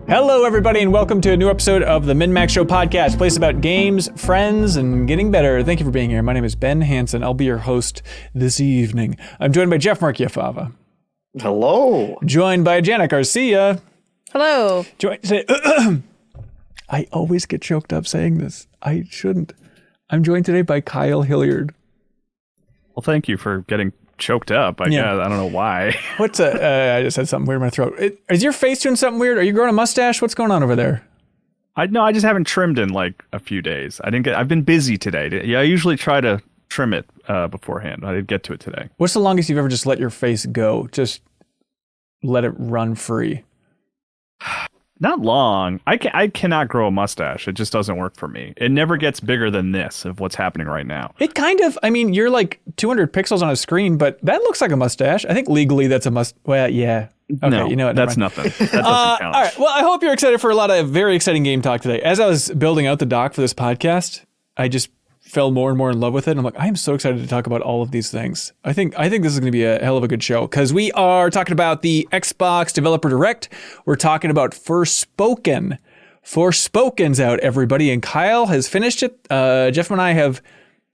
Hello, everybody, and welcome to a new episode of the MinnMax Show podcast, a place about games, friends, and getting better. Thank you for being here. My name is Ben Hansen. I'll be your host this evening. I'm joined by Jeff Marchiafava. Hello. Joined by Janet Garcia. Hello. I always get choked up saying this. I shouldn't. I'm joined today by Kyle Hilliard. Well, thank you for getting choked up. I guess. I don't know why. I just had something weird in my throat. Is your face doing something weird? Are you growing a mustache? What's going on over there? I just haven't trimmed in like a few days. I've been busy today. Yeah, I usually try to trim it beforehand. I didn't get to it today. What's the longest you've ever just let your face go? Just let it run free. Not long. I cannot grow a mustache. It just doesn't work for me. It never gets bigger than this of what's happening right now. It kind of, you're like 200 pixels on a screen, but that looks like a mustache. I think legally that's a well, yeah. Okay, no, you know what? That's nothing. That doesn't count. All right. Well, I hope you're excited for a lot of very exciting game talk today. As I was building out the doc for this podcast, I just fell more and more in love with it. And I'm like, I am so excited to talk about all of these things. I think this is going to be a hell of a good show because we are talking about the Xbox Developer Direct. We're talking about Forspoken. Forspoken's out, everybody, and Kyle has finished it. Jeff and I have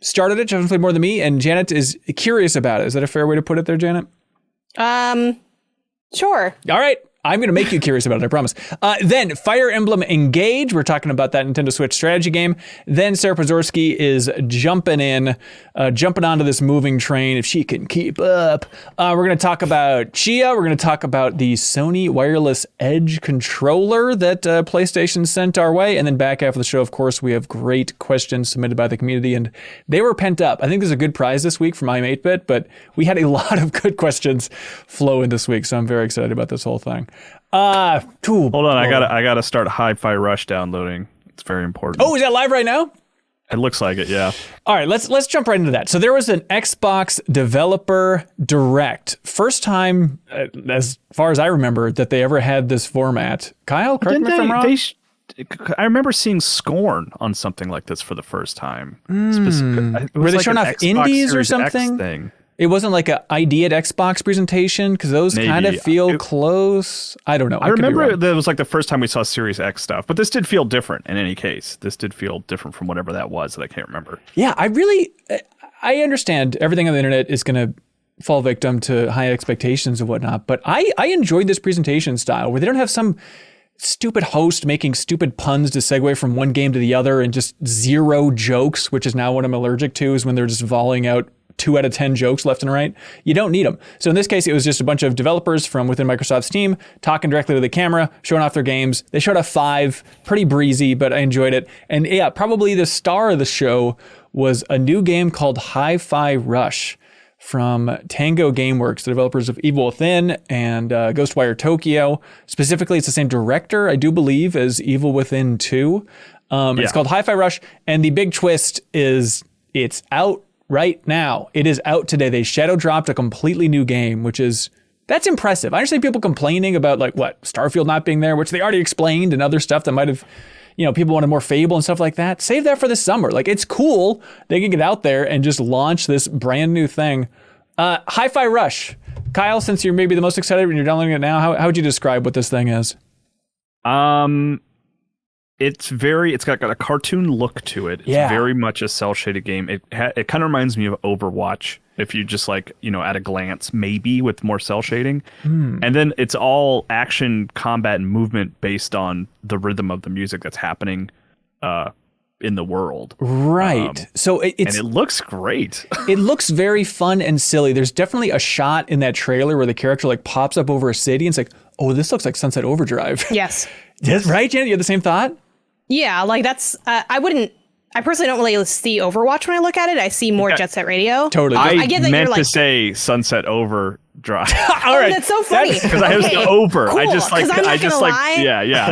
started it. Jeff has played more than me, and Janet is curious about it. Is that a fair way to put it there, Janet? Sure. All right. I'm going to make you curious about it, I promise. Then Fire Emblem Engage. We're talking about that Nintendo Switch strategy game. Then Sarah Pozorski is jumping onto this moving train if she can keep up. We're going to talk about Tchia. We're going to talk about the Sony Wireless Edge controller that PlayStation sent our way. And then back after the show, of course, we have great questions submitted by the community, and they were pent up. I think there's a good prize this week from I'm 8-Bit, but we had a lot of good questions flow in this week, so I'm very excited about this whole thing. Hold on, I gotta start Hi-Fi Rush downloading. It's very important. Oh, is that live right now? It looks like it, yeah. All right, let's jump right into that. So there was an Xbox Developer Direct. First time, as far as I remember, that they ever had this format. Kyle, correct me if I'm wrong? I remember seeing Scorn on something like this for the first time. Were they showing off indies or something? Thing. It wasn't like an ID at Xbox presentation because those kind of feel close. I don't know. I remember that was like the first time we saw Series X stuff, but this did feel different in any case. This did feel different from whatever that was that I can't remember. Yeah, I understand everything on the internet is going to fall victim to high expectations and whatnot, but I enjoyed this presentation style where they don't have some stupid host making stupid puns to segue from one game to the other and just zero jokes, which is now what I'm allergic to, is when they're just volleying out 2 out of 10 jokes left and right. You don't need them. So in this case, it was just a bunch of developers from within Microsoft's team talking directly to the camera, showing off their games. They showed off 5, pretty breezy, but I enjoyed it. And yeah, probably the star of the show was a new game called Hi-Fi Rush from Tango Gameworks, the developers of Evil Within and Ghostwire Tokyo. Specifically, it's the same director, I do believe, as Evil Within 2. It's called Hi-Fi Rush, and the big twist is it's out right now. It is out today. They shadow dropped a completely new game, that's impressive. I understand people complaining about Starfield not being there, which they already explained, and other stuff that might have, people wanted more Fable and stuff like that. Save that for the summer. It's cool. They can get out there and just launch this brand new thing. Hi-Fi Rush. Kyle, since you're maybe the most excited when you're downloading it now, how would you describe what this thing is? It's got a cartoon look to it. It's very much a cel shaded game. It kind of reminds me of Overwatch, if you just at a glance, maybe with more cel shading. And then it's all action, combat, and movement based on the rhythm of the music that's happening in the world. Right. So and it looks great. It looks very fun and silly. There's definitely a shot in that trailer where the character pops up over a city and it's like, oh, this looks like Sunset Overdrive. Yes. Right, Janet? You had the same thought? Yeah, that's, I personally don't really see Overwatch when I look at it. I see more Jet Set Radio. Totally. I get that meant to say Sunset Overdrive. All right. That's so funny. Because I was over. Cool. I just lie,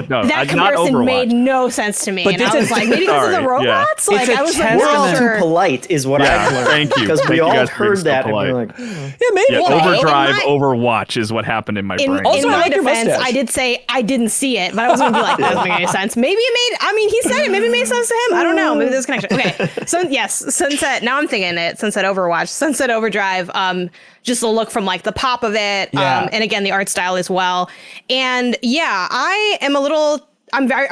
no. That comparison made no sense to me. But I was like, maybe because of the robots? Yeah. I was we're all too polite is what I've learned. Thank you. Because we all heard that and we're like, yeah, maybe. Overdrive, Overwatch is what happened in my brain. In my defense, I did say I didn't see it, but I wasn't going to be like, that doesn't make any sense. Maybe it made, he said it, maybe it made sense to him. I don't know. Maybe there's a connection. Okay. So yes, Sunset, now I'm thinking it. Sunset Overwatch, Sunset Overdrive. just the look from like the pop of it. Yeah. And again, the art style as well. And yeah, I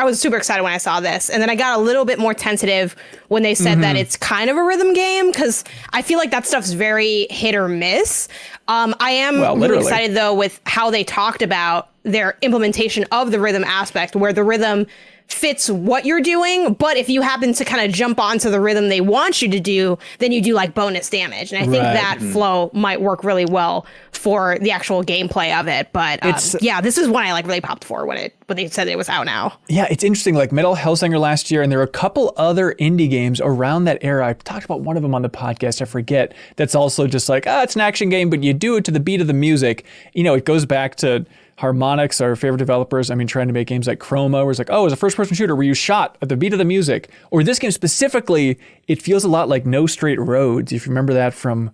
was super excited when I saw this. And then I got a little bit more tentative when they said that it's kind of a rhythm game, because I feel like that stuff's very hit or miss. I am really excited, though, with how they talked about their implementation of the rhythm aspect, where the rhythm fits what you're doing, but if you happen to kind of jump onto the rhythm they want you to do, then you do like bonus damage. And I think that flow might work really well for the actual gameplay of it. But yeah, this is one I like really popped for when they said it was out now. Yeah, it's interesting. Like Metal Hellsinger last year, and there were a couple other indie games around that era. I talked about one of them on the podcast, I forget. That's also just like, it's an action game, but you do it to the beat of the music. You know, it goes back to Harmonix, our favorite developers. I mean, trying to make games like Chroma, where it's like, it's a first-person shooter where you shot at the beat of the music. Or this game specifically, it feels a lot like No Straight Roads. If you remember that from,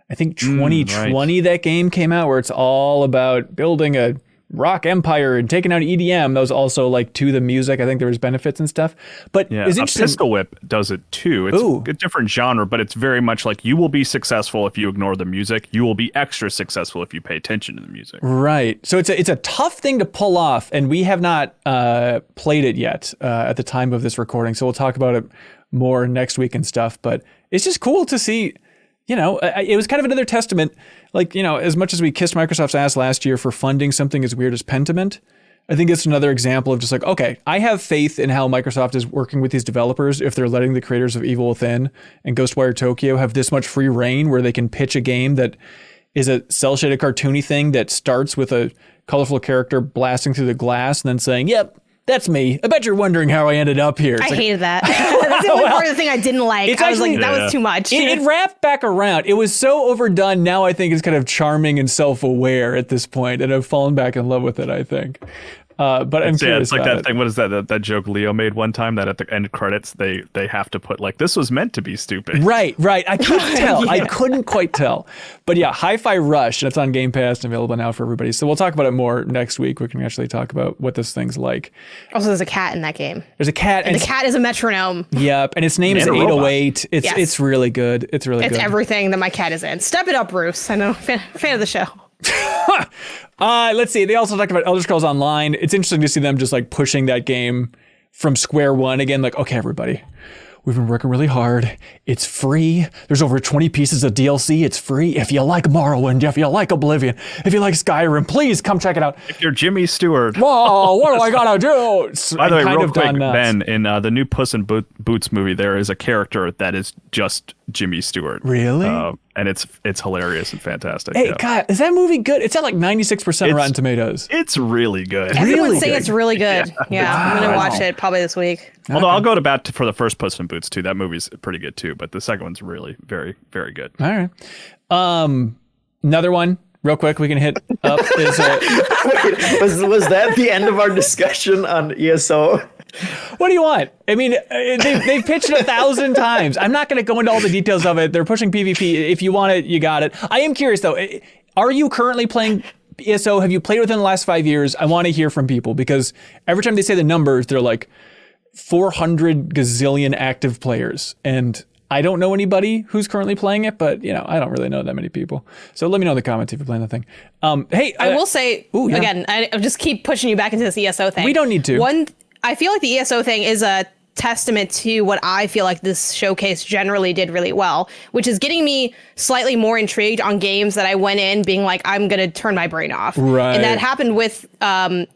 I think 2020, that game came out, where it's all about building a rock empire and taking out EDM. That was also like to the music. I think there was benefits and stuff. But it's interesting. Pistol Whip does it too. It's a different genre, but it's very much like you will be successful if you ignore the music. You will be extra successful if you pay attention to the music. Right. So it's a tough thing to pull off, and we have not played it yet at the time of this recording. So we'll talk about it more next week and stuff. But it's just cool to see. You know, it was kind of another testament, like, you know, as much as we kissed Microsoft's ass last year for funding something as weird as Pentiment, I think it's another example of just like, okay, I have faith in how Microsoft is working with these developers if they're letting the creators of Evil Within and Ghostwire Tokyo have this much free reign where they can pitch a game that is a cel-shaded cartoony thing that starts with a colorful character blasting through the glass and then saying, yep, that's me. I bet you're wondering how I ended up here. I hated that. That's the only part of the thing I didn't like. I was like, that was too much. It wrapped back around. It was so overdone. Now I think it's kind of charming and self-aware at this point, and I've fallen back in love with it, I think. But I'm curious. It's like that thing. What is that joke Leo made one time, that at the end credits they have to put like, this was meant to be stupid. Right. I couldn't tell. I couldn't quite tell. But yeah, Hi-Fi Rush, and it's on Game Pass and available now for everybody. So we'll talk about it more next week. We can actually talk about what this thing's like. Also, there's a cat in that game. There's a cat, and the cat is a metronome. Yep, and its name is 808. It's really good. It's really good. It's everything that my cat is in. Step it up, Bruce. I know, fan of the show. Let's see. They also talked about Elder Scrolls Online. It's interesting to see them just like pushing that game from square one again. Like, okay, everybody, we've been working really hard. It's free. There's over 20 pieces of DLC. It's free. If you like Morrowind, if you like Oblivion, if you like Skyrim, please come check it out. If you're Jimmy Stewart. Whoa, what do I gotta do? By the way, real quick, Ben, in the new Puss in Boots movie, there is a character that is just Jimmy Stewart. Really? And it's hilarious and fantastic. Hey, God, is that movie good? It's at like 96% Rotten Tomatoes. It's really good. Everyone's saying it's really good. Yeah, wow. I'm going to watch it probably this week. Although I'll go to bat for the first Puss in Boots too. That movie's pretty good too, but the second one's really very, very good. All right. Another one, real quick, we can hit up is was that the end of our discussion on ESO? What do you want? I mean, they've pitched it 1,000 times. I'm not going to go into all the details of it. They're pushing PvP. If you want it, you got it. I am curious, though. Are you currently playing ESO? Have you played within the last 5 years? I want to hear from people, because every time they say the numbers, they're like 400 gazillion active players. And I don't know anybody who's currently playing it, but, you know, I don't really know that many people. So let me know in the comments if you're playing the thing. Hey, I will say, again, I just keep pushing you back into this ESO thing. We don't need to. I feel like the ESO thing is a testament to what I feel like this showcase generally did really well, which is getting me slightly more intrigued on games that I went in being like, I'm going to turn my brain off. Right. And that happened with,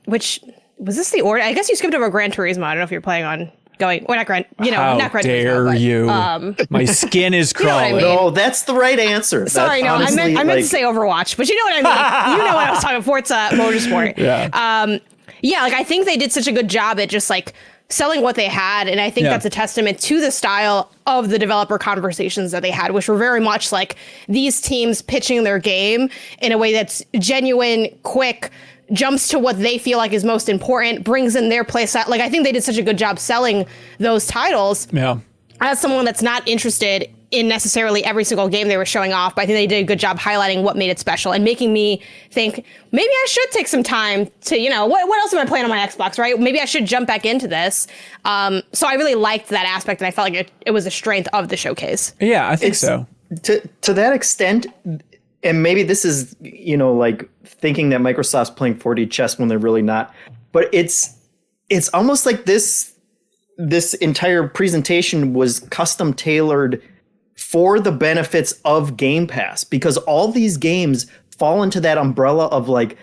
which, was this the order? I guess you skipped over Gran Turismo. I don't know if you're playing on not Gran Turismo. Dare you? My skin is crawling. You know what I mean? No, that's the right answer. Sorry, no, I meant to say Overwatch, but you know what I mean. You know what I was talking, Forza Motorsport. Yeah. Yeah, like I think they did such a good job at just like selling what they had, and I think that's a testament to the style of the developer conversations that they had, which were very much like these teams pitching their game in a way that's genuine, quick, jumps to what they feel like is most important, brings in their play style. Like I think they did such a good job selling those titles. Yeah. As someone that's not interested in necessarily every single game they were showing off, but I think they did a good job highlighting what made it special and making me think maybe I should take some time to, you know, what else am I playing on my Xbox, right? Maybe I should jump back into this. So I really liked that aspect, and I felt like it was a strength of the showcase. Yeah, I think so. To that extent, and maybe this is, like thinking that Microsoft's playing 4D chess when they're really not, but it's almost like this entire presentation was custom tailored for the benefits of Game Pass, because all these games fall into that umbrella of like,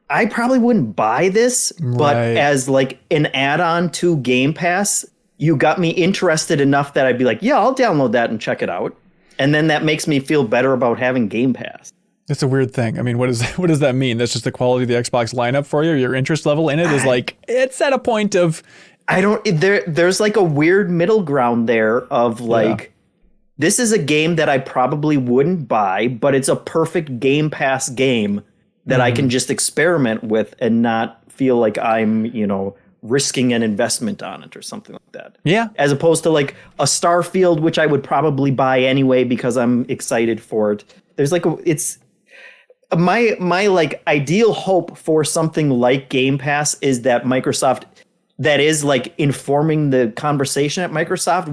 I probably wouldn't buy this, but as like an add-on to Game Pass, you got me interested enough that I'd be like, yeah, I'll download that and check it out. And then that makes me feel better about having Game Pass. It's a weird thing. I mean, what does that mean? That's just the quality of the Xbox lineup for you? Your interest level in it is like, it's at a point of... There's like a weird middle ground there of like, this is a game that I probably wouldn't buy, but it's a perfect Game Pass game that I can just experiment with and not feel like I'm, risking an investment on it or something like that. Yeah. As opposed to like a Starfield, which I would probably buy anyway because I'm excited for it. There's like it's my like ideal hope for something like Game Pass is that Microsoft, that is like informing the conversation at Microsoft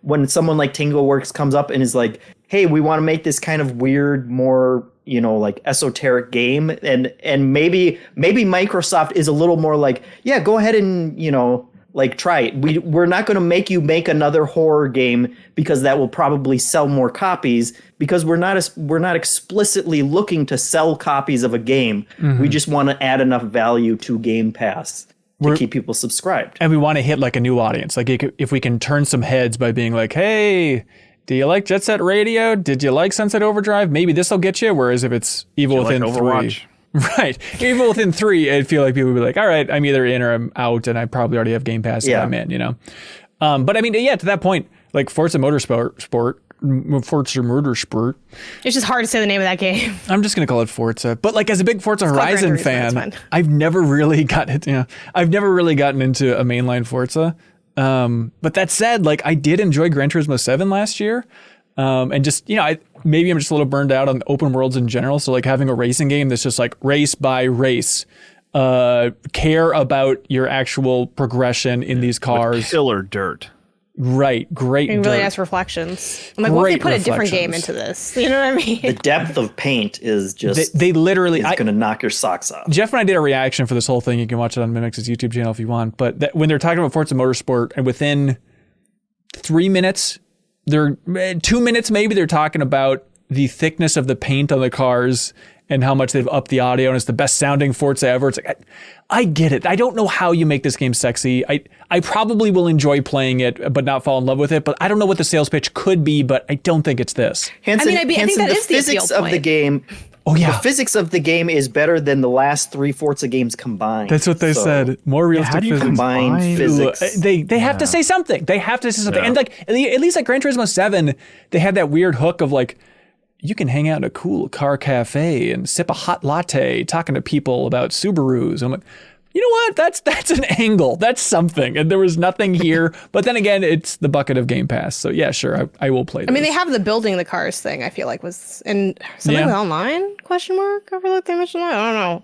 when someone like TangleWorks comes up and is like, hey, we want to make this kind of weird, more, like esoteric game. And maybe Microsoft is a little more like, yeah, go ahead and, like try it. We're not going to make you make another horror game because that will probably sell more copies, because we're not explicitly looking to sell copies of a game. We just want to add enough value to Game Pass to keep people subscribed. And we want to hit like a new audience. Like if we can turn some heads by being like, hey, do you like Jet Set Radio? Did you like Sunset Overdrive? Maybe this will get you. Whereas if it's Evil Within 3. Right. Evil Within 3, I'd feel like people would be like, all right, I'm either in or I'm out, and I probably already have Game Pass if I'm in, But I mean, yeah, to that point, like Forza Motorsport. It's just hard to say the name of that game. I'm just going to call it Forza. But like as a big Forza Horizon fan, I've never really gotten into a mainline Forza. But that said, like I did enjoy Gran Turismo 7 last year. And just, maybe I'm just a little burned out on open worlds in general. So like having a racing game that's just like race by race, care about your actual progression in these cars. With killer dirt. Right. Great. Really nice reflections. I'm like, what if they put a different game into this? You know what I mean? The depth of paint is just, they literally, it's going to knock your socks off. Jeff and I did a reaction for this whole thing. You can watch it on MinnMax's YouTube channel if you want. But when they're talking about Forza Motorsport, and within 3 minutes, 2 minutes maybe, they're talking about the thickness of the paint on the cars and how much they've upped the audio, and it's the best sounding Forza ever. It's like, I get it. I don't know how you make this game sexy. I probably will enjoy playing it, but not fall in love with it. But I don't know what the sales pitch could be, but I don't think it's this. Hanson, I think that the is the physics of the game. Oh yeah, the physics of the game is better than the last 3 Forza games combined. That's what they said. More realistic physics. Combined physics. They have to say something. They have to say something. Yeah. And like at least like Gran Turismo 7, they had that weird hook of like, you can hang out in a cool car cafe and sip a hot latte talking to people about Subarus. And I'm like, you know what? That's an angle. That's something. And there was nothing here. But then again, it's the bucket of Game Pass. So yeah, sure, I will play this. I mean, they have the building the cars thing, I feel like was in something with online ? I feel like they mentioned that.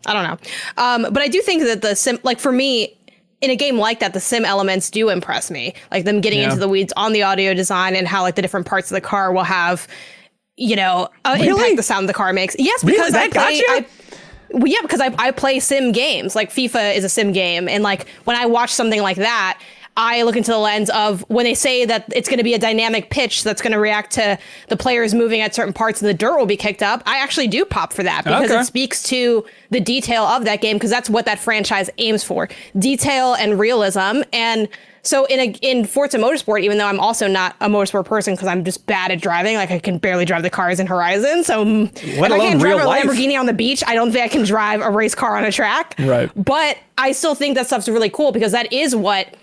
I don't know. But I do think that the sim, like for me, in a game like that, the sim elements do impress me. Like them getting into the weeds on the audio design and how like the different parts of the car will have, impact the sound the car makes. Yes, because because I play sim games. Like FIFA is a sim game, and like when I watch something like that, I look into the lens of when they say that it's going to be a dynamic pitch that's going to react to the players moving at certain parts and the dirt will be kicked up. I actually do pop for that because it speaks to the detail of that game, because that's what that franchise aims for: detail and realism. And so in Forza Motorsport, even though I'm also not a motorsport person because I'm just bad at driving, like I can barely drive the cars in Horizon. So if I can't drive a Lamborghini on the beach, I don't think I can drive a race car on a track. Right. But I still think that stuff's really cool because that is what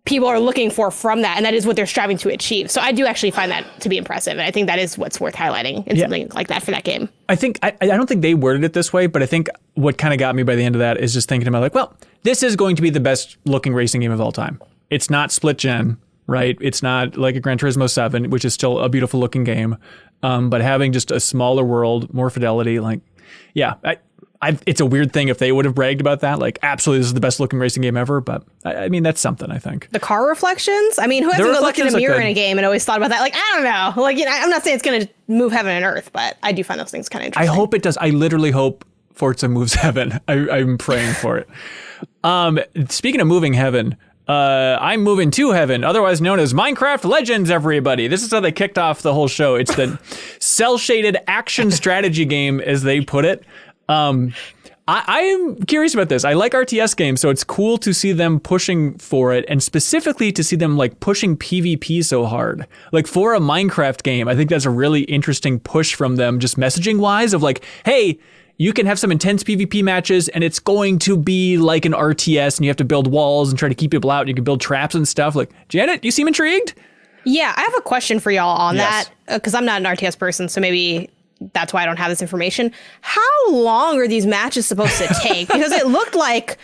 people are looking for from that, and that is what they're striving to achieve. So I do actually find that to be impressive, and I think that is what's worth highlighting in something like that for that game. I think I don't think they worded it this way, but I think what kind of got me by the end of that is just thinking about like, well, this is going to be the best looking racing game of all time. It's not split gen, right? It's not like a Gran Turismo 7, which is still a beautiful looking game, but having just a smaller world, more fidelity, like, yeah, it's a weird thing if they would have bragged about that. Like, absolutely, this is the best looking racing game ever. But I mean, that's something, I think. The car reflections? I mean, who hasn't looked in a mirror in a game and always thought about that? Like, I don't know. Like, I'm not saying it's going to move heaven and earth, but I do find those things kind of interesting. I hope it does. I literally hope Forza moves heaven. I'm praying for it. Speaking of moving heaven, I'm moving to heaven, otherwise known as Minecraft Legends, everybody. This is how they kicked off the whole show. It's the cel-shaded action strategy game, as they put it. I am curious about this. I like RTS games, so it's cool to see them pushing for it, and specifically to see them like pushing PvP so hard. Like for a Minecraft game, I think that's a really interesting push from them, just messaging wise, of like, hey, you can have some intense PvP matches and it's going to be like an RTS and you have to build walls and try to keep people out and you can build traps and stuff. Like, Janet, you seem intrigued? Yeah, I have a question for y'all on that, because I'm not an RTS person, so maybe that's why I don't have this information. How long are these matches supposed to take? Because it looked like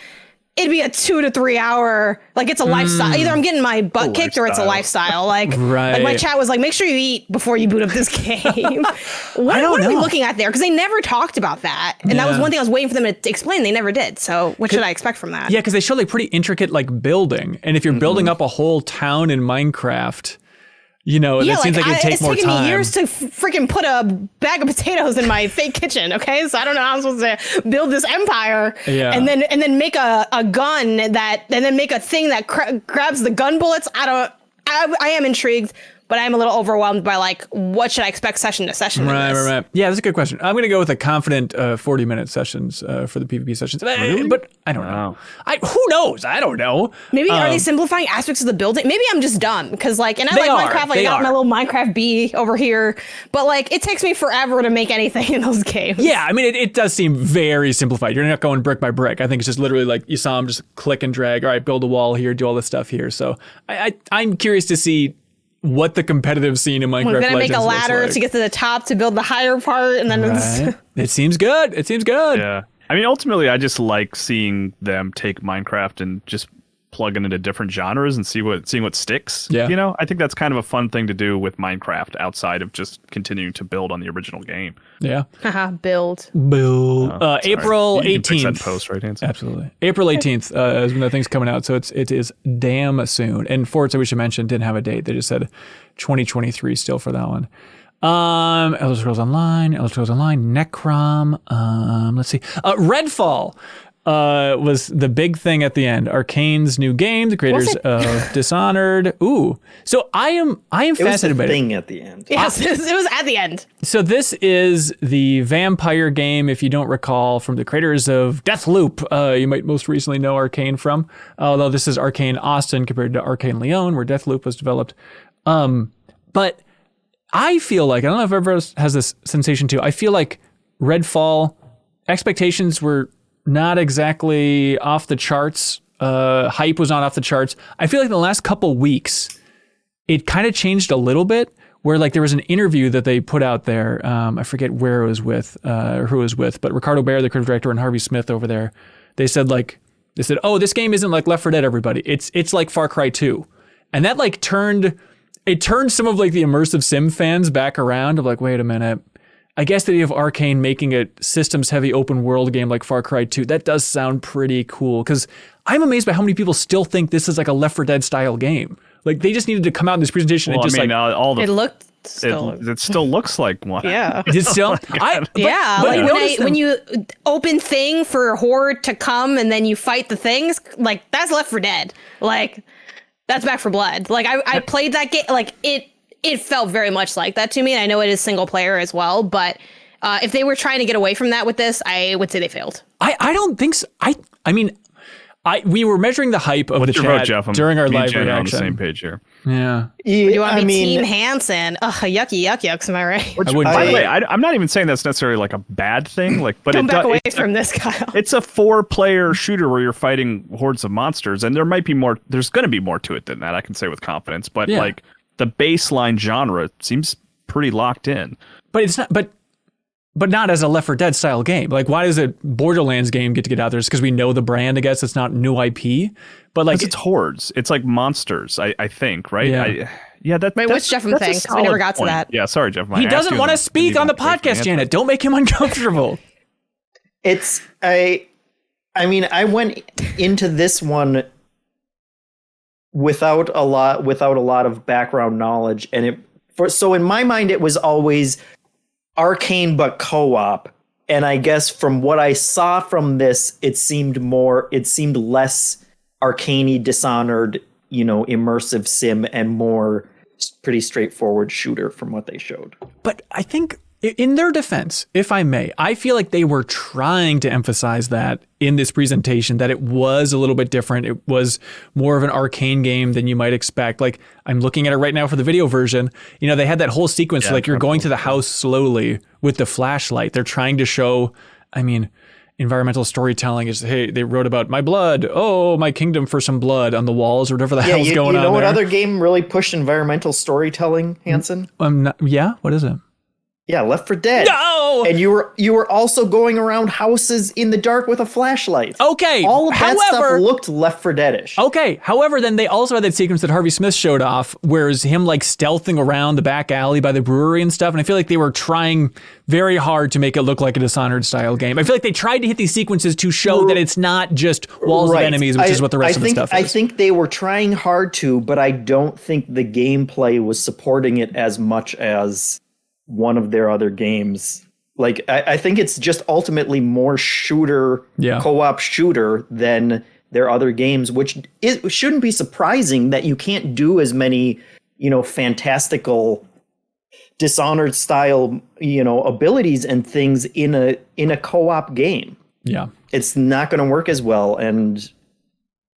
it'd be a 2 to 3 hour, like it's a lifestyle. Either I'm getting my butt kicked or it's a lifestyle. Like, like my chat was like, make sure you eat before you boot up this game. What are we looking at there? Because they never talked about that. And that was one thing I was waiting for them to explain. They never did. So what should I expect from that? Yeah, because they show like pretty intricate like building. And if you're building up a whole town in Minecraft, you know, it seems like it'd take more time. It's taken me years to freaking put a bag of potatoes in my fake kitchen. Okay, so I don't know how I'm supposed to build this empire, and then make a gun and then make a thing that grabs the gun bullets. I am intrigued, but I'm a little overwhelmed by like, what should I expect session to session? Right. Yeah, that's a good question. I'm going to go with a confident 40-minute sessions for the PvP sessions. Really? But I don't know. Who knows? I don't know. Maybe are they simplifying aspects of the building? Maybe I'm just dumb because like, and I like Minecraft. Like I got my little Minecraft bee over here, but like it takes me forever to make anything in those games. Yeah, I mean it does seem very simplified. You're not going brick by brick. I think it's just literally like you saw them just click and drag. All right, build a wall here, do all this stuff here. So I'm curious to see what the competitive scene in Minecraft Legends looks like. We're gonna make a ladder to get to the top to build the higher part, and then it seems good. It seems good. Yeah, I mean, ultimately, I just like seeing them take Minecraft and just plug it into different genres and seeing what sticks. Yeah, you know, I think that's kind of a fun thing to do with Minecraft outside of just continuing to build on the original game. Yeah, build. April 18th. Post right answer. Absolutely, April 18th is when the thing's coming out, so it is damn soon. And Forza, we should mention, didn't have a date. They just said 2023 still for that one. Elder Scrolls Online, Necrom. Let's see, Redfall. Was the big thing at the end. Arcane's new game, the creators of Dishonored. Ooh. So I am fascinated by it. It was the thing at the end. Yes, it was at the end. So this is the vampire game, if you don't recall, from the creators of Deathloop. You might most recently know Arcane from. Although this is Arcane Austin compared to Arcane Lyon, where Deathloop was developed. But I feel like, I don't know if everyone else has this sensation too, I feel like Redfall expectations were not exactly off the charts. Hype was not off the charts. I feel like in the last couple weeks, it kind of changed a little bit, where like there was an interview that they put out there. I forget where it was with, or who it was with, but Ricardo Bear, the creative director, and Harvey Smith over there, they said, oh, this game isn't like Left 4 Dead, everybody. It's like Far Cry 2. And that like turned some of like the immersive sim fans back around of like, wait a minute. I guess the idea of Arcane making a systems-heavy open-world game like Far Cry 2, that does sound pretty cool. Because I'm amazed by how many people still think this is like a Left 4 Dead style game. Like they just needed to come out in this presentation and just it still looks like one. Yeah, it's still. When you open thing for Horde to come and then you fight the things, like that's Left 4 Dead. Like that's Back 4 Blood. Like I played that game. Like it felt very much like that to me. And I know it is single player as well, but if they were trying to get away from that with this, I would say they failed. I don't think so. I mean, we were measuring the hype of the chat during our live reaction. On the same page here. Yeah. You want to be Team Hansen? Ugh, yucks. Am I right? By the way, I'm not even saying that's necessarily like a bad thing. Like, but don't back away from this, Kyle. It's a 4-player shooter where you're fighting hordes of monsters, and there might be more. There's going to be more to it than that. I can say with confidence, but like. The baseline genre seems pretty locked in. But it's not. But not as a Left 4 Dead style game. Like, why does a Borderlands game get to get out there? It's because we know the brand. I guess it's not new IP. But like, it's hordes. It's like monsters. I think, right? Yeah. Wait, what's Jeff think? We never got to that. Yeah, sorry, Jeff. He doesn't want to speak on the podcast, Janet. Don't make him uncomfortable. I mean, I went into this one without a lot of background knowledge, and so in my mind it was always arcane but co-op. And I guess from what I saw from this, it seemed less arcane-y, Dishonored, immersive sim, and more pretty straightforward shooter from what they showed. But I think in their defense, if I may, I feel like they were trying to emphasize that in this presentation, that it was a little bit different. It was more of an arcane game than you might expect. Like, I'm looking at it right now for the video version. They had that whole sequence, like you're going to the house slowly with the flashlight. They're trying to show, environmental storytelling is, hey, they wrote about my blood. Oh, my kingdom for some blood on the walls or whatever the hell's going on. You know what there. Other game really pushed environmental storytelling, Hanson? What is it? Yeah, Left 4 Dead. No! And you were also going around houses in the dark with a flashlight. Okay. All of that stuff looked Left 4 Dead-ish. Okay. However, then they also had that sequence that Harvey Smith showed off, where it's him like stealthing around the back alley by the brewery and stuff. And I feel like they were trying very hard to make it look like a Dishonored style game. I feel like they tried to hit these sequences to show that it's not just walls of enemies, which is what the rest of the stuff is. I think they were trying hard to, but I don't think the gameplay was supporting it as much as one of their other games. Like, I think it's just ultimately more co-op shooter than their other games, which shouldn't be surprising that you can't do as many, fantastical Dishonored style, abilities and things in a co-op game. Yeah. It's not going to work as well. And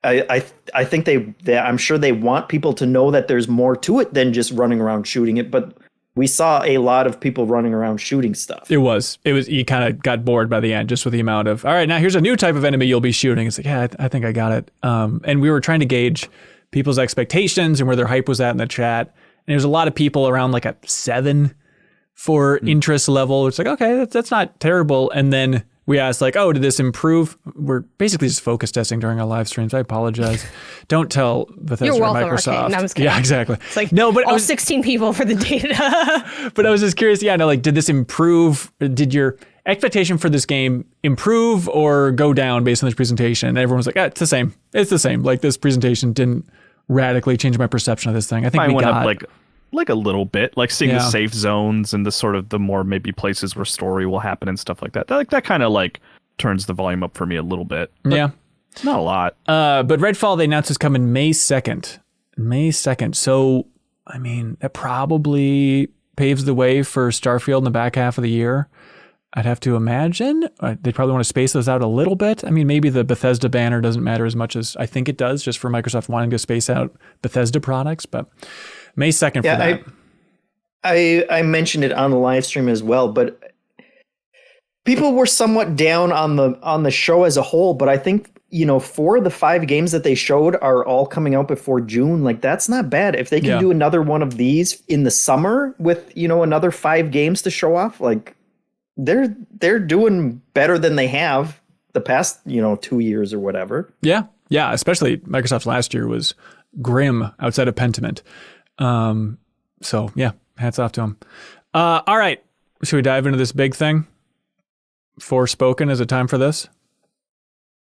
I think I'm sure they want people to know that there's more to it than just running around shooting it, but we saw a lot of people running around shooting stuff. It was, you kind of got bored by the end just with the amount of, all right, now here's a new type of enemy you'll be shooting. It's like, yeah, I think I got it. And we were trying to gauge people's expectations and where their hype was at in the chat. And there's a lot of people around like a 7 for interest level. It's like, okay, that's not terrible. And then we asked like, oh, did this improve? We're basically just focus testing during our live streams. I apologize. Don't tell Bethesda or Microsoft. Arcane. No, I'm just kidding. Yeah, exactly. It's like, no, but all 16 people for the data. But I was just curious. Yeah, no, like, did this improve? Did your expectation for this game improve or go down based on this presentation? And everyone was like, it's the same. It's the same. Like, this presentation didn't radically change my perception of this thing. I think we got like a little bit, like seeing the safe zones and the sort of the more maybe places where story will happen and stuff like that. That kind of like turns the volume up for me a little bit. Yeah. Not a lot. But Redfall, they announced is coming May 2nd. May 2nd. So, that probably paves the way for Starfield in the back half of the year. I'd have to imagine. They'd probably want to space those out a little bit. Maybe the Bethesda banner doesn't matter as much as I think it does, just for Microsoft wanting to space out Bethesda products. But May 2nd for that. I mentioned it on the live stream as well, but people were somewhat down on the show as a whole. But I think, 4 of the 5 games that they showed are all coming out before June. Like, that's not bad. If they can do another one of these in the summer with, another 5 games to show off, like, they're doing better than they have the past, 2 years or whatever. Yeah. Yeah. Especially Microsoft's last year was grim outside of Pentiment. So yeah, hats off to them. All right. Should we dive into this big thing? Forspoken, is it time for this?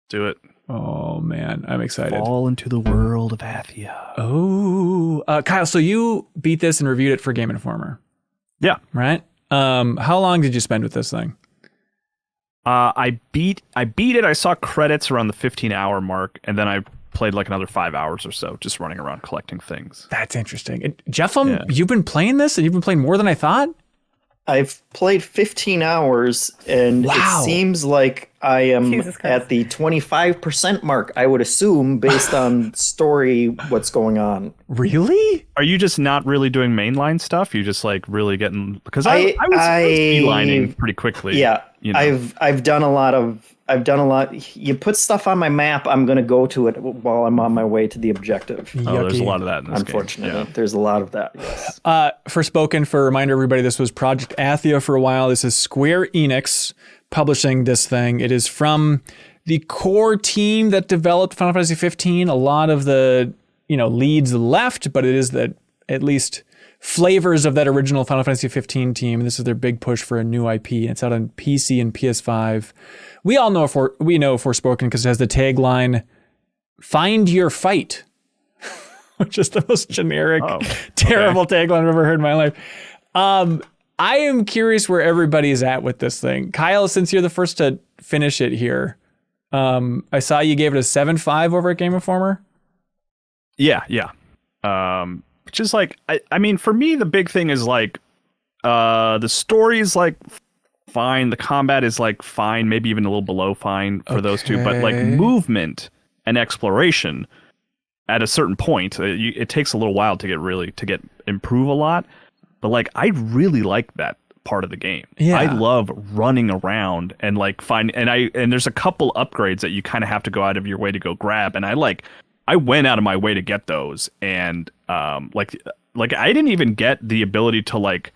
Do it. Oh man, I'm excited. Fall into the world of Athia. Oh, Kyle, so you beat this and reviewed it for Game Informer. Yeah. Right? How long did you spend with this thing? I beat it. I saw credits around the 15-hour mark, and then I played like another 5 hours or so, just running around collecting things. That's interesting. Jeff, you've been playing this, and you've been playing more than I thought? I've played 15 hours, and it seems like I am at the 25% mark, I would assume, based on story, what's going on. Really? Are you just not really doing mainline stuff? You just like really getting... Because I was beelining pretty quickly. Yeah, I've done a lot. You put stuff on my map, I'm going to go to it while I'm on my way to the objective. Oh, there's a lot of that in this Unfortunately, game. there's a lot of that, yes. Forspoken, for a reminder, everybody, this was Project Athia for a while. This is Square Enix publishing this thing. It is from the core team that developed Final Fantasy 15. A lot of the leads left, but it is at least flavors of that original Final Fantasy 15 team. This is their big push for a new IP. And it's out on PC and PS5. We all know Forspoken because it has the tagline, "Find your fight," which is the most generic, terrible tagline I've ever heard in my life. I am curious where everybody's at with this thing. Kyle, since you're the first to finish it here, I saw you gave it a 7.5 over at Game Informer. Yeah. Which is like, I mean, for me, the big thing is like, the story is like fine. The combat is like fine, maybe even a little below fine for those two. But like movement and exploration, at a certain point, it takes a little while to improve a lot. But like, I really like that part of the game. Yeah. I love running around and like and there's a couple upgrades that you kind of have to go out of your way to go grab. And I went out of my way to get those. And like I didn't even get the ability to like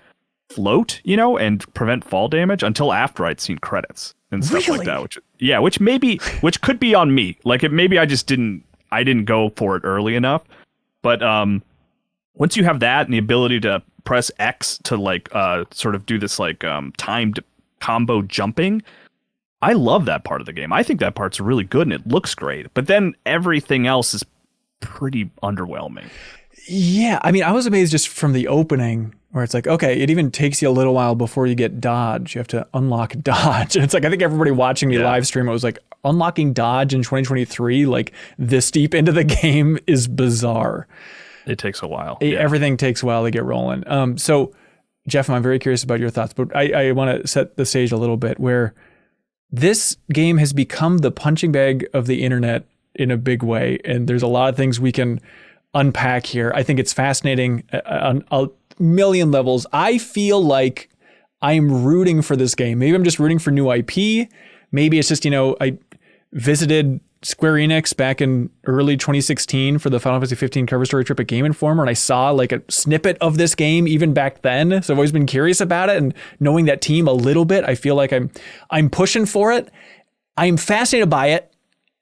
float, and prevent fall damage until after I'd seen credits and stuff like that. Which could be on me. Like maybe I didn't go for it early enough. But once you have that and the ability to press X to like sort of do this like timed combo jumping, I love that part of the game. I think that part's really good and it looks great. But then everything else is pretty underwhelming. Yeah, I mean, I was amazed just from the opening where it's like, okay, it even takes you a little while before you get dodge. You have to unlock dodge. And it's like, I think everybody watching me live stream, it was like, unlocking dodge in 2023, like this deep into the game, is bizarre. It takes a while. Everything takes a while to get rolling. So, Jeff, I'm very curious about your thoughts, but I want to set the stage a little bit where this game has become the punching bag of the internet in a big way. And there's a lot of things we can unpack here. I think it's fascinating on a million levels. I feel like I'm rooting for this game. Maybe I'm just rooting for new IP. Maybe it's just, I visited Square Enix back in early 2016 for the Final Fantasy 15 cover story trip at Game Informer, and I saw like a snippet of this game even back then. So I've always been curious about it, and knowing that team a little bit, I feel like I'm pushing for it. I'm fascinated by it.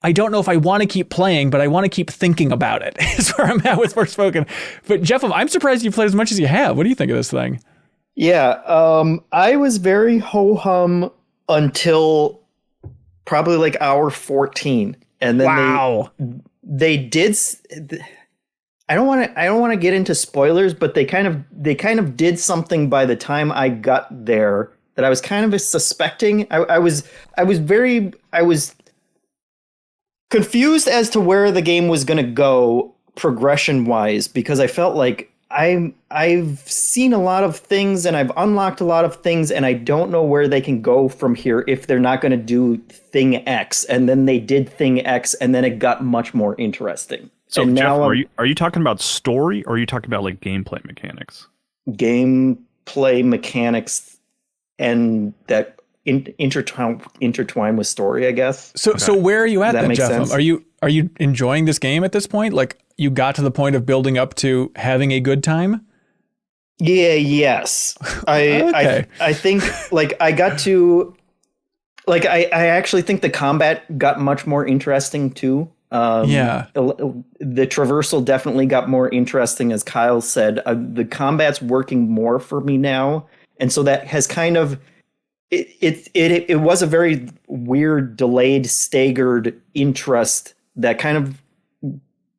I don't know if I want to keep playing, but I want to keep thinking about it. Is where I'm at with Forspoken. But Jeff, I'm surprised you played as much as you have. What do you think of this thing? Yeah, I was very ho-hum until probably like hour 14. And then they did. I don't want to get into spoilers, but they kind of did something by the time I got there that I was kind of suspecting. I was confused as to where the game was going to go progression wise, because I felt like I've seen a lot of things and I've unlocked a lot of things, and I don't know where they can go from here if they're not going to do thing X. And then they did thing X, and then it got much more interesting. So and Jeff, now are you talking about story, or are you talking about like gameplay mechanics? Gameplay mechanics and that intertwine with story, I guess. So where are you at then, Jeff? Sense? Are you enjoying this game at this point? Like, you got to the point of building up to having a good time? Yeah, yes. Okay. I think like I got to like I actually think the combat got much more interesting too. The traversal definitely got more interesting, as Kyle said. The combat's working more for me now, and so that has kind of it was a very weird, delayed, staggered interest that kind of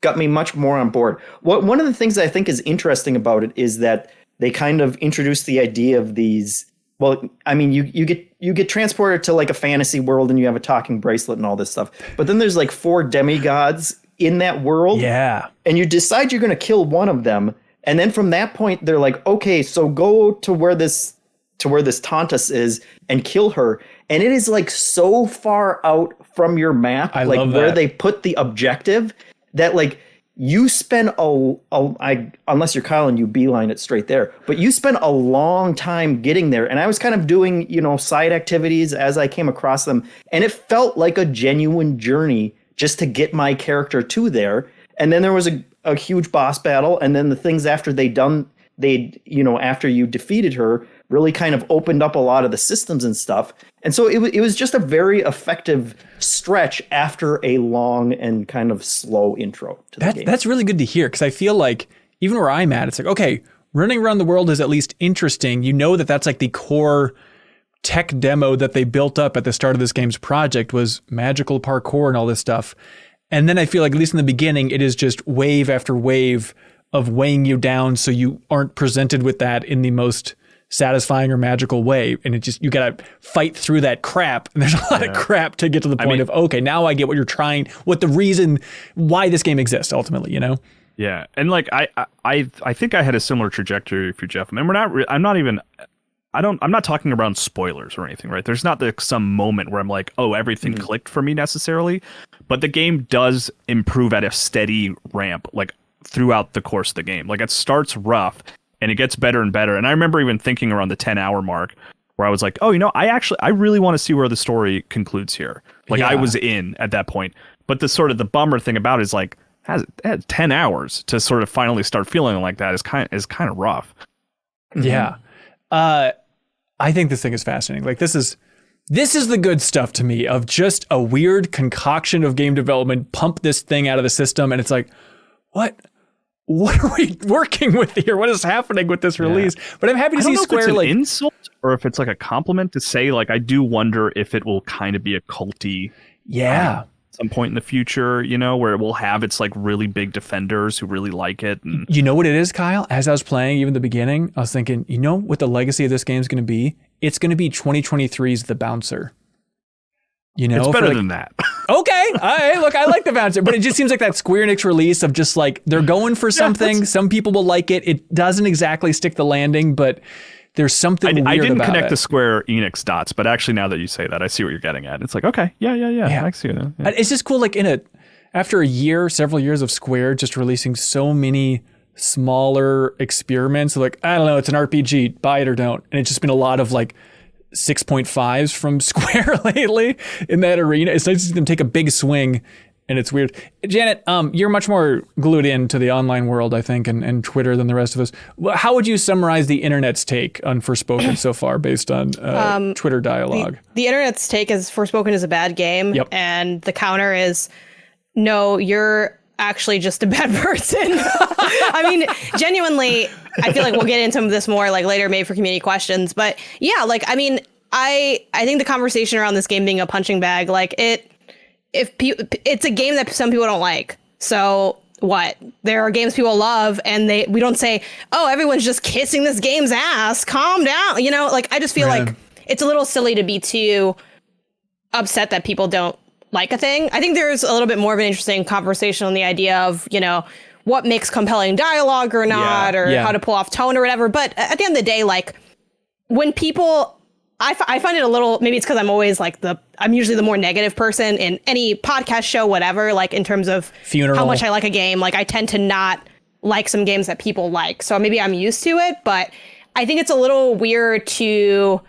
got me much more on board. One of the things I think is interesting about it is that they kind of introduced the idea of these. Well, I mean, you get transported to like a fantasy world and you have a talking bracelet and all this stuff. But then there's like 4 demigods in that world. Yeah. And you decide you're going to kill one of them. And then from that point, they're like, okay, so go to where this Tantus is and kill her. And it is like so far out from your map, I like love where that. they put the objective, that like you spend unless you're Kyle and you beeline it straight there, but you spend a long time getting there. And I was kind of doing, side activities as I came across them. And it felt like a genuine journey just to get my character to there. And then there was a huge boss battle. And then the things after after you defeated her really kind of opened up a lot of the systems and stuff. And so it was just a very effective stretch after a long and kind of slow intro to the game. That's really good to hear, because I feel like even where I'm at, it's like, okay, running around the world is at least interesting. You know that that's like the core tech demo that they built up at the start of this game's project was magical parkour and all this stuff. And then I feel like, at least in the beginning, it is just wave after wave of weighing you down so you aren't presented with that in the most satisfying or magical way. And it just, you got to fight through that crap. And there's a lot of crap to get to the point of, okay, now I get what you're trying, what the reason why this game exists ultimately, you know? Yeah. And like, I think I had a similar trajectory for Jeff. I mean, I'm not talking around spoilers or anything, right? There's not like some moment where I'm like, oh, everything clicked for me necessarily, but the game does improve at a steady ramp, like throughout the course of the game. Like it starts rough and it gets better and better. And I remember even thinking around the 10-hour mark where I was like, oh, you know, I really want to see where the story concludes here. Like I was in at that point. But the bummer thing about it is like, it had 10 hours to sort of finally start feeling like that is kind of rough. Yeah. I think this thing is fascinating. Like this is the good stuff to me of just a weird concoction of game development, pump this thing out of the system. And it's like, what are we working with here? What is happening with this release? But I'm happy to see Square, if it's like an insult or if it's like a compliment to say, like, I do wonder if it will kind of be a culty. Yeah. Some point in the future, you know, where it will have its like really big defenders who really like it. And you know what it is, Kyle? As I was playing, even the beginning, I was thinking, you know what the legacy of this game is going to be? It's going to be 2023's The Bouncer. You know, it's better than that. Okay, look, I like The Bouncer, but it just seems like that Square Enix release of just like they're going for something. Some people will like it. It doesn't exactly stick the landing, but there's something weird about it. I didn't connect the Square Enix dots, but actually now that you say that, I see what you're getting at. It's like, okay, yeah. I see it. Yeah. It's just cool, like after several years of Square just releasing so many smaller experiments, like, I don't know, it's an RPG, buy it or don't. And it's just been a lot of like 6.5s from Square lately in that arena. It's nice to see them take a big swing. And it's weird. Janet, you're much more glued into the online world, I think, and Twitter than the rest of us. How would you summarize the internet's take on Forspoken so far based on Twitter dialogue? The internet's take is Forspoken is a bad game. Yep. And the counter is, no, you're actually just a bad person. I mean, genuinely, I feel like we'll get into this more like later, maybe for community questions. But yeah, like, I mean, I think the conversation around this game being a punching bag, like it's a game that some people don't like. So what? There are games people love, and we don't say, oh, everyone's just kissing this game's ass. Calm down. You know, like, I just feel like it's a little silly to be too upset that people don't like a thing. I think there's a little bit more of an interesting conversation on the idea of, you know, what makes compelling dialogue or not, or how to pull off tone or whatever. But at the end of the day, like, when people... I find it a little, maybe it's because I'm always like I'm usually the more negative person in any podcast show, whatever, like in terms of how much I like a game. Like I tend to not like some games that people like. So maybe I'm used to it, but I think it's a little weird to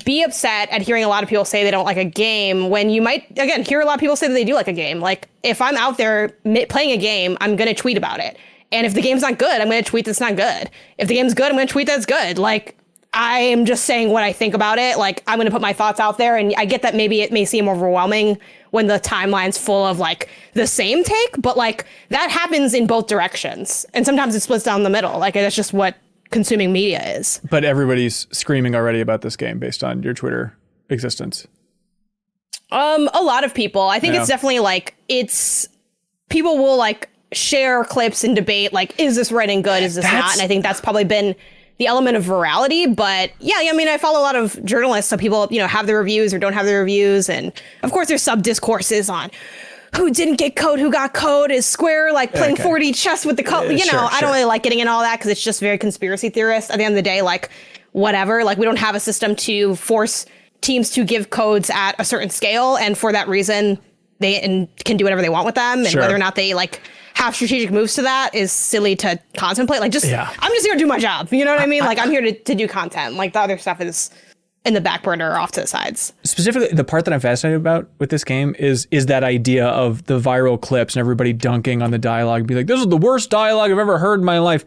be upset at hearing a lot of people say they don't like a game when you might, again, hear a lot of people say that they do like a game. Like if I'm out there playing a game, I'm going to tweet about it. And if the game's not good, I'm going to tweet that's not good. If the game's good, I'm going to tweet that's good. Like, I am just saying what I think about it. Like, I'm going to put my thoughts out there. And I get that maybe it may seem overwhelming when the timeline's full of like the same take, but like that happens in both directions. And sometimes it splits down the middle. Like that's just what consuming media is. But everybody's screaming already about this game based on your Twitter existence. A lot of people. I think it's definitely like people will like share clips and debate like, is this right and good? Is this not? And I think that's probably been the element of virality. But yeah, I mean, I follow a lot of journalists, so people, you know, have the reviews or don't have the reviews. And of course there's sub discourses on who didn't get code, who got code, is Square like playing 4D chess with the code. You know, I don't really like getting in all that because it's just very conspiracy theorist. At the end of the day, like whatever, like we don't have a system to force teams to give codes at a certain scale. And for that reason, they can do whatever they want with them. And whether or not they like have strategic moves to that is silly to contemplate. Like, I'm just here to do my job. You know what I mean? Like, I'm here to do content. Like, the other stuff is in the back burner or off to the sides. Specifically, the part that I'm fascinated about with this game is that idea of the viral clips and everybody dunking on the dialogue and be like, this is the worst dialogue I've ever heard in my life.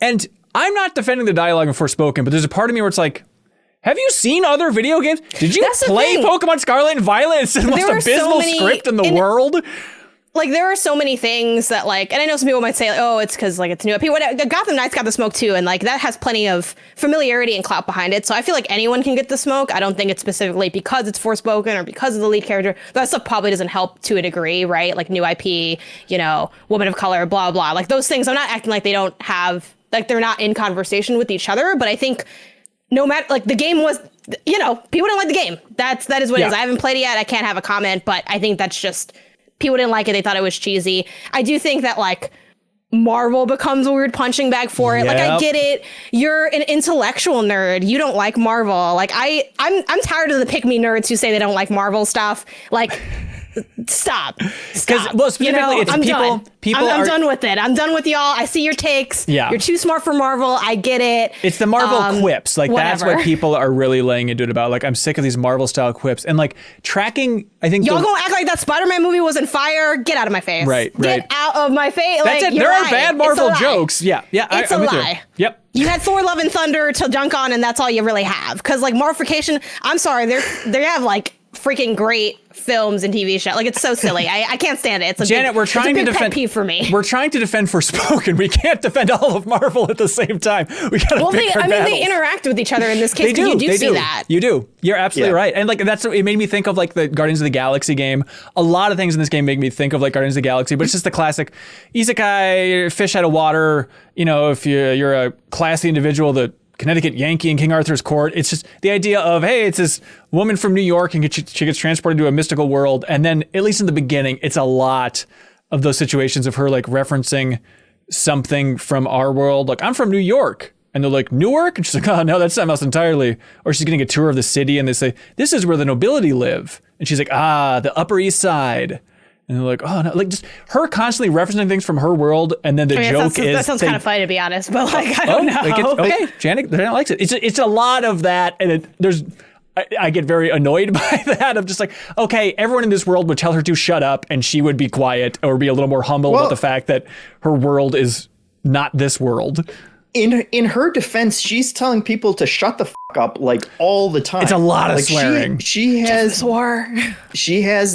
And I'm not defending the dialogue in Forspoken, but there's a part of me where it's like, have you seen other video games? Did you play Pokemon Scarlet and Violet? It's the most abysmal script in the world. like there are so many things that like, and I know some people might say, like, oh, it's because like it's new IP. Gotham Knights got the smoke too, and like that has plenty of familiarity and clout behind it. So I feel like anyone can get the smoke. I don't think it's specifically because it's Forspoken or because of the lead character. That stuff probably doesn't help to a degree, right? Like new IP, you know, woman of color, blah blah. Like those things. I'm not acting like they don't have, like they're not in conversation with each other. But I think no matter, like the game was, you know, people didn't like the game. That is what it is. I haven't played it yet. I can't have a comment, but I think that's just. People didn't like it. They thought it was cheesy. I do think that like Marvel becomes a weird punching bag for it. Like I get it. You're an intellectual nerd. You don't like Marvel. Like I'm tired of the pick me nerds who say they don't like Marvel stuff. Like stop. Well, specifically, you know, it's I'm done with it. I'm done with y'all. I see your takes. Yeah. You're too smart for Marvel. I get it. It's the Marvel quips. Like that's what people are really laying into it about. Like I'm sick of these Marvel style quips and like tracking. I think y'all gonna act like that Spider-Man movie was on fire. Get out of my face. Right. Get out of my face. That's like, it. There are bad Marvel jokes. Yeah. It's I'm a with lie. You. Yep. You had Thor: Love and Thunder to dunk on, and that's all you really have. Because like Marvelification, I'm sorry, they have like freaking great films and TV shows. Like it's so silly. I can't stand it. It's a Janet, we're trying to defend. Pet peeve for me. We're trying to defend Forspoken. We can't defend all of Marvel at the same time. We gotta pick our battles. They interact with each other in this case. You do see that. You do. You're absolutely right. And like that's it made me think of like the Guardians of the Galaxy game. A lot of things in this game make me think of like Guardians of the Galaxy, but it's just the classic isekai, fish out of water. You know, if you're a classy individual, the Connecticut Yankee in King Arthur's court. It's just the idea of, hey, it's this woman from New York and she gets transported to a mystical world. And then, at least in the beginning, it's a lot of those situations of her like referencing something from our world. Like, I'm from New York. And they're like, Newark? And she's like, oh, no, that's something else entirely. Or she's getting a tour of the city and they say, this is where the nobility live. And she's like, the Upper East Side. And they're like, oh no, like just her constantly referencing things from her world, and then the joke is that sounds kind of funny to be honest, but like I don't know. Like okay, Janet likes it. It's a lot of that, and I get very annoyed by that. Of just like, okay, everyone in this world would tell her to shut up, and she would be quiet or be a little more humble about the fact that her world is not this world. In her defense, she's telling people to shut the fuck up like all the time. It's a lot of swearing. She has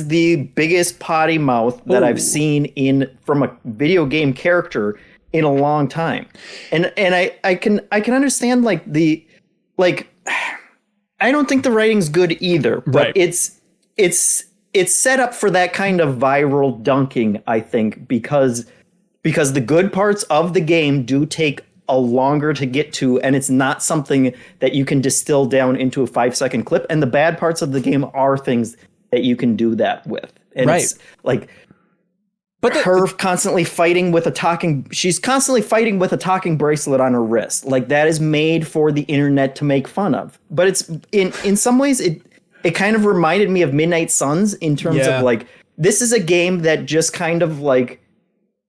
the biggest potty mouth that I've seen from a video game character in a long time. And I can understand I don't think the writing's good either, but it's set up for that kind of viral dunking, I think, because the good parts of the game do take a longer to get to, and it's not something that you can distill down into a 5-second clip. And the bad parts of the game are things that you can do that with. And it's like, but constantly fighting with she's constantly fighting with a talking bracelet on her wrist. Like that is made for the internet to make fun of. But it's in some ways it kind of reminded me of Midnight Suns in terms of like, this is a game that just kind of like,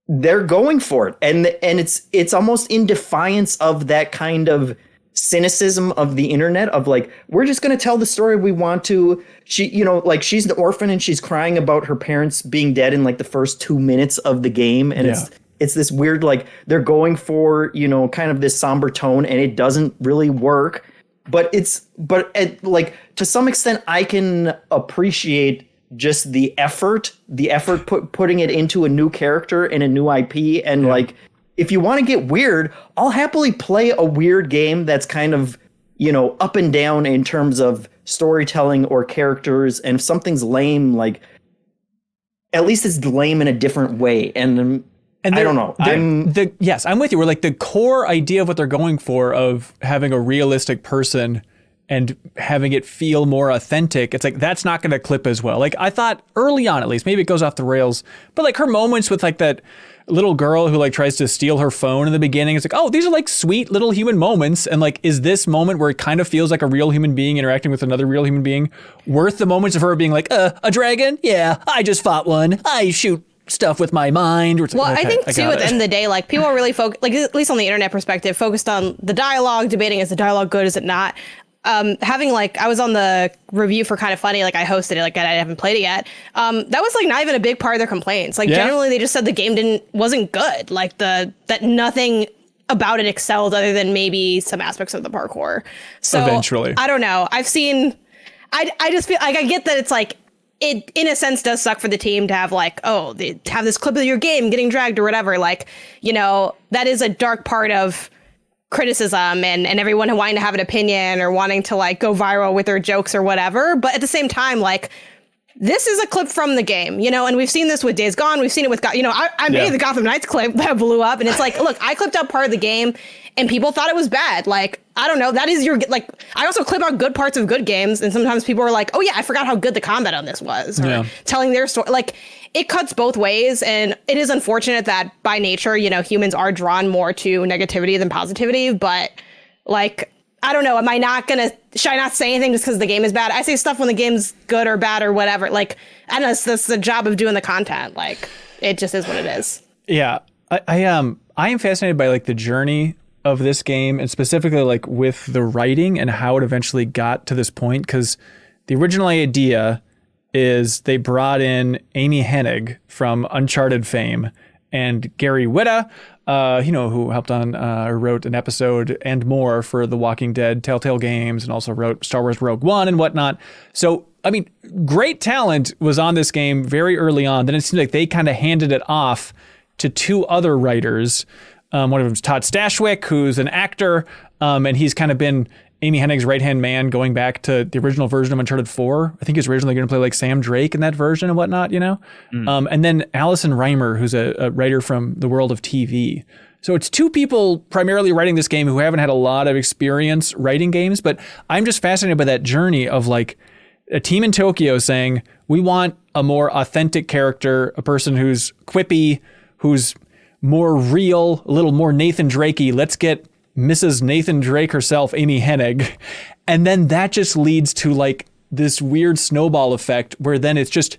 they're going for it, and it's almost in defiance of that kind of cynicism of the internet of like, we're just going to tell the story we want to. She, you know, like she's an orphan and she's crying about her parents being dead in like the first 2 minutes of the game, and it's this weird like they're going for, you know, kind of this somber tone, and it doesn't really work. But like to some extent, I can appreciate just the effort putting it into a new character and a new IP. And like, if you want to get weird, I'll happily play a weird game that's kind of, you know, up and down in terms of storytelling or characters. And if something's lame, like at least it's lame in a different way. And I don't know. Yes, I'm with you. We're like the core idea of what they're going for of having a realistic person and having it feel more authentic. It's like, that's not going to clip as well. Like I thought early on, at least, maybe it goes off the rails, but like her moments with like that little girl who like tries to steal her phone in the beginning. It's like, oh, these are like sweet little human moments. And like, is this moment where it kind of feels like a real human being interacting with another real human being worth the moments of her being like, a dragon? Yeah, I just fought one. I shoot stuff with my mind. Well, I think too, at the end of the day, like people are really focused, like at least on the internet perspective, focused on the dialogue, debating, is the dialogue good, is it not? Having like, I was on the review for Kind of Funny, like I hosted it, like I haven't played it yet. That was like not even a big part of their complaints. Like generally they just said the game wasn't good. Like that nothing about it excelled other than maybe some aspects of the parkour. So eventually, I don't know. I've seen, I just feel like I get that it's like, it in a sense does suck for the team to have like, to have this clip of your game getting dragged or whatever. Like, that is a dark part of criticism and everyone wanting to have an opinion or wanting to like go viral with their jokes or whatever. But at the same time, like, this is a clip from the game, and we've seen this with Days Gone. We've seen it with, I made the Gotham Knights clip that blew up, and it's like, look, I clipped out part of the game and people thought it was bad. Like, I don't know. That is like, I also clip out good parts of good games. And sometimes people are like, oh yeah, I forgot how good the combat on this was, or telling their story. Like, it cuts both ways. And it is unfortunate that by nature, humans are drawn more to negativity than positivity. But like, I don't know. Should I not say anything just because the game is bad? I say stuff when the game's good or bad or whatever. Like, I don't know. That's the job of doing the content. Like, it just is what it is. Yeah. I am fascinated by like the journey of this game, and specifically like with the writing and how it eventually got to this point. Because the original idea is they brought in Amy Hennig from Uncharted fame and Gary Whitta, who helped on or wrote an episode and more for the Walking Dead Telltale games, and also wrote Star Wars Rogue One and whatnot. So, I mean, great talent was on this game very early on. Then it seemed like they kind of handed it off to two other writers. One of them is Todd Stashwick, who's an actor, and he's kind of been Amy Hennig's right-hand man going back to the original version of Uncharted 4. I think he's originally going to play like Sam Drake in that version and whatnot, and then Allison Reimer, who's a writer from the world of TV. So it's two people primarily writing this game who haven't had a lot of experience writing games, but I'm just fascinated by that journey of like a team in Tokyo saying, we want a more authentic character, a person who's quippy, who's more real, a little more Nathan Drakey. Let's get Mrs. Nathan Drake herself, Amy Hennig. And then that just leads to like this weird snowball effect where then it's just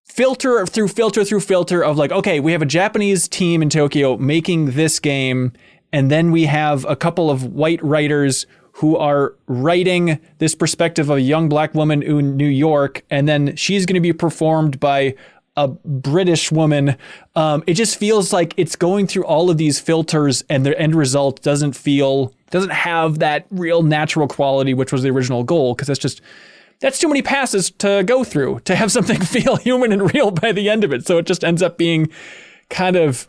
filter through filter of like, okay, we have a Japanese team in Tokyo making this game. And then we have a couple of white writers who are writing this perspective of a young black woman in New York. And then she's going to be performed by a British woman. It just feels like it's going through all of these filters, and the end result doesn't have that real natural quality, which was the original goal. Because that's too many passes to go through to have something feel human and real by the end of it. So it just ends up being kind of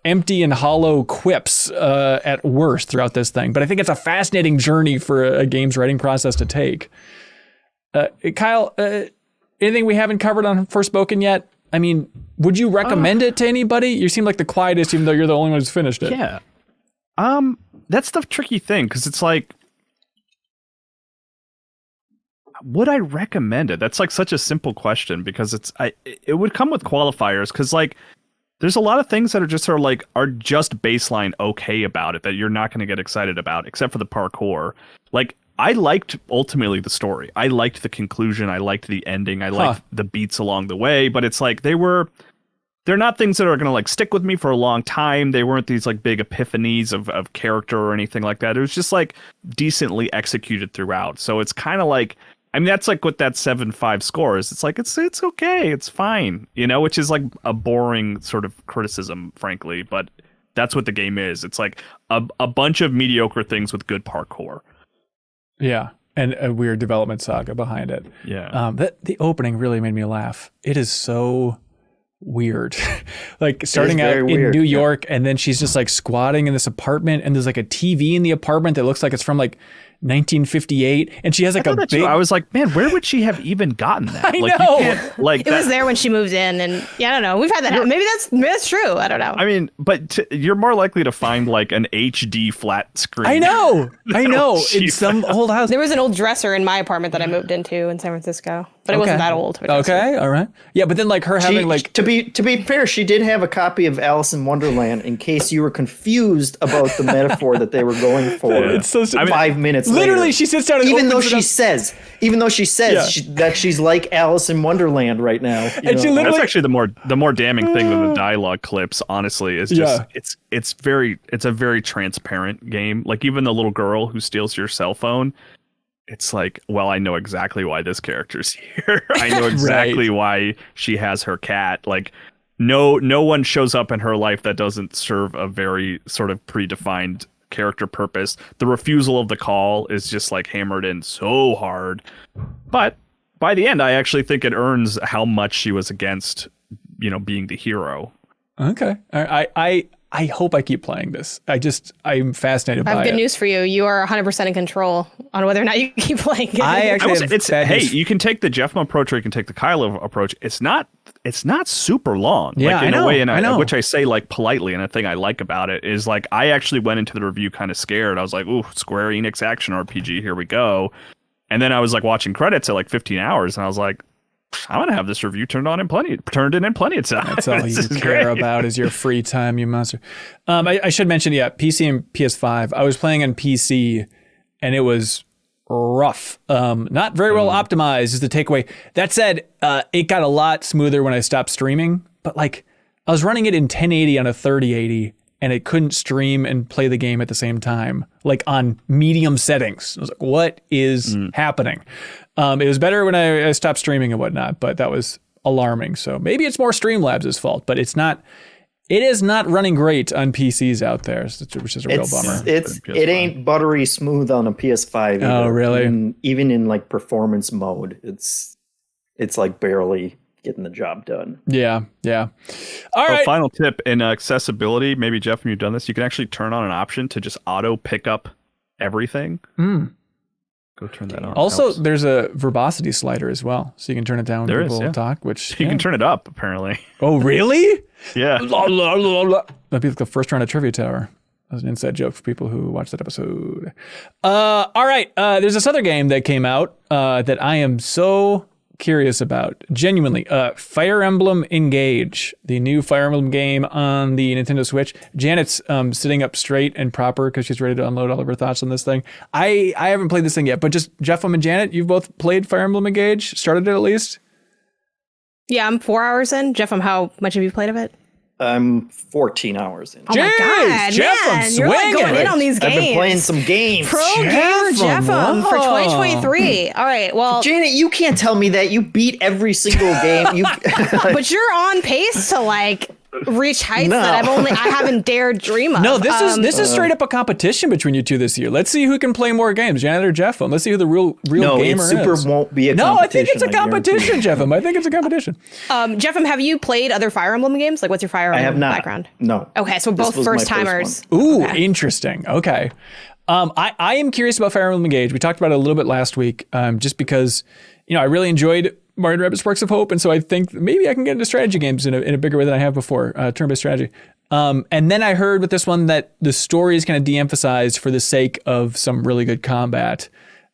empty and hollow quips at worst throughout this thing. But I think it's a fascinating journey for a game's writing process to take. Kyle, anything we haven't covered on Forspoken yet? I mean, would you recommend it to anybody? You seem like the quietest, even though you're the only one who's finished it. Yeah. That's the tricky thing, because it's like, would I recommend it? That's like such a simple question, because it would come with qualifiers, because like there's a lot of things that are just sort of like are just baseline okay about it that you're not going to get excited about, except for the parkour. Like, I liked ultimately the story. I liked the conclusion. I liked the ending. I liked the beats along the way. But it's like they're not things that are going to like stick with me for a long time. They weren't these like big epiphanies of character or anything like that. It was just like decently executed throughout. So it's kind of like, I mean, that's like what that 7.5 score is. It's like, it's okay. It's fine, which is like a boring sort of criticism, frankly. But that's what the game is. It's like a bunch of mediocre things with good parkour. Yeah, and a weird development saga behind it. Yeah. The opening really made me laugh. It is so weird. Like starting out in New York, and then she's just like squatting in this apartment, and there's like a TV in the apartment that looks like it's from like 1958, and she has like a big. I was like, man, where would she have even gotten that? I know. It was there when she moved in, and I don't know. We've had that happen. Maybe that's true. I don't know. I mean, but you're more likely to find like an HD flat screen. I know. In some old house, there was an old dresser in my apartment that I moved into in San Francisco, but it wasn't that old. Okay, all right. Yeah, but then like having like to be fair, she did have a copy of Alice in Wonderland in case you were confused about the metaphor that they were going for. It's so 5 minutes. Literally, later. she sits down and even though she says that she's like Alice in Wonderland right now. And she literally, that's actually the more damning thing than the dialogue clips. Honestly, is just it's a very transparent game. Like even the little girl who steals your cell phone, it's like, well, I know exactly why this character's here. I know exactly why she has her cat. Like no one shows up in her life that doesn't serve a very sort of predefined character purpose. The refusal of the call is just like hammered in so hard, but by the end, I actually think it earns how much she was against, being the hero. Okay. I hope I keep playing this. I'm fascinated by it. I have good news for you. You are 100% in control on whether or not you keep playing it. I actually have bad news. You can take the Jeffma approach or you can take the Kylo approach. It's not super long. Yeah, like, in I know, a way, I know. which I say like politely, and a thing I like about it is like I actually went into the review kind of scared. I was like, ooh, Square Enix action RPG, here we go. And then I was like watching credits at like 15 hours, and I was like, I'm gonna have this review turned in in plenty of time. That's all you care about is your free time, you monster. I should mention, PC and PS5. I was playing on PC, and it was rough. Not very well optimized is the takeaway. That said, it got a lot smoother when I stopped streaming. But like, I was running it in 1080 on a 3080, and it couldn't stream and play the game at the same time, like on medium settings. I was like, what is happening? It was better when I stopped streaming and whatnot, but that was alarming. So maybe it's more Streamlabs' fault, but it is not running great on PCs out there, which is a real bummer. It ain't buttery smooth on a PS5 either. Oh, really? Even in like performance mode, it's like barely getting the job done. Yeah. All right. Final tip in accessibility. Maybe Jeff, when you've done this, you can actually turn on an option to just auto pick up everything. Go turn that on. Also, there's a verbosity slider as well, so you can turn it down when people talk. Which you can turn it up, apparently. Oh, really? Yeah. That'd be like the first round of Trivia Tower. That was an inside joke for people who watched that episode. All right. There's this other game that came out that I am so curious about. Genuinely. Fire Emblem Engage, the new Fire Emblem game on the Nintendo Switch. Janet's sitting up straight and proper because she's ready to unload all of her thoughts on this thing. I haven't played this thing yet, but just Jeff and Janet, you've both played Fire Emblem Engage? Started it at least? Yeah, I'm 4 hours in. Jeff, how much have you played of it? I'm 14 hours in. Oh my God, Jeff, I'm man, you're like going in on these games. I've been playing some games. Pro gamer Jeff for 2023. All right, well, Janet, you can't tell me that. You beat every single game. But you're on pace to like reach heights that I haven't dared dream of. No, this is straight up a competition between you two this year. Let's see who can play more games, Janet or Jeff. Let's see who the real gamer is. No, it won't be a competition. No, I think it's a competition, Jeff. I think it's a competition. Jeff, have you played other Fire Emblem games? Like, what's your Fire Emblem background? No. Okay, so both first timers. Ooh, interesting. Okay. I am curious about Fire Emblem Engage. We talked about it a little bit last week, just because, I really enjoyed Mario & Rabbids Sparks of Hope, and so I think maybe I can get into strategy games in a bigger way than I have before, turn-based strategy. And then I heard with this one that the story is kind of de-emphasized for the sake of some really good combat.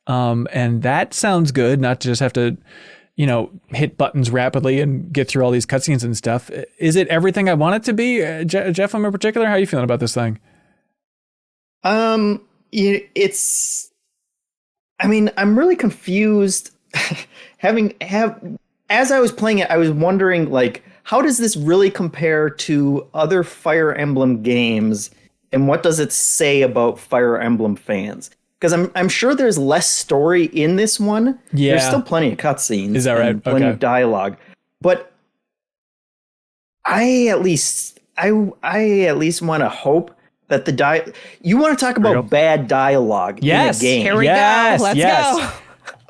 And that sounds good, not to just have to, hit buttons rapidly and get through all these cutscenes and stuff. Is it everything I want it to be? Jeff, in particular, how are you feeling about this thing? I'm really confused. As I was playing it, I was wondering, like, how does this really compare to other Fire Emblem games, and what does it say about Fire Emblem fans? Because I'm sure there's less story in this one. Yeah. There's still plenty of cutscenes. Is that right? Plenty of dialogue. But I at least want to hope that you want to talk about bad dialogue in a game. Here we go. Let's go.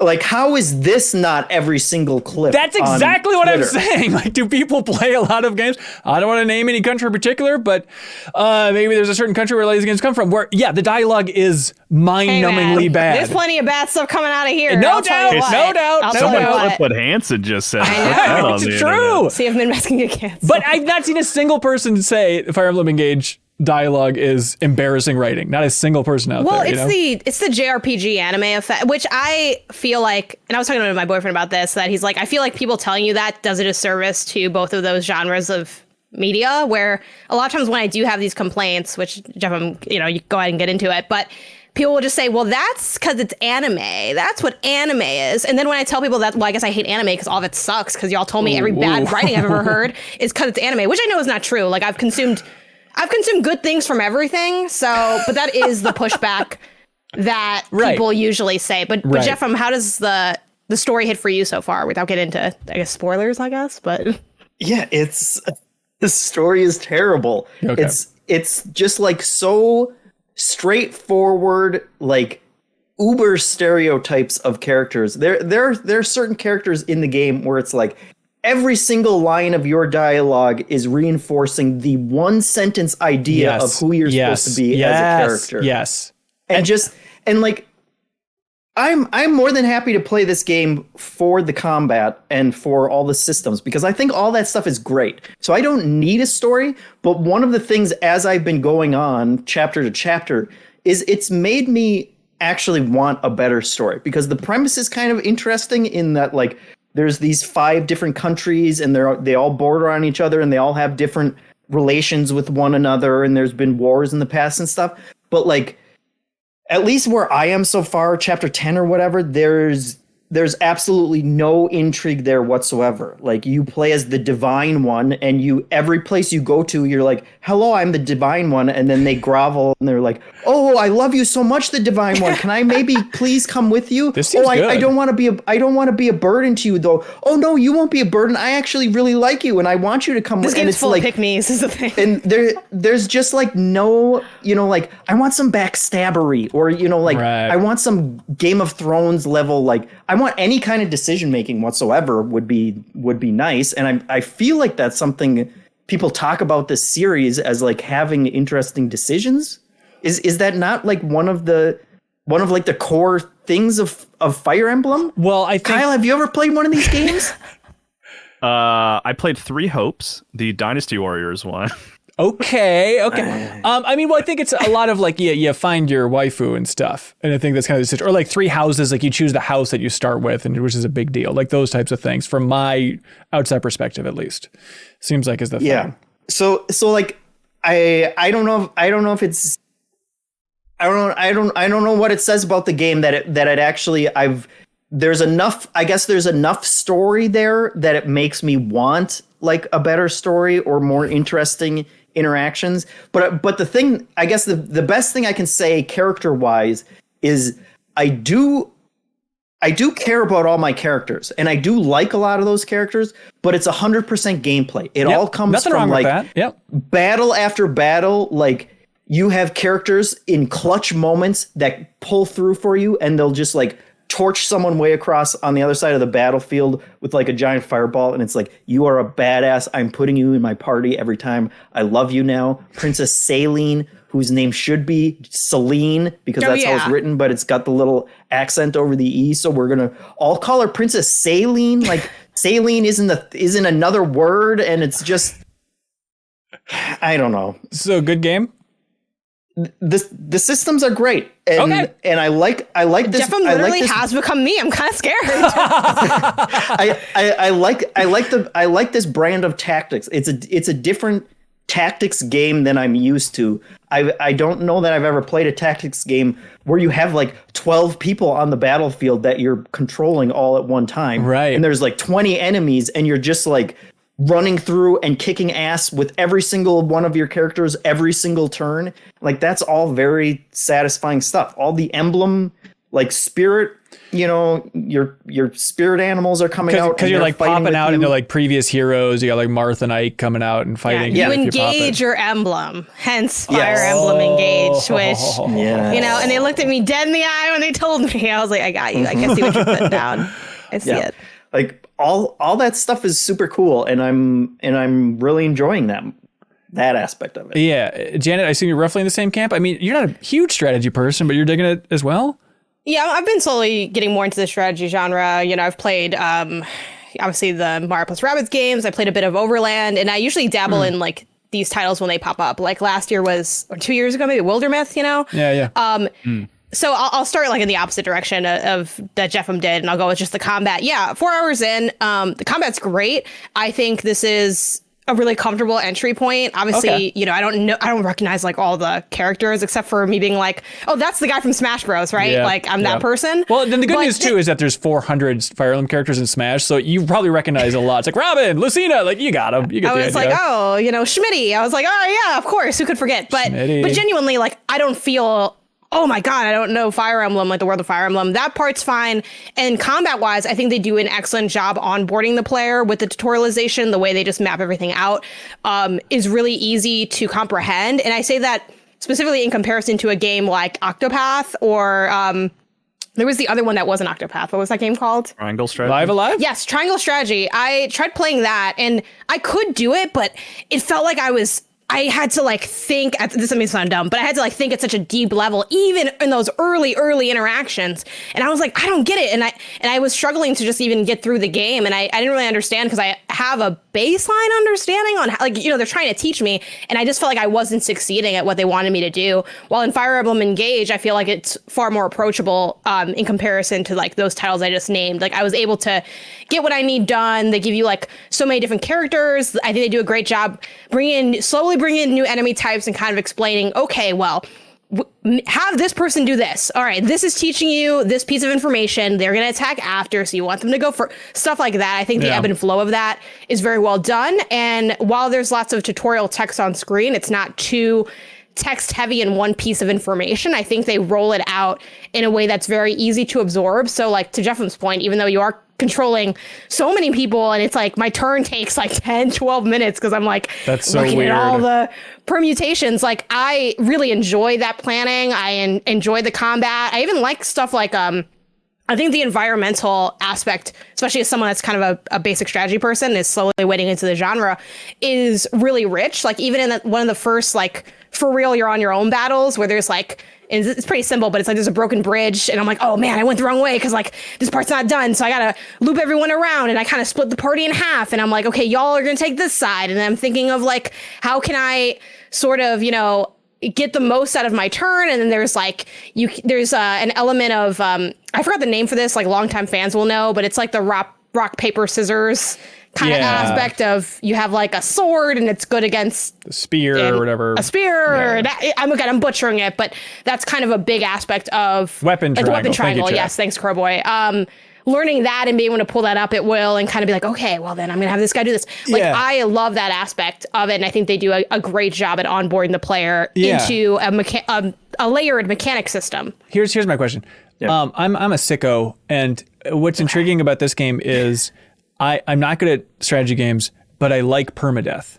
Like, how is this not every single clip? That's exactly what I'm Twitter? saying. Like, do people play a lot of games? I don't want to name any country in particular, but maybe there's a certain country where these games come from where, the dialogue is mind-numbingly bad. There's plenty of bad stuff coming out of here. No doubt. Someone clip what Hanson just said. It's true. See if MinnMax can get canceled. But I've not seen a single person say Fire Emblem Engage dialogue is embarrassing writing. Not a single person out there. Well, it's the JRPG anime effect, which I feel like, and I was talking to my boyfriend about this, that he's like, I feel like people telling you that does a disservice to both of those genres of media, where a lot of times when I do have these complaints, which Jeff, you go ahead and get into it, but people will just say, well, that's because it's anime. That's what anime is. And then when I tell people that, well, I guess I hate anime because all of it sucks because y'all told me every bad writing I've ever heard is because it's anime, which I know is not true. Like, I've consumed good things from everything. So, but that is the pushback that people usually say. But Jeff, how does the story hit for you so far without getting into, I guess, spoilers, I guess, but. Yeah, the story is terrible. Okay. It's just like so straightforward, like uber stereotypes of characters. There are certain characters in the game where it's like every single line of your dialogue is reinforcing the one sentence idea of who you're supposed to be as a character. Yes. And like I'm more than happy to play this game for the combat and for all the systems, because I think all that stuff is great. So I don't need a story, but one of the things as I've been going on chapter to chapter is it's made me actually want a better story, because the premise is kind of interesting in that like there's these 5 different countries and they all border on each other and they all have different relations with one another, and there's been wars in the past and stuff. But like, at least where I am so far, chapter 10 or whatever, there's absolutely no intrigue there whatsoever. Like, you play as the Divine One, and every place you go to, you're like, hello, I'm the Divine One. And then they grovel and they're like, oh, I love you so much, the Divine One. Can I maybe please come with you? This seems good. I don't want to be a burden to you though. Oh no, you won't be a burden. I actually really like you and I want you to come with me. This game's full of pick-me's is the thing. And there's just like no, like I want some backstabbery, or right. I want some Game of Thrones level, like I want any kind of decision making whatsoever would be nice. And I feel like that's something people talk about this series as like having interesting decisions. Is that not like one of the core things of Fire Emblem? Well, I think Kyle, have you ever played one of these games? I played 3 Hopes, the Dynasty Warriors one. Okay. I mean, well, I think it's a lot of like, you find your waifu and stuff. And I think that's kind of the situation. Or like 3 houses, like you choose the house that you start with, and which is a big deal. Like those types of things, from my outside perspective, at least, seems like is the thing. Yeah. So like, I don't know if it's, I don't know what it says about the game that it actually there's enough story there that it makes me want like a better story or more interesting interactions. But the thing, I guess the best thing I can say character wise is I do care about all my characters, and I do like a lot of those characters, but it's 100% gameplay. It all comes from like battle after battle. Like, you have characters in clutch moments that pull through for you, and they'll just like torch someone way across on the other side of the battlefield with like a giant fireball. And it's like, you are a badass. I'm putting you in my party every time. I love you now. Princess Saline, whose name should be Celine, because that's how it's written, but it's got the little accent over the E. So we're going to all call her Princess Saline. Like, Saline isn't another word. And it's just, I don't know. So good game. The systems are great, and I like this. Jeff literally has become me. I'm kind of scared. I like this brand of tactics. It's a different tactics game than I'm used to. I don't know that I've ever played a tactics game where you have like 12 people on the battlefield that you're controlling all at one time, right? And there's like 20 enemies, and you're just like running through and kicking ass with every single one of your characters every single turn. Like, that's all very satisfying stuff. All the emblem, like spirit, your spirit animals are coming out because you're like popping out into like previous heroes. You got like Marth and Ike coming out and fighting. You engage your emblem, hence Fire Emblem Engage, which and they looked at me dead in the eye when they told me. I was like, I got you. I can see what you're putting down. I see it. Like, all that stuff is super cool, and I'm really enjoying that aspect of it. Yeah, Janet, I see you're roughly in the same camp. I mean, you're not a huge strategy person, but you're digging it as well. Yeah, I've been slowly getting more into the strategy genre. I've played obviously the Mario plus Rabbids games. I played a bit of Overland, and I usually dabble in like these titles when they pop up. Like last year or 2 years ago, maybe Wildermyth. Yeah. So I'll start like in the opposite direction of that Jeffem did, and I'll go with just the combat. Yeah, 4 hours in, the combat's great. I think this is a really comfortable entry point. Obviously, I don't recognize like all the characters except for me being like, oh, that's the guy from Smash Bros, right? Yeah, like I'm that person. Well, then the good news too is that there's 400 Fire Emblem characters in Smash, so you probably recognize a lot. It's like Robin, Lucina, like you got them. You get the idea. I was like, oh, Schmitty. I was like, oh yeah, of course, who could forget? But genuinely, like I don't feel, oh my God, I don't know Fire Emblem, like the world of Fire Emblem. That part's fine. And combat-wise, I think they do an excellent job onboarding the player with the tutorialization. The way they just map everything out is really easy to comprehend. And I say that specifically in comparison to a game like Octopath or There was the other one that was an Octopath. What was that game called? Triangle Strategy. Live Alive? Yes, Triangle Strategy. I tried playing that, and I could do it, but it felt like I had to like think at this may sound dumb, but I had to like think at such a deep level, even in those early interactions. And I was like, I don't get it. And I was struggling to just even get through the game. And I didn't really understand because I have a baseline understanding on how, like, you know, they're trying to teach me. And I just felt like I wasn't succeeding at what they wanted me to do. While in Fire Emblem Engage, I feel like it's far more approachable in comparison to like those titles I just named. Like I was able to get what I need done. They give you like so many different characters. I think they do a great job slowly bring in new enemy types and kind of explaining, okay, well, have this person do this. All right, this is teaching you this piece of information. They're going to attack after, so you want them to go for stuff like that. I think the ebb and flow of that is very well done. And while there's lots of tutorial text on screen, it's not too text heavy in one piece of information. I think they roll it out in a way that's very easy to absorb. So like to Jeffrem's point, even though you are controlling so many people and it's like my turn takes like 10, 12 minutes because I'm like that's so looking weird. at all the permutations. Like I really enjoy that planning. I enjoy the combat. I even like stuff like I think the environmental aspect, especially as someone that's kind of a basic strategy person, is slowly wading into the genre, is really rich. Like even in one of the first like for real you're on your own battles where there's like, and it's pretty simple, but it's like there's a broken bridge and I'm like, oh man, I went the wrong way because like this part's not done. So I gotta loop everyone around and I kind of split the party in half and I'm like, okay, y'all are gonna take this side. And then I'm thinking of like, how can I sort of, you know, get the most out of my turn? And then there's like, there's an element of, I forgot the name for this, like longtime fans will know, but it's like the rock, paper, scissors kind of aspect of you have like a sword and it's good against the spear or whatever. A spear. Yeah. I'm butchering it, but that's kind of a big aspect of weapon triangle. Weapon triangle. Yes, thanks, Crowboy. Learning that and being able to pull that up at will and kind of be like, okay, well then I'm gonna have this guy do this. Like I love that aspect of it, and I think they do a great job at onboarding the player into a layered mechanic system. Here's my question. Yeah. I'm a sicko, and what's intriguing about this game is I'm not good at strategy games, but I like permadeath.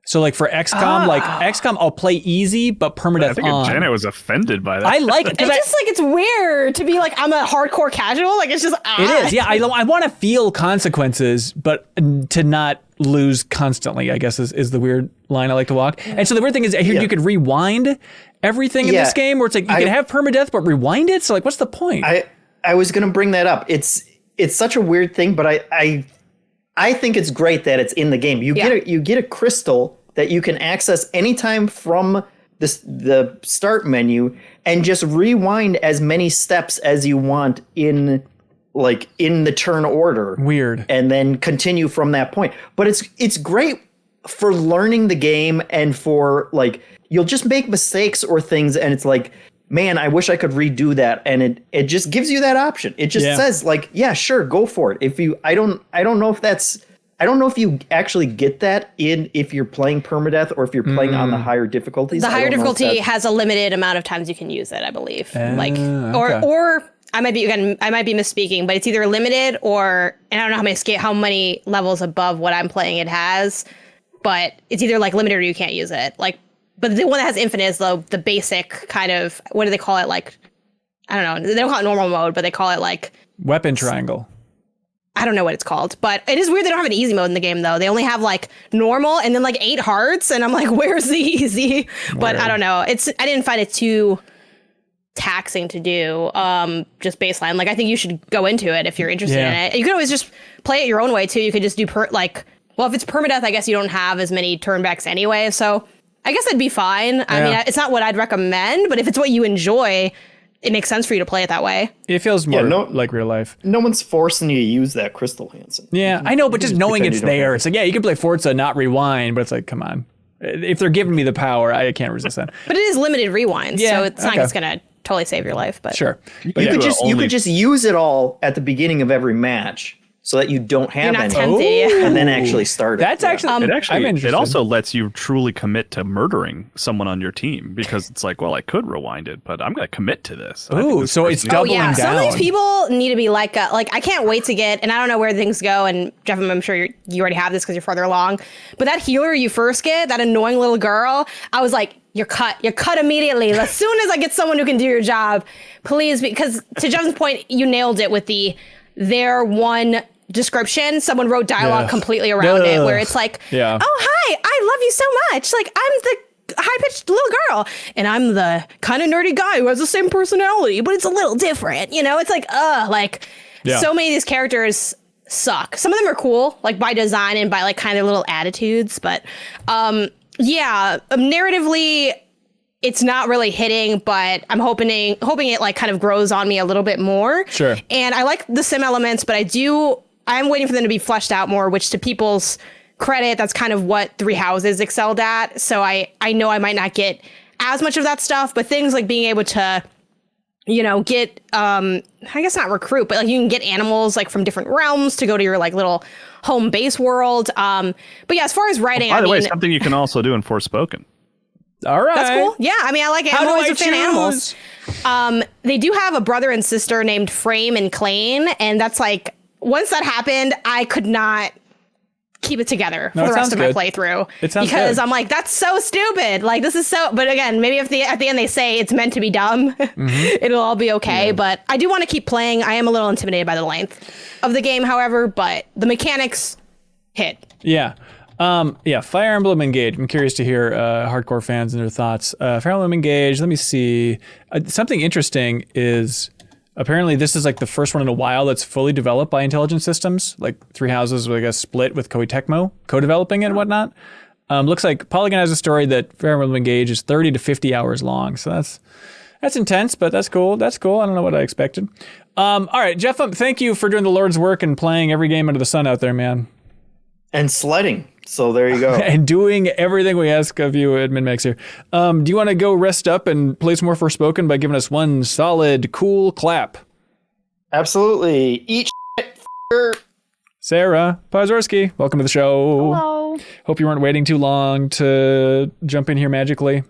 So like for XCOM, I'll play easy, but permadeath I think Janet was offended by that. I like it. It's just like, it's weird to be like, I'm a hardcore casual. Like it's just odd. It is. Yeah. I want to feel consequences, but to not lose constantly, I guess is the weird line I like to walk. And so the weird thing is I hear you could rewind everything in this game where it's like, you can have permadeath, but rewind it. So like, what's the point? I was going to bring that up. It's such a weird thing, but I think it's great that it's in the game. You get a crystal that you can access anytime from the start menu and just rewind as many steps as you want in the turn order. Weird. And then continue from that point. But it's great for learning the game and for like you'll just make mistakes or things and it's like, man, I wish I could redo that. And it just gives you that option. It just says like, yeah, sure, go for it. I don't know if you actually get that if you're playing permadeath or if you're playing on the higher difficulties. The higher difficulty has a limited amount of times you can use it, I believe. Or I might be misspeaking, but it's either limited or, and I don't know how many levels above what I'm playing it has, but it's either like limited or you can't use it. Like, but the one that has infinite is the basic kind of, what do they call it? Like, I don't know. They don't call it normal mode, but they call it like weapon triangle. I don't know what it's called, but it is weird they don't have an easy mode in the game though. They only have like normal and then like 8 hearts, and I'm like, where's the easy? But I don't know. I didn't find it too taxing to do. Just baseline. Like I think you should go into it if you're interested in it. You can always just play it your own way too. You could just do if it's permadeath, I guess you don't have as many turnbacks anyway. So I guess it'd be fine. I mean, it's not what I'd recommend, but if it's what you enjoy, it makes sense for you to play it that way. It feels more like real life. No one's forcing you to use that crystal, Hanson. Yeah, I know, but just knowing it's there, it's like, yeah, you can play Forza, not rewind, but it's like, come on. If they're giving me the power, I can't resist that. But it is limited rewind, so it's not just going to totally save your life. But sure. But you could just use it all at the beginning of every match. So that you don't have any, and then actually start it. That's actually, it also lets you truly commit to murdering someone on your team because it's like, well, I could rewind it, but I'm going to commit to this. So it's doubling down. Some of these people need to be like I can't wait to get, and I don't know where things go, and Jeff, I'm sure you already have this because you're farther along, but that healer you first get, that annoying little girl, I was like, you're cut. You're cut immediately. As soon as I get someone who can do your job, please, because to Justin's point, you nailed it with their one description. Someone wrote dialogue completely around it, where it's like, oh, hi, I love you so much. Like, I'm the high-pitched little girl, and I'm the kind of nerdy guy who has the same personality, but it's a little different. You know, it's like, so many of these characters suck. Some of them are cool, like by design and by like kind of little attitudes, but narratively, it's not really hitting, but I'm hoping it like kind of grows on me a little bit more. Sure. And I like the sim elements, but I'm waiting for them to be fleshed out more, which to people's credit, that's kind of what Three Houses excelled at. So I know I might not get as much of that stuff, but things like being able to, you know, get, I guess not recruit, but like you can get animals like from different realms to go to your like little home base world. But yeah, as far as writing, by the way, something you can also do in Forspoken. All right. That's cool. Yeah, I mean, I like animals. I'm always a fan of animals. They do have a brother and sister named Frame and Clane, and that's like, once that happened, I could not keep it together for the rest of my playthrough. Because I'm like, that's so stupid. Like, this is so, but again, maybe if at the end they say it's meant to be dumb, it'll all be okay. But I do want to keep playing. I am a little intimidated by the length of the game, however, but the mechanics hit. Yeah. Fire Emblem Engage. I'm curious to hear hardcore fans and their thoughts. Fire Emblem Engage, let me see. Something interesting is apparently this is like the first one in a while that's fully developed by Intelligent Systems. Like Three Houses, I guess, split with Koei Tecmo, co-developing it and whatnot. Looks like Polygon has a story that Fire Emblem Engage is 30 to 50 hours long. So that's intense, but that's cool. That's cool. I don't know what I expected. All right, Jeff, thank you for doing the Lord's work and playing every game under the sun out there, man. And sledding. So there you go. And doing everything we ask of you at MinnMax here. Do you want to go rest up and play some more Forspoken by giving us one solid, cool clap? Absolutely. Eat shit, Sarah Pazorski, welcome to the show. Hello. Hope you weren't waiting too long to jump in here magically.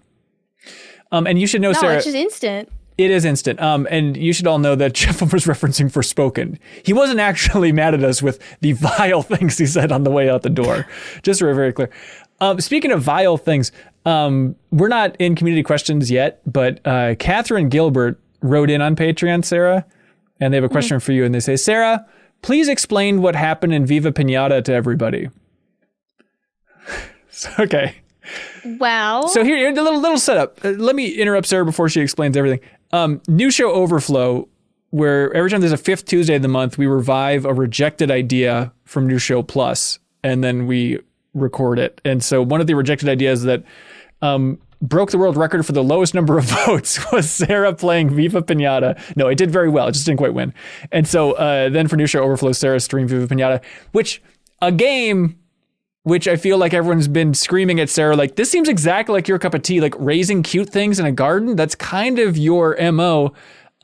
And you should know, Sarah. No, it's just instant. It is instant. And you should all know that Jeff was referencing Forspoken. He wasn't actually mad at us with the vile things he said on the way out the door. Just to be very clear. Speaking of vile things, we're not in community questions yet, but Catherine Gilbert wrote in on Patreon, Sarah, and they have a question for you. And they say, Sarah, please explain what happened in Viva Piñata to everybody. Okay. Well. So here, the little setup. Let me interrupt Sarah before she explains everything. New show Overflow, where every time there's a fifth Tuesday of the month, we revive a rejected idea from New Show Plus, and then we record it. And so one of the rejected ideas that broke the world record for the lowest number of votes was Sarah playing Viva Piñata. No, it did very well. It just didn't quite win. And so then for New Show Overflow, Sarah streamed Viva Piñata, which a game which I feel like everyone's been screaming at Sarah, like, this seems exactly like your cup of tea, like raising cute things in a garden. That's kind of your MO.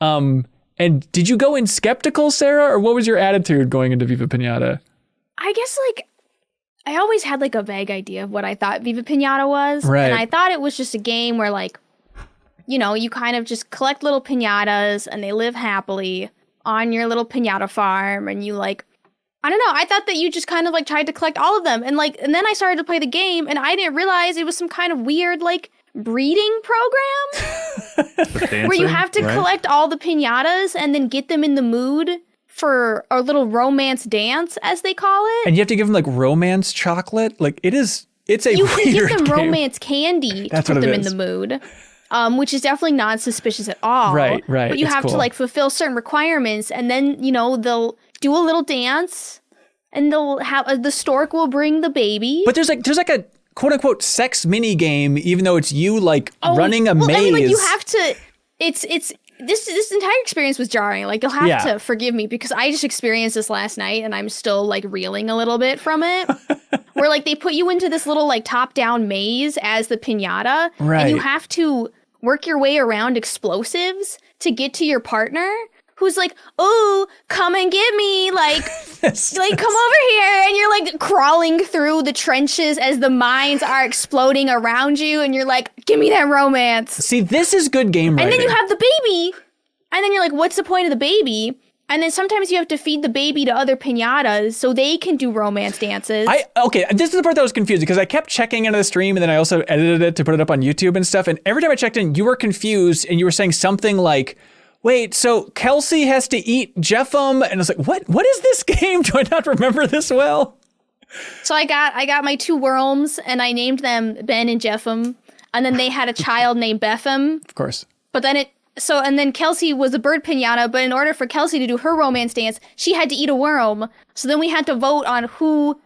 And did you go in skeptical, Sarah, or what was your attitude going into Viva Piñata? I guess, like, I always had, like, a vague idea of what I thought Viva Piñata was. Right. And I thought it was just a game where, like, you know, you kind of just collect little piñatas and they live happily on your little piñata farm, and you, like, I don't know. I thought that you just kind of like tried to collect all of them. And then I started to play the game and I didn't realize it was some kind of weird like breeding program where you have to collect all the piñatas and then get them in the mood for a little romance dance, as they call it. And you have to give them like romance chocolate. Like it's a you weird can give them game. romance candy to put them in the mood. Which is definitely not suspicious at all. Right. But you have to like fulfill certain requirements, and then, you know, they'll do a little dance, and they'll have the stork will bring the baby. But there's like a quote unquote sex mini game, even though it's you like running a maze. I mean, like you have to. It's this entire experience was jarring. Like, you'll have to forgive me because I just experienced this last night, and I'm still like reeling a little bit from it. Where like they put you into this little like top down maze as the piñata, and you have to work your way around explosives to get to your partner, who's like, oh, come and get me, like, like come over here, and you're like crawling through the trenches as the mines are exploding around you, and you're like, give me that romance. See, this is good game writing. And then you have the baby, and then you're like, what's the point of the baby? And then sometimes you have to feed the baby to other piñatas so they can do romance dances. Okay, this is the part that was confusing because I kept checking into the stream and then I also edited it to put it up on YouTube and stuff. And every time I checked in, you were confused and you were saying something like, wait, so Kelsey has to eat Jeffem? And I was like, what is this game? Do I not remember this well? So I got my 2 worms and I named them Ben and Jeffem. And then they had a child named Betham. Of course. But then and then Kelsey was a bird piñata, but in order for Kelsey to do her romance dance, she had to eat a worm. So then we had to vote on who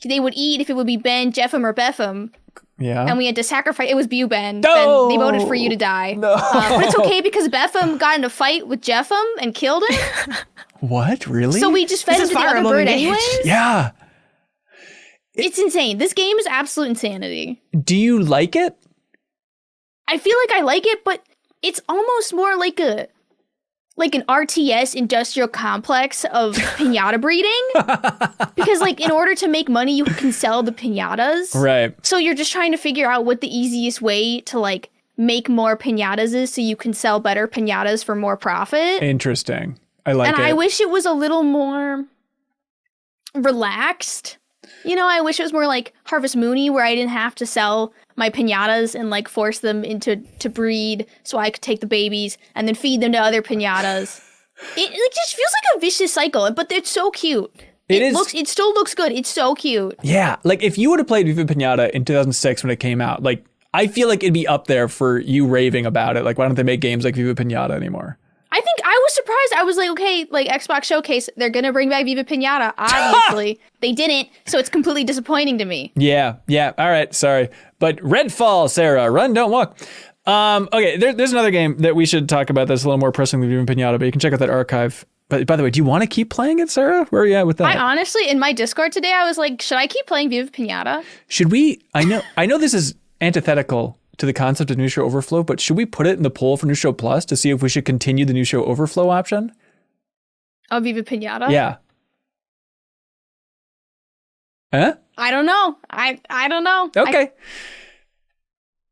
they would eat, if it would be Ben, Jeffem, or Betham. Yeah. And we had to sacrifice. It was you, Ben. No! Ben, they voted for you to die. No. But it's okay because Betham got in a fight with Jeffem and killed him. What? Really? So we just fed him to the other bird anyways. Yeah. It's insane. This game is absolute insanity. Do you like it? I feel like I like it, but it's almost more like an RTS industrial complex of piñata breeding. Because like in order to make money, you can sell the piñatas. Right. So you're just trying to figure out what the easiest way to like make more piñatas is so you can sell better piñatas for more profit. Interesting. I like it. And I wish it was a little more relaxed. You know, I wish it was more like Harvest Moony, where I didn't have to sell my piñatas and like force them to breed so I could take the babies and then feed them to other piñatas. It just feels like a vicious cycle, but it's so cute. It still looks good. It's so cute. Yeah, like if you would have played Viva Piñata in 2006 when it came out, like I feel like it'd be up there for you raving about it. Like, why don't they make games like Viva Piñata anymore? I think I was surprised. I was like, okay, like Xbox Showcase, they're going to bring back Viva Piñata. Obviously, they didn't. So it's completely disappointing to me. Yeah. All right. Sorry. But Redfall, Sarah, run, don't walk. Okay, there's another game that we should talk about that's a little more pressing than Viva Piñata, but you can check out that archive. But by the way, do you want to keep playing it, Sarah? Where are you at with that? I honestly, in my Discord today, I was like, should I keep playing Viva Piñata? Should we? I know this is antithetical to the concept of New Show Overflow, but should we put it in the poll for New Show Plus to see if we should continue the New Show Overflow option? Oh, Viva Piñata? Yeah. Huh? I don't know. I don't know. Okay.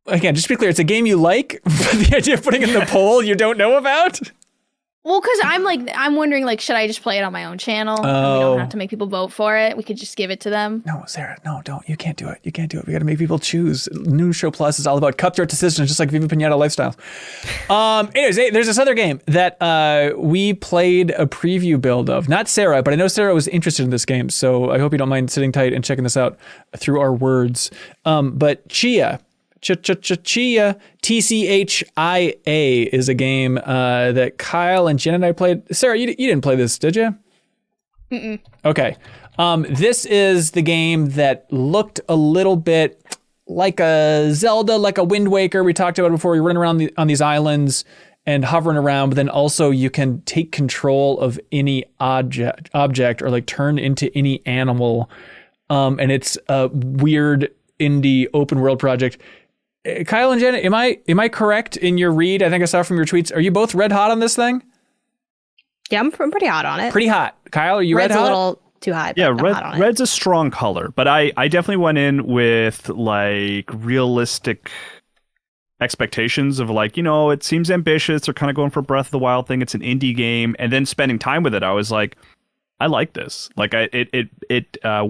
Again, just to be clear, it's a game you like, but the idea of putting it in the poll you don't know about? Well, because I'm wondering, like, should I just play it on my own channel? And we don't have to make people vote for it. We could just give it to them. No, Sarah, no, don't. You can't do it. We got to make people choose. New Show Plus is all about cutthroat decisions, just like Viva Piñata lifestyle. Anyways, there's this other game that we played a preview build of. Not Sarah, but I know Sarah was interested in this game, so I hope you don't mind sitting tight and checking this out through our words. But Tchia, Tchia, Tchia is a game that Kyle and Jen and I played. Sarah, you didn't play this, did you? Mm-mm. Okay. This is the game that looked a little bit like a Zelda, like a Wind Waker. We talked about it before. You're running around on these islands and hovering around, but then also you can take control of any object or like turn into any animal. And it's a weird indie open world project. Kyle and Jen, am I correct in your read? I think I saw from your tweets. Are you both red hot on this thing? Yeah, I'm pretty hot on it. Pretty hot. Kyle, are you Red's red hot? a little too hot. Yeah, hot on red's a strong color, but I definitely went in with like realistic expectations of like, you know, it seems ambitious. They're kind of going for Breath of the Wild thing. It's an indie game, and then spending time with it, I was like, I like this. Like, it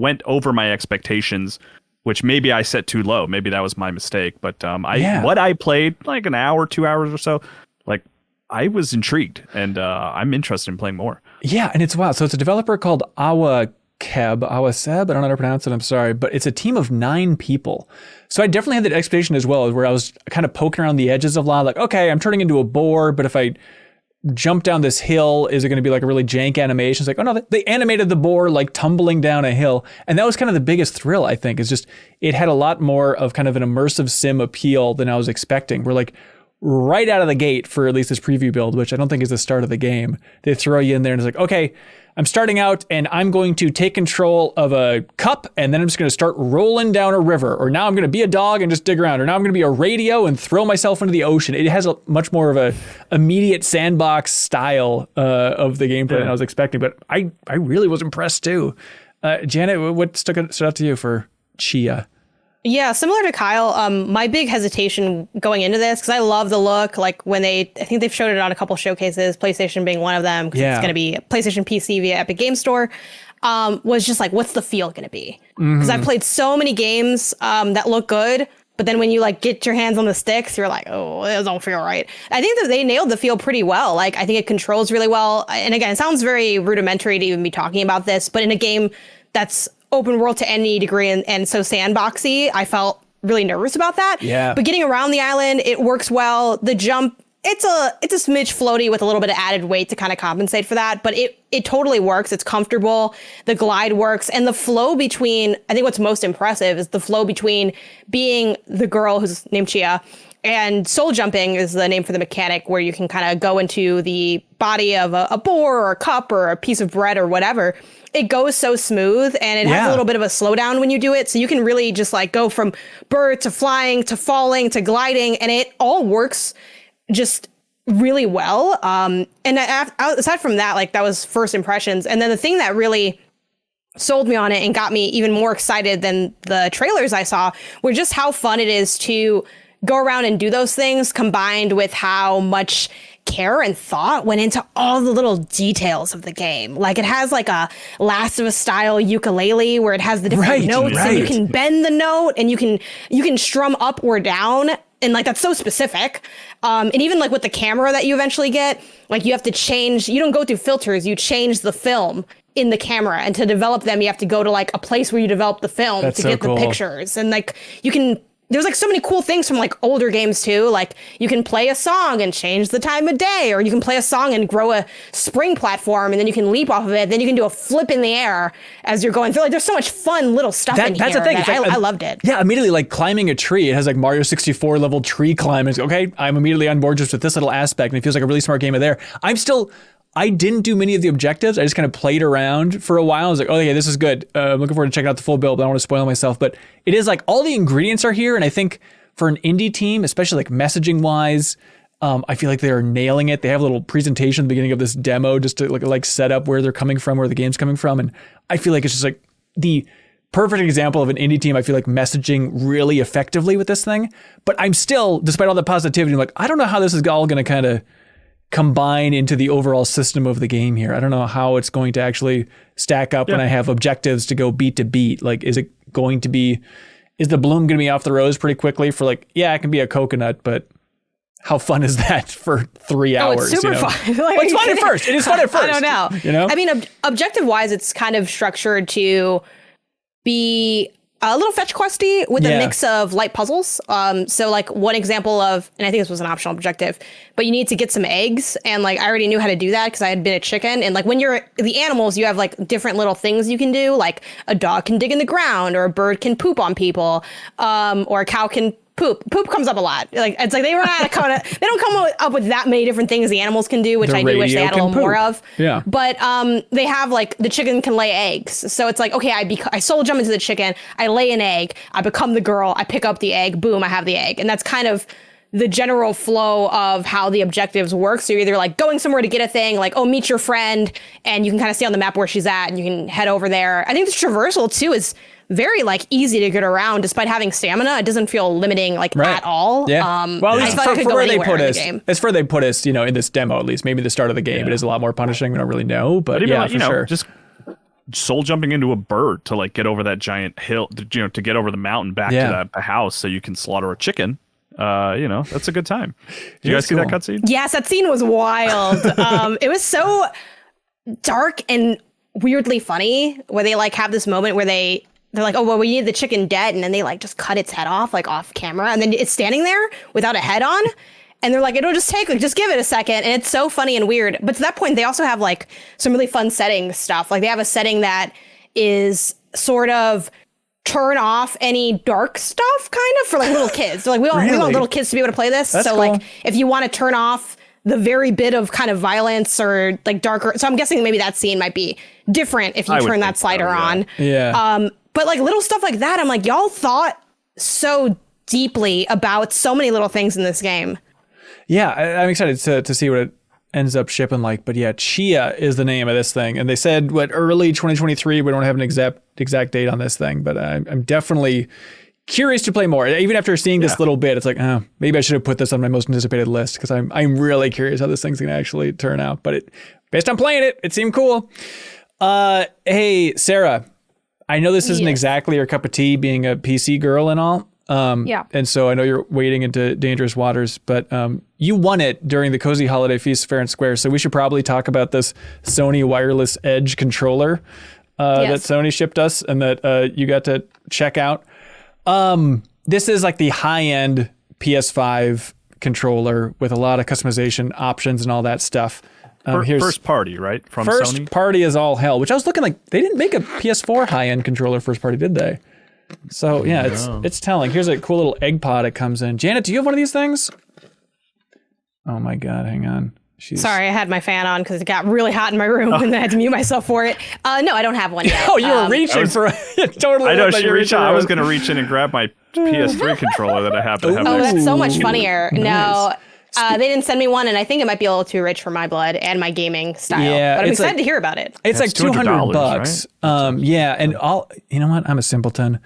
went over my expectations, which maybe I set too low. Maybe that was my mistake. But what I played, like an hour, 2 hours or so, like I was intrigued, and I'm interested in playing more. Yeah, and it's wild. So it's a developer called Awaseb. I don't know how to pronounce it. I'm sorry, but it's a team of 9 people. So I definitely had that expectation as well, where I was kind of poking around the edges of a lot. Like, okay, I'm turning into a boar, but if I jump down this hill, is it going to be like a really jank animation? It's like, oh no, they animated the boar like tumbling down a hill. And that was kind of the biggest thrill, I think, is just it had a lot more of kind of an immersive sim appeal than I was expecting. We're like right out of the gate for at least this preview build, which I don't think is the start of the game. They throw you in there and it's like, okay, I'm starting out and I'm going to take control of a cup and then I'm just going to start rolling down a river. Or now I'm going to be a dog and just dig around. Or now I'm going to be a radio and throw myself into the ocean. It has a much more of a immediate sandbox style of the gameplay than I was expecting. But I really was impressed too. Janet, what stood out to you for Tchia? Yeah, similar to Kyle, my big hesitation going into this, because I love the look, like when I think they've showed it on a couple showcases, PlayStation being one of them, because it's going to be a PlayStation PC via Epic Game Store, was just like, what's the feel going to be? Because I've played so many games that look good, but then when you like get your hands on the sticks, you're like, oh, it don't feel right. I think that they nailed the feel pretty well. Like, I think it controls really well. And again, it sounds very rudimentary to even be talking about this, but in a game that's open world to any degree and so sandboxy, I felt really nervous about that. Yeah. But getting around the island, it works well. The jump, it's a smidge floaty with a little bit of added weight to kind of compensate for that, but it totally works. It's comfortable. The glide works, and the flow between, I think what's most impressive is the flow between being the girl who's named Tchia, and soul jumping is the name for the mechanic, where you can kind of go into the body of a boar or a cup or a piece of bread or whatever. It goes so smooth, and it has a little bit of a slowdown when you do it. So you can really just like go from bird to flying to falling to gliding, and it all works just really well. And aside from that, like that was first impressions. And then the thing that really sold me on it and got me even more excited than the trailers I saw were just how fun it is to go around and do those things, combined with how much care and thought went into all the little details of the game. Like it has like a Last of Us style ukulele where it has the different notes and you can bend the note and you can strum up or down. And like, that's so specific. And even like with the camera that you eventually get, like you have to change, you don't go through filters, you change the film in the camera. And to develop them, you have to go to like a place where you develop the film to get the pictures. And like, there's like so many cool things from like older games too. Like you can play a song and change the time of day, or you can play a song and grow a spring platform and then you can leap off of it. Then you can do a flip in the air as you're going through. Like there's so much fun little stuff in here. That's the thing. I loved it. Yeah, immediately like climbing a tree. It has like Mario 64 level tree climb. It's okay, I'm immediately on board just with this little aspect, and it feels like a really smart game of there. I didn't do many of the objectives. I just kind of played around for a while. I was like, oh yeah, this is good. I'm looking forward to checking out the full build, but I don't want to spoil myself. But it is like all the ingredients are here. And I think for an indie team, especially like messaging wise, I feel like they're nailing it. They have a little presentation at the beginning of this demo just to like set up where they're coming from, where the game's coming from. And I feel like it's just like the perfect example of an indie team. I feel like messaging really effectively with this thing. But I'm still, despite all the positivity, I'm like, I don't know how this is all going to kind of combine into the overall system of the game here. I don't know how it's going to actually stack up when I have objectives to go beat to beat. Like, is the bloom going to be off the rose pretty quickly for like, yeah, it can be a coconut, but how fun is that for 3 hours? It's super fun. Like, it's fun at first. It is fun at first. I don't know. You know? I mean, objective wise, it's kind of structured to be a little fetch questy with a mix of light puzzles. So like one example of, and I think this was an optional objective, but you need to get some eggs. And like, I already knew how to do that because I had been a chicken. And like when you're the animals, you have like different little things you can do. Like a dog can dig in the ground, or a bird can poop on people, or a cow can poop. Poop comes up a lot. Like it's like they don't come up with that many different things the animals can do, which I do wish they had a little more of. Yeah. But they have like the chicken can lay eggs. So it's like, okay, I soul jump into the chicken, I lay an egg, I become the girl, I pick up the egg, boom, I have the egg. And that's kind of the general flow of how the objectives work. So you're either like going somewhere to get a thing, like, oh, meet your friend, and you can kind of see on the map where she's at and you can head over there. I think the traversal too is very like easy to get around despite having stamina. It doesn't feel limiting like at all. Yeah. Well, I thought it could go anywhere in the game. As for they put us, you know, in this demo, at least maybe the start of the game, it is a lot more punishing. We don't really know, but yeah, like, for sure. Just soul jumping into a bird to like get over that giant hill, to get over the mountain back to the house so you can slaughter a chicken. That's a good time. Did you guys see that cutscene? Yes, that scene was wild. It was so dark and weirdly funny where they like have this moment where they're like, oh, well, we need the chicken dead. And then they like just cut its head off, like off camera. And then it's standing there without a head on. And they're like, it'll just just give it a second. And it's so funny and weird. But to that point, they also have like some really fun setting stuff. Like they have a setting that is sort of turn off any dark stuff kind of for like little kids. So like we want little kids to be able to play this. That's so cool. Like if you want to turn off the very bit of kind of violence or like darker. So I'm guessing maybe that scene might be different if you turn that slider on. Yeah. But like little stuff like that, I'm like, y'all thought so deeply about so many little things in this game. Yeah, I'm excited to see what it ends up shipping like. But yeah, Tchia is the name of this thing. And they said, early 2023, we don't have an exact date on this thing. But I'm definitely curious to play more. Even after seeing this little bit, it's like, oh, maybe I should have put this on my most anticipated list because I'm really curious how this thing's going to actually turn out. But based on playing it, it seemed cool. Hey, Sarah, I know this isn't exactly your cup of tea being a PC girl and all. And so I know you're wading into dangerous waters, but you won it during the Cozy Holiday Feast fair and square. So we should probably talk about this Sony Wireless Edge controller that Sony shipped us and that you got to check out. This is like the high-end PS5 controller with a lot of customization options and all that stuff. Here's first party, right? From Sony? First party is all hell, which I was looking like they didn't make a PS4 high-end controller first party, did they? So yeah, it's telling. Here's a cool little egg pod it comes in. Janet, do you have one of these things? Oh my God, hang on. Sorry, I had my fan on because it got really hot in my room and I had to mute myself for it. No, I don't have one yet. Oh, you were reaching for it. Totally. I know she reached out. I was going to reach in and grab my PS3 controller that I happen to have. Oh, that's so much funnier. Nice. No, they didn't send me one, and I think it might be a little too rich for my blood and my gaming style. Yeah, but I'm excited to hear about it. It's like $200, right? Yeah, and you know what? I'm a simpleton.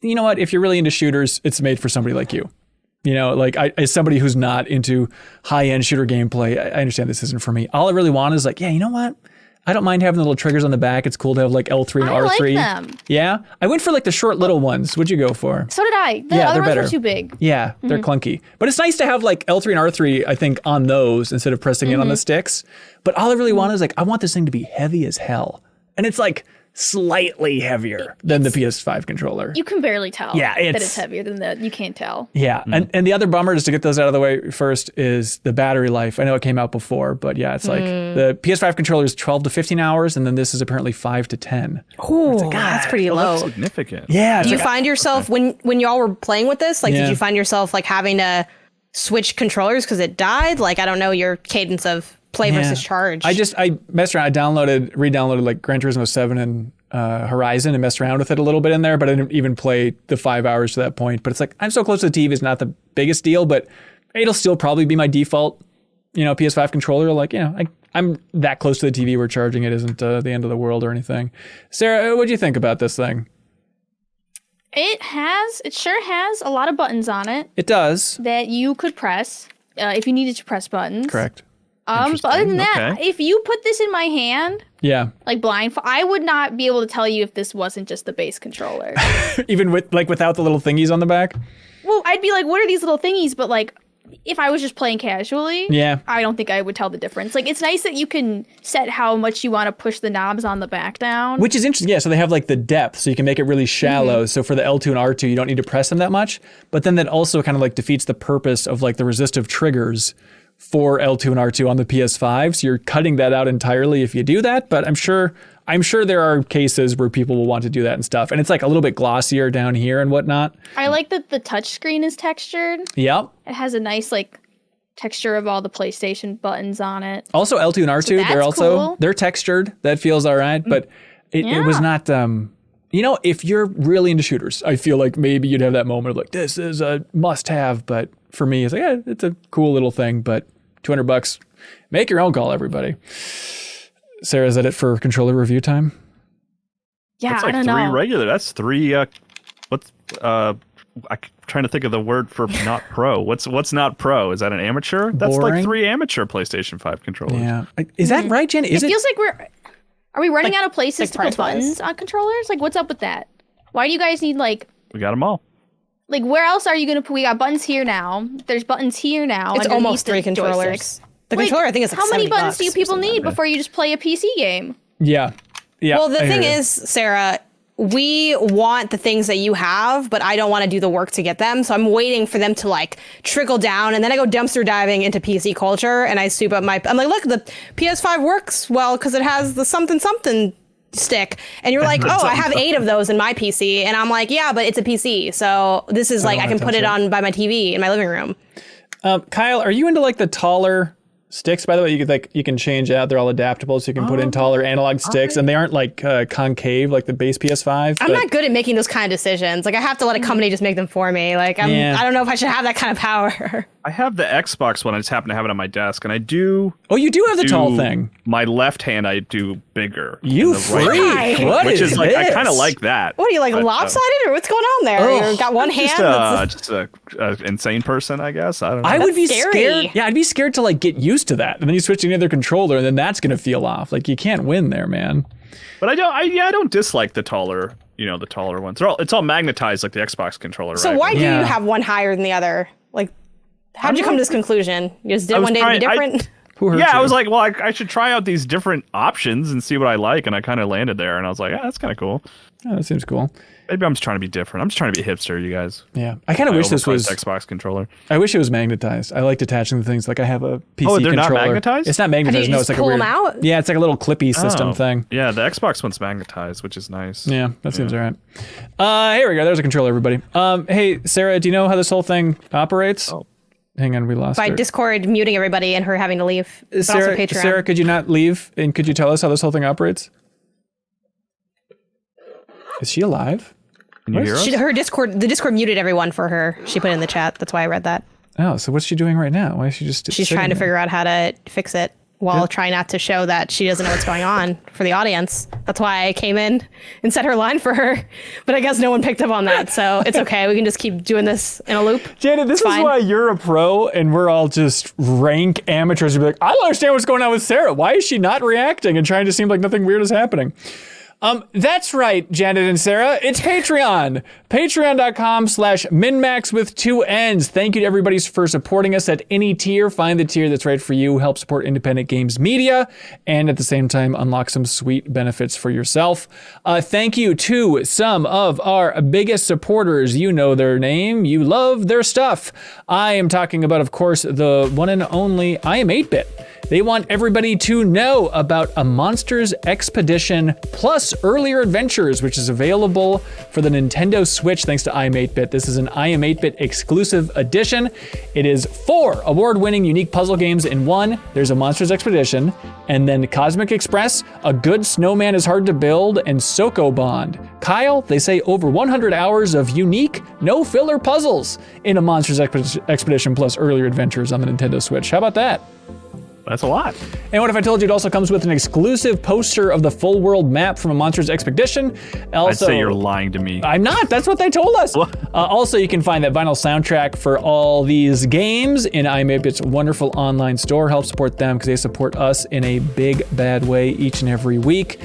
You know what? If you're really into shooters, it's made for somebody like you. You know, like as somebody who's not into high-end shooter gameplay, I understand this isn't for me. All I really want is like, yeah, you know what? I don't mind having the little triggers on the back. It's cool to have like L3 and R3. I like them. Yeah? I went for like the short little ones. What'd you go for? So did I. The other ones were too big. Yeah, they're clunky. But it's nice to have like L3 and R3, I think, on those instead of pressing in on the sticks. But all I really want is like, I want this thing to be heavy as hell. And it's like slightly heavier than the PS5 controller. You can barely tell that it's heavier than that. You can't tell. Yeah. And the other bummer, just to get those out of the way first, is the battery life. I know it came out before, but yeah, it's like the PS5 controller is 12 to 15 hours, and then this is apparently 5 to 10. Ooh, that's pretty low. That's significant. Yeah. Do you find yourself, when y'all were playing with this, like, did you find yourself like having to switch controllers because it died? Like, I don't know your cadence of play versus charge. I messed around. I re-downloaded like Gran Turismo 7 and Horizon and messed around with it a little bit in there, but I didn't even play the 5 hours to that point. But it's like, I'm so close to the TV, it's not the biggest deal, but it'll still probably be my default, PS5 controller. Like, I'm that close to the TV where charging it isn't the end of the world or anything. Sarah, what do you think about this thing? It sure has a lot of buttons on it. It does. That you could press if you needed to press buttons. Correct. But other than that, if you put this in my hand, like blind, I would not be able to tell you if this wasn't just the base controller. Even without the little thingies on the back? Well, I'd be like, what are these little thingies? But like, if I was just playing casually, I don't think I would tell the difference. Like, it's nice that you can set how much you want to push the knobs on the back down. Which is interesting. Yeah, so they have like the depth, so you can make it really shallow. So for the L2 and R2, you don't need to press them that much. But then that also kind of like defeats the purpose of like the resistive triggers for L2 and R2 on the PS5. So you're cutting that out entirely if you do that. But I'm sure there are cases where people will want to do that and stuff. And it's like a little bit glossier down here and whatnot. I like that the touch screen is textured. Yep. It has a nice like texture of all the PlayStation buttons on it. Also L2 and R2, so they're textured. That feels all right. But it was not if you're really into shooters, I feel like maybe you'd have that moment of like, this is a must have. But for me, it's like, it's a cool little thing, but $200, make your own call, everybody. Sarah, is that it for controller review time? Yeah, that's like I don't know. 3 regular. That's 3. I'm trying to think of the word for not pro. What's not pro? Is that an amateur? That's boring. Like 3 amateur PlayStation 5 controllers. Yeah, is that right, Jen? It feels like are we running out of places to put buttons on controllers? Like, what's up with that? Why do you guys need We got them all. Like, where else are you going to put? We got buttons here now. There's buttons here now. It's almost 3 controllers. Joysticks. The controller, I think, is like how many buttons $70 do you people need before you just play a PC game? Yeah. Well, the thing is, Sarah, we want the things that you have, but I don't want to do the work to get them. So I'm waiting for them to like trickle down, and then I go dumpster diving into PC culture, and I sweep up I'm like, look, the PS5 works well because it has the something stick, and you're like, oh, I have 8 of those in my PC, and I'm like, yeah, but it's a PC, so this is like I can put it on by my TV in my living room. Kyle, are you into like the taller sticks, by the way, you can change out. They're all adaptable, so you can put in taller analog sticks, and they aren't like concave like the base PS5. I'm not good at making those kind of decisions. Like I have to let a company just make them for me. Like I don't know if I should have that kind of power. I have the Xbox one. I just happen to have it on my desk, and I do. Oh, you do have the tall thing. My left hand, I do bigger. You freak! What which is like this? I kind of like that. What are you like lopsided or what's going on there? You got one hand. Just a insane person, I guess. I don't know. I would be scary. scared. Yeah, I'd be scared to like get used to that, and then you switch to another controller, and then that's gonna feel off. Like you can't win there, man. But I don't dislike the taller. The taller ones. It's all magnetized like the Xbox controller. So right? why do you have one higher than the other? Like, how did you come to this conclusion? You just did one day to be different? Who hurt you? I was like, well, I should try out these different options and see what I like, and I kind of landed there, and I was like, that's kind of cool. Oh, that seems cool. Maybe I'm just trying to be different. I'm just trying to be a hipster, you guys. Yeah, I kind of wish this was Xbox controller. I wish it was magnetized. I liked attaching the things. Like I have a PC Oh, they're controller. not magnetized? It's not magnetized. No, it's like a pull weird. them out? Yeah, it's like a little clippy system thing. Yeah, the Xbox one's magnetized, which is nice. Yeah, that seems all right. Here we go. There's a controller, everybody. Hey, Sarah, do you know how this whole thing operates? Oh. Hang on, we lost By her. Discord muting everybody and her having to leave. But also Patreon. Sarah, could you not leave? And could you tell us how this whole thing operates? Is she alive? Can you hear us? The Discord muted everyone for her. She put it in the chat. That's why I read that. Oh, so what's she doing right now? Why is she just She's trying to figure out how to fix it while trying not to show that she doesn't know what's going on for the audience. That's why I came in and set her line for her. But I guess no one picked up on that. So it's okay. We can just keep doing this in a loop. Janet, this is why you're a pro and we're all just rank amateurs. You'd be like, I don't understand what's going on with Sarah. Why is she not reacting and trying to seem like nothing weird is happening? That's right, Janet and Sarah. It's Patreon. Patreon.com/MinnMax with 2 N's. Thank you to everybody for supporting us at any tier. Find the tier that's right for you. Help support independent games media and at the same time unlock some sweet benefits for yourself. Thank you to some of our biggest supporters. You know their name. You love their stuff. I am talking about, of course, the one and only I Am 8-Bit. They want everybody to know about a Monsters Expedition Plus Earlier Adventures, which is available for the Nintendo Switch thanks to I Am 8-Bit. This is an I Am 8-Bit exclusive edition. It is 4 award-winning unique puzzle games in one. There's a Monsters Expedition, and then Cosmic Express, A Good Snowman is Hard to Build, and Soko Bond. Kyle, they say over 100 hours of unique, no-filler puzzles in a Monsters Expedition Plus Earlier Adventures on the Nintendo Switch. How about that? That's a lot. And what if I told you it also comes with an exclusive poster of the full world map from a Monsters Expedition? Also, I'd say you're lying to me. I'm not. That's what they told us. Also, you can find that vinyl soundtrack for all these games in I Am 8-Bit's wonderful online store. Help support them because they support us in a big, bad way each and every week.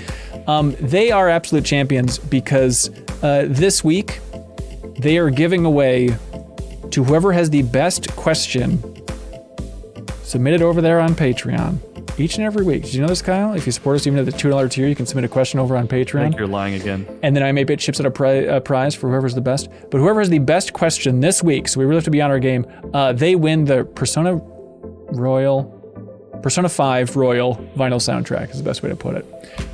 They are absolute champions because this week they are giving away to whoever has the best question submitted over there on Patreon each and every week. Did you know this, Kyle? If you support us even at the $2 tier, you can submit a question over on Patreon. I think you're lying again. And then I Am 8-Bit ships out a prize for whoever's the best. But whoever has the best question this week, so we really have to be on our game, they win the Persona 5 Royal vinyl soundtrack is the best way to put it.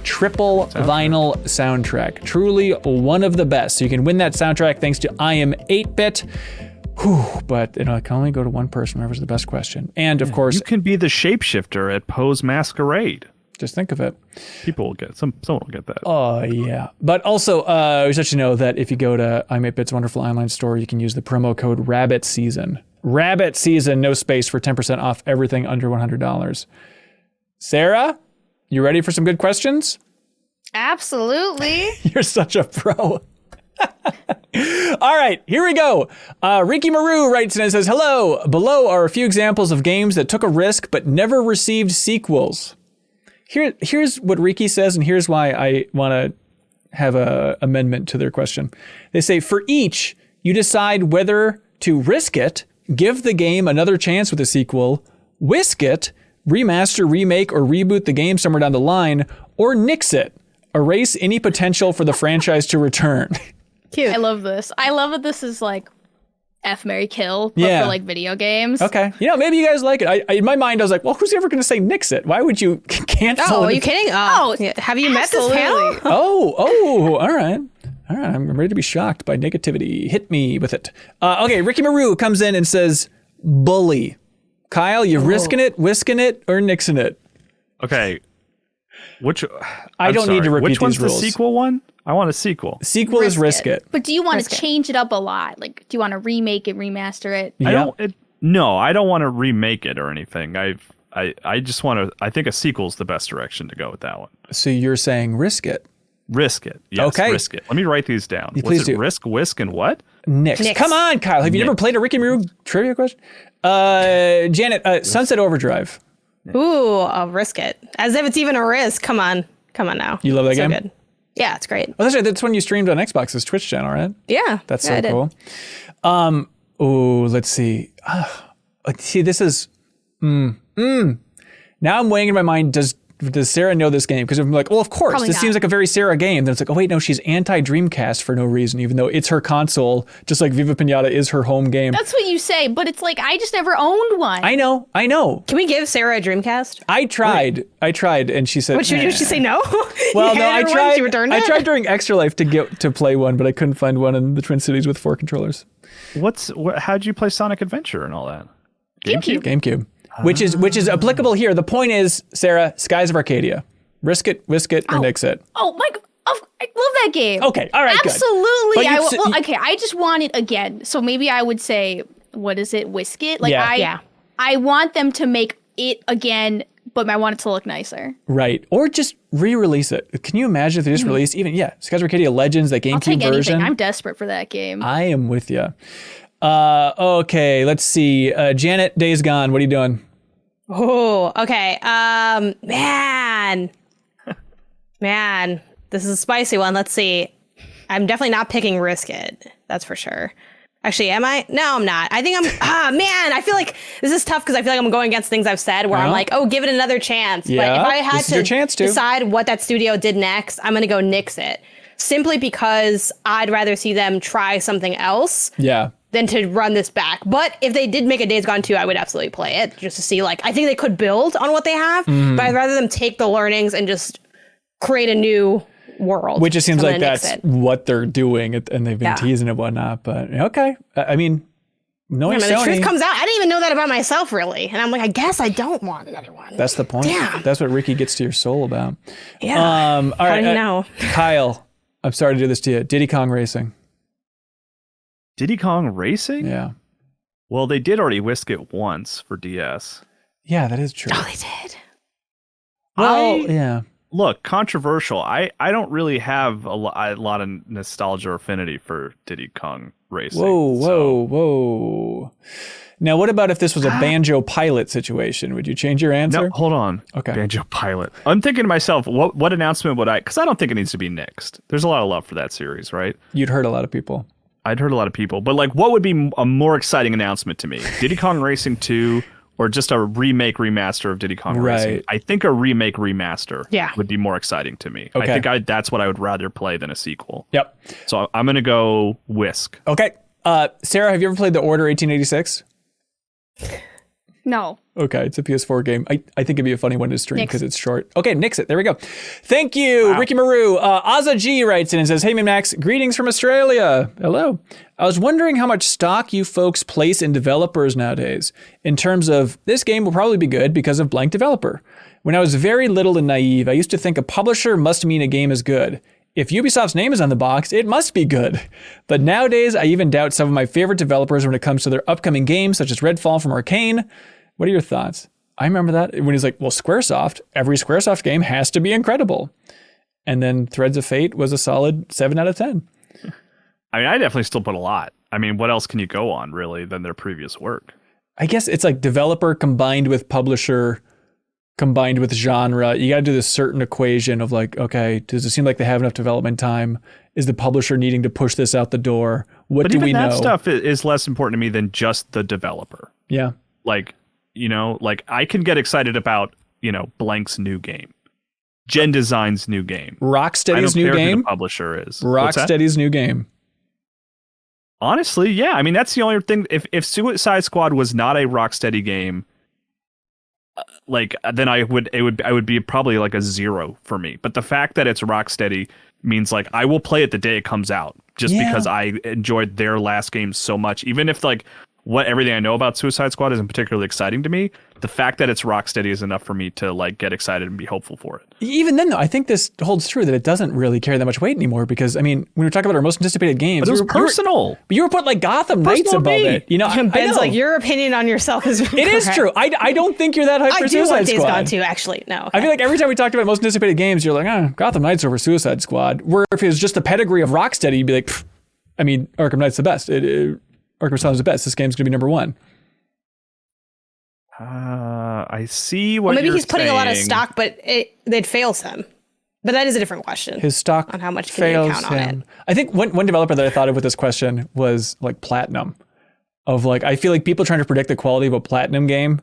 Triple vinyl soundtrack. Truly one of the best. So you can win that soundtrack thanks to I Am 8-Bit. But it can only go to one person, whoever's the best question. And of course, you can be the shapeshifter at Poe's Masquerade. Just think of it. People will get someone will get that. Oh yeah. But also, we should let you know that if you go to I Am 8-Bit's wonderful online store, you can use the promo code RABBITSEASON. RABBITSEASON, no space, for 10% off everything under $100. Sarah, you ready for some good questions? Absolutely. You're such a pro. All right, here we go. Ricky Maru writes in and says, hello, below are a few examples of games that took a risk but never received sequels. Here's what Ricky says, and here's why I want to have an amendment to their question. They say, for each, you decide whether to risk it, give the game another chance with a sequel, whisk it, remaster, remake, or reboot the game somewhere down the line, or nix it, erase any potential for the franchise to return. Cute. I love this. I love that this is like F, Marry, Kill, but Yeah. for like video games. Okay. Maybe you guys like it. In my mind, I was like, well, who's ever going to say nix it? Why would you cancel Oh, it? are you kidding? Yeah. Have you met this panel? Oh, all right. All right, I'm ready to be shocked by negativity. Hit me with it. Okay, Ricky Maru comes in and says, bully. Kyle, you risking it, whisking it, or nixing it? Okay. I don't need to repeat Which one's these rules. the sequel one? I want a sequel. Sequel is risk it. But do you want Risk to it. change it up a lot? Like, do you want to remake it, remaster it? Yeah. I don't want to remake it or anything. I just want to. I think a sequel is the best direction to go with that one. So you're saying risk it. Risk it. Yes, Okay. risk it. Let me write these down. Please Was it do. risk, whisk, and what? Nix. Nix. Come on, Kyle. Have you never played a Ricky Maru trivia question? Janet, Sunset Overdrive. Ooh, I'll risk it. As if it's even a risk. Come on now. You love that So game? good. Yeah, it's great. Oh, that's one you streamed on Xbox's Twitch channel, right? Yeah. That's yeah, I so did. cool. Let's see. See, this is. Now I'm weighing in my mind. Does Sarah know this game? Because I'm like, well, of course. Probably This not. seems like a very Sarah game. Then it's like, oh wait, no, she's anti-Dreamcast for no reason, even though it's her console, just like Viva Piñata is her home game. That's what you say, but it's like I just never owned one. I know. Can we give Sarah a Dreamcast? I tried, and she said, Did she say no? well, You no, handed I her one, tried. she returned I it? tried during Extra Life to play one, but I couldn't find one in the Twin Cities with 4 controllers. How'd you play Sonic Adventure and all that? GameCube, which is applicable here. The point is, Sarah, Skies of Arcadia. Risk it, whisk it, or nix it. Oh my! I love that game. Okay, all right, good. Absolutely. But you- Okay, I just want it again. So maybe I would say, what is it? Whisk it. Like Yeah. I want them to make it again, but I want it to look nicer. Right, or just re-release it. Can you imagine if they just released Skies of Arcadia Legends, that I'll take GameCube version? anything. I'm desperate for that game. I am with you. Okay, let's see. Janet, Days Gone. What are you doing? Oh, okay. Man, this is a spicy one. Let's see. I'm definitely not picking Risk It. That's for sure. Actually, am I? No, I'm not. I think I'm. Man, I feel like this is tough because I feel like I'm going against things I've said where I'm like, oh, give it another chance. Yeah, but if I had this is your chance to. decide what that studio did next, I'm going to go nix it. Simply because I'd rather see them try something else Yeah. than to run this back. But if they did make a Days Gone 2, I would absolutely play it just to see, like, I think they could build on what they have, but I'd rather them take the learnings and just create a new world. Which it seems So I'm like gonna nix that's it. what they're doing, and they've been Yeah. teasing and whatnot. But okay, I mean, knowing Yeah, man, the Sony, truth comes out. I didn't even know that about myself, really. And I'm like, I guess I don't want another one. that's the point. Damn. That's what Ricky gets to your soul about. Yeah. All How right, do you know? Kyle, I'm sorry to do this to you. Diddy Kong Racing. Diddy Kong Racing? Yeah, Well, they did already whisk it once for DS. yeah, that is true. Oh, they did. Well, yeah. Look, controversial. I don't really have a lot of nostalgia or affinity for Diddy Kong Racing. Whoa. Now, what about if this was a Banjo Pilot situation? Would you change your answer? No, hold on. Okay. Banjo Pilot. I'm thinking to myself, what announcement would I? Because I don't think it needs to be nixed. There's a lot of love for that series, right? You'd hurt a lot of people. I'd heard a lot of people, but like, what would be a more exciting announcement to me? Diddy Kong Racing 2 or just a remake remaster of Diddy Kong Racing? Right. I think a remake remaster Yeah. would be more exciting to me. Okay. I think that's what I would rather play than a sequel. Yep. So I'm going to go Whisk. Okay. Sarah, have you ever played The Order 1886? No. Okay, it's a PS4 game. I think it'd be a funny one to stream Nix. because it's short. Okay, nix it. There we go. Thank you, Ricky Maru. Azza G writes in and says, "Hey, MinnMax, greetings from Australia. Hello. I was wondering how much stock you folks place in developers nowadays in terms of this game will probably be good because of blank developer. When I was very little and naive, I used to think a publisher must mean a game is good. If Ubisoft's name is on the box, it must be good. But nowadays, I even doubt some of my favorite developers when it comes to their upcoming games, such as Redfall from Arcane. What are your thoughts?" I remember that when he's like, well, Squaresoft, every Squaresoft game has to be incredible. And then Threads of Fate was a solid 7 out of 10. I mean, I definitely still put a lot. I mean, what else can you go on, really, than their previous work? I guess it's like developer combined with publisher combined with genre. You got to do this certain equation of like, okay, does it seem like they have enough development time? Is the publisher needing to push this out the door? What But do even we know? that stuff is less important to me than just the developer. Yeah. Like, you know, like I can get excited about, you know, Blank's new game, Gen Design's new game. Rocksteady's new I don't care who game. the publisher is. What's that? Rocksteady's new game. Honestly, yeah. I mean, that's the only thing. If Suicide Squad was not a Rocksteady game, like then I would be probably like a 0 for me. But the fact that it's Rocksteady means like I will play it the day it comes out, just Yeah. because I enjoyed their last game so much. Even if like everything I know about Suicide Squad isn't particularly exciting to me. The fact that it's Rocksteady is enough for me to like get excited and be hopeful for it. Even then, though, I think this holds true that it doesn't really carry that much weight anymore because, I mean, when we're talking about our most anticipated games, But it was personal. But you were putting like Gotham Knights above it. You know, Ben's like, your opinion on yourself is it is true. I don't think you're that hyped for Suicide I do Squad. want Days Gone too, actually. No. Okay. I feel like every time we talked about most anticipated games, you're like, Gotham Knights over Suicide Squad. Where if it was just the pedigree of Rocksteady, you'd be like, I mean, Arkham Knight's the best. Arkham Asylum's the best. This game's going to be number one. I see what maybe you're he's putting saying. a lot of stock, but it fails him. But that is a different question. His stock on how much can you count on it. I think one developer that I thought of with this question was like Platinum. Of like, I feel like people trying to predict the quality of a Platinum game,